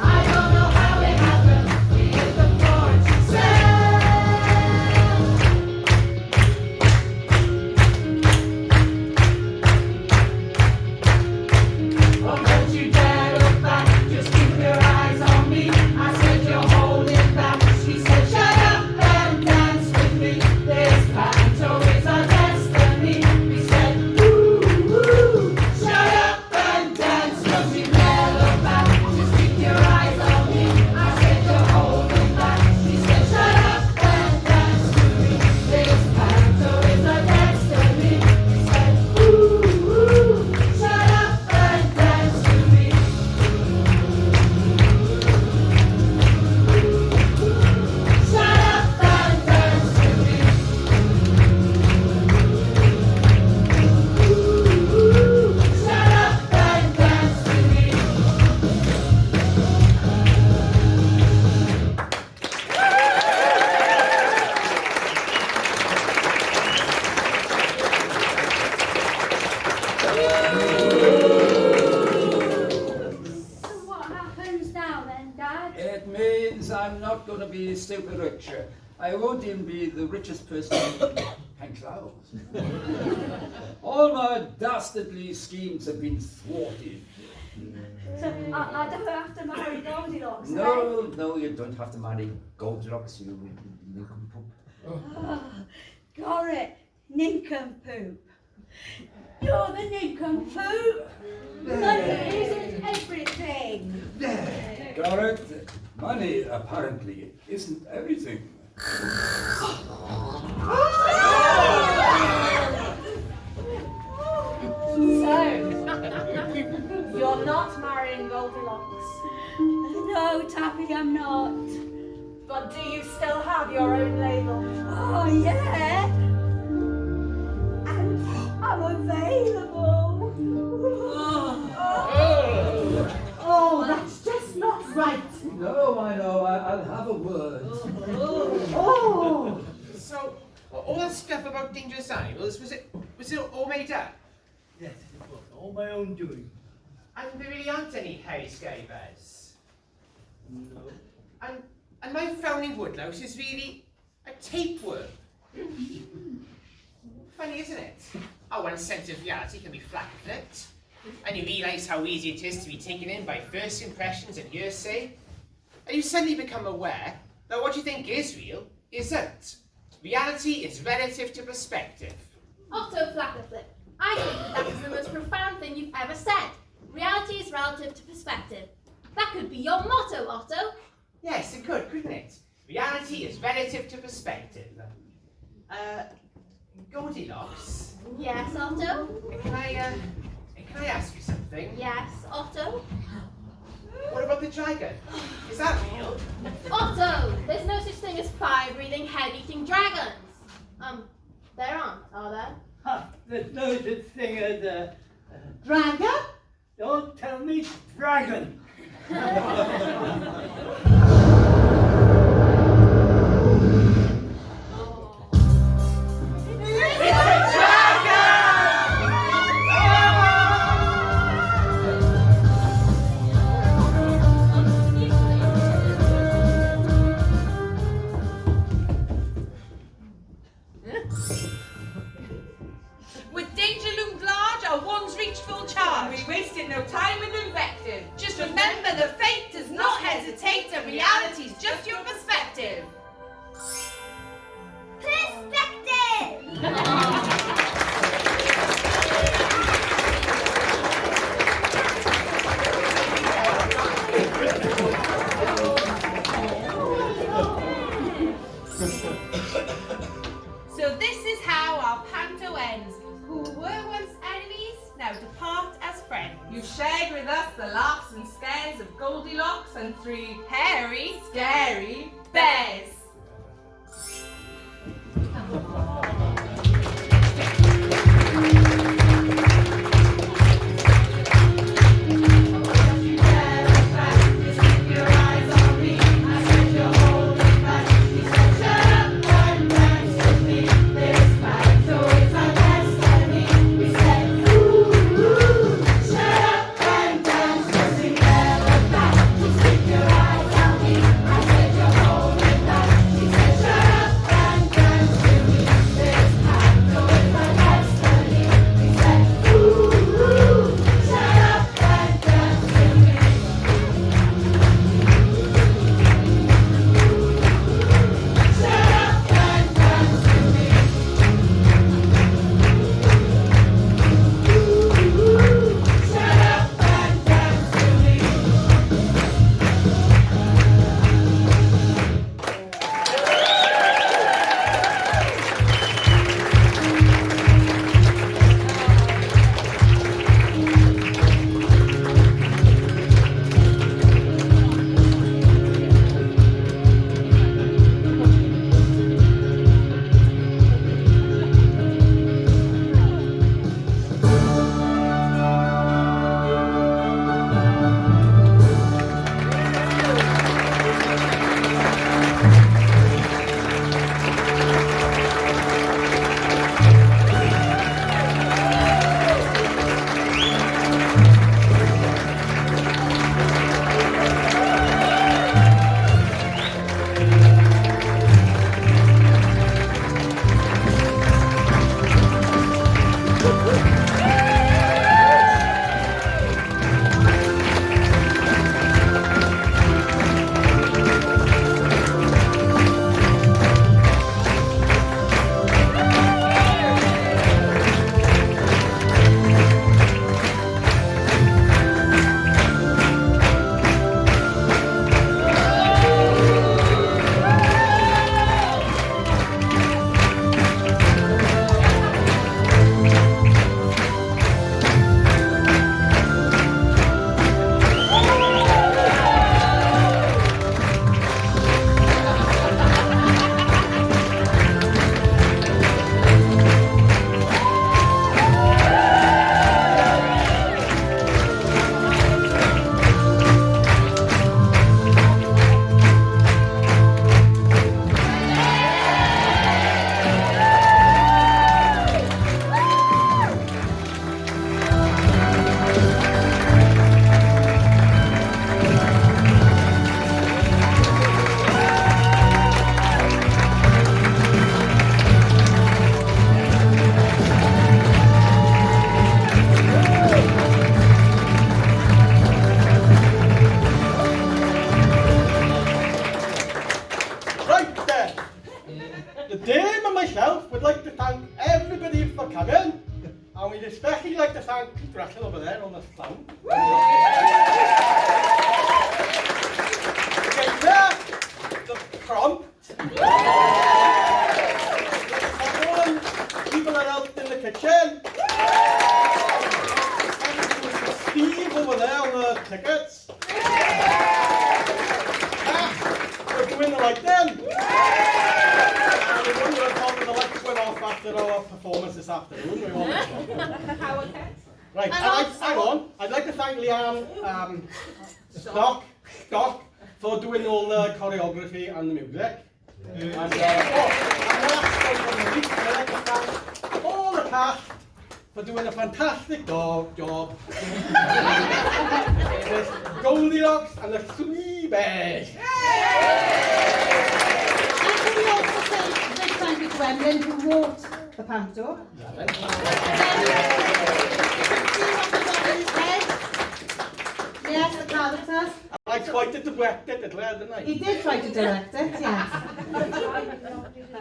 I don't know how it happened. We hit the floor and she said, oh, don't you dare look back. Just keep your eyes on me. I said you're holding back. She said, shut up and dance with me. This panto is our destiny. We said, ooh, ooh, shut up and dance. Don't you dare look back. Just keep your eyes on me. I said you're holding back. She said, shut up and dance with me. This panto is our destiny. We said, ooh, ooh, shut up and dance with me. Shut up and dance with me. Shut up and dance with me. So what happens now then, Dad? It means I'm not going to be super rich. I won't even be the richest person in Penclows. All my dastardly schemes have been thwarted. So I don't have to marry Goldilocks, eh? No, you don't have to marry Goldilocks, you nincompoop. Oh, got it. Nincompoop. You're the nincompoop. Money isn't everything. Got it? Money apparently isn't everything. So, you're not marrying Goldilocks. No, Tappy, I'm not. But do you still have your own label? Oh, yeah. And I'm available. Oh, that's just not right. No, I know, I'll have a word. Oh. So, all that stuff about dangerous animals, was it all made up? Yes, it was all my own doing. And there really aren't any hairy scary bears? No. And my frowning woodlouse is really a tapeworm. Funny, isn't it? How one sense of reality can be flat-flipped. And you realise how easy it is to be taken in by first impressions and hearsay. And you suddenly become aware that what you think is real isn't. Reality is relative to perspective. Otto Flackerflip, I think that is the most profound thing you've ever said. Reality is relative to perspective. That could be your motto, Otto. Yes, it could, couldn't it? Reality is relative to perspective. Goldilocks, Yes, Otto? can I ask you something? Yes, Otto? What about the dragon? Is that real? Otto! There's no such thing as fire-breathing, head-eating dragons. There aren't, are there? Ha, there's no such thing as a Dragon? don't tell me dragon. With danger loomed large, our wands reached full charge. We wasted no time with invective. Just remember that fate does not hesitate, and reality's just your perspective. So this is how our panto ends. Who were once enemies, now depart as friends. You shared with us the laughs and scares of Goldilocks and three hairy, scary bears. on a sound. The prompt. People are out in the kitchen. Steve over there on the tickets. We're doing the right then. And we're going to talk to the lights went off after our performance this afternoon. We want to Right, hang on. I'd like to thank Leanne Stock for doing all the choreography and the music. And last night on the week, I'd like to thank all the cast for doing a fantastic job. There's Goldilocks and the Three Bears. And can we also say a big thank you to Emlyn who wrote the panto. Yes, the characters. I tried to direct it as well, didn't I? He did try to direct it, yes.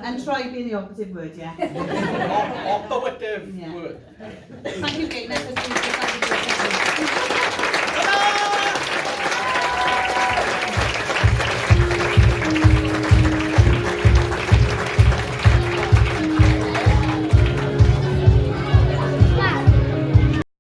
And try being the operative word, yeah. Operative word. Thank you, Gaynor, for doing the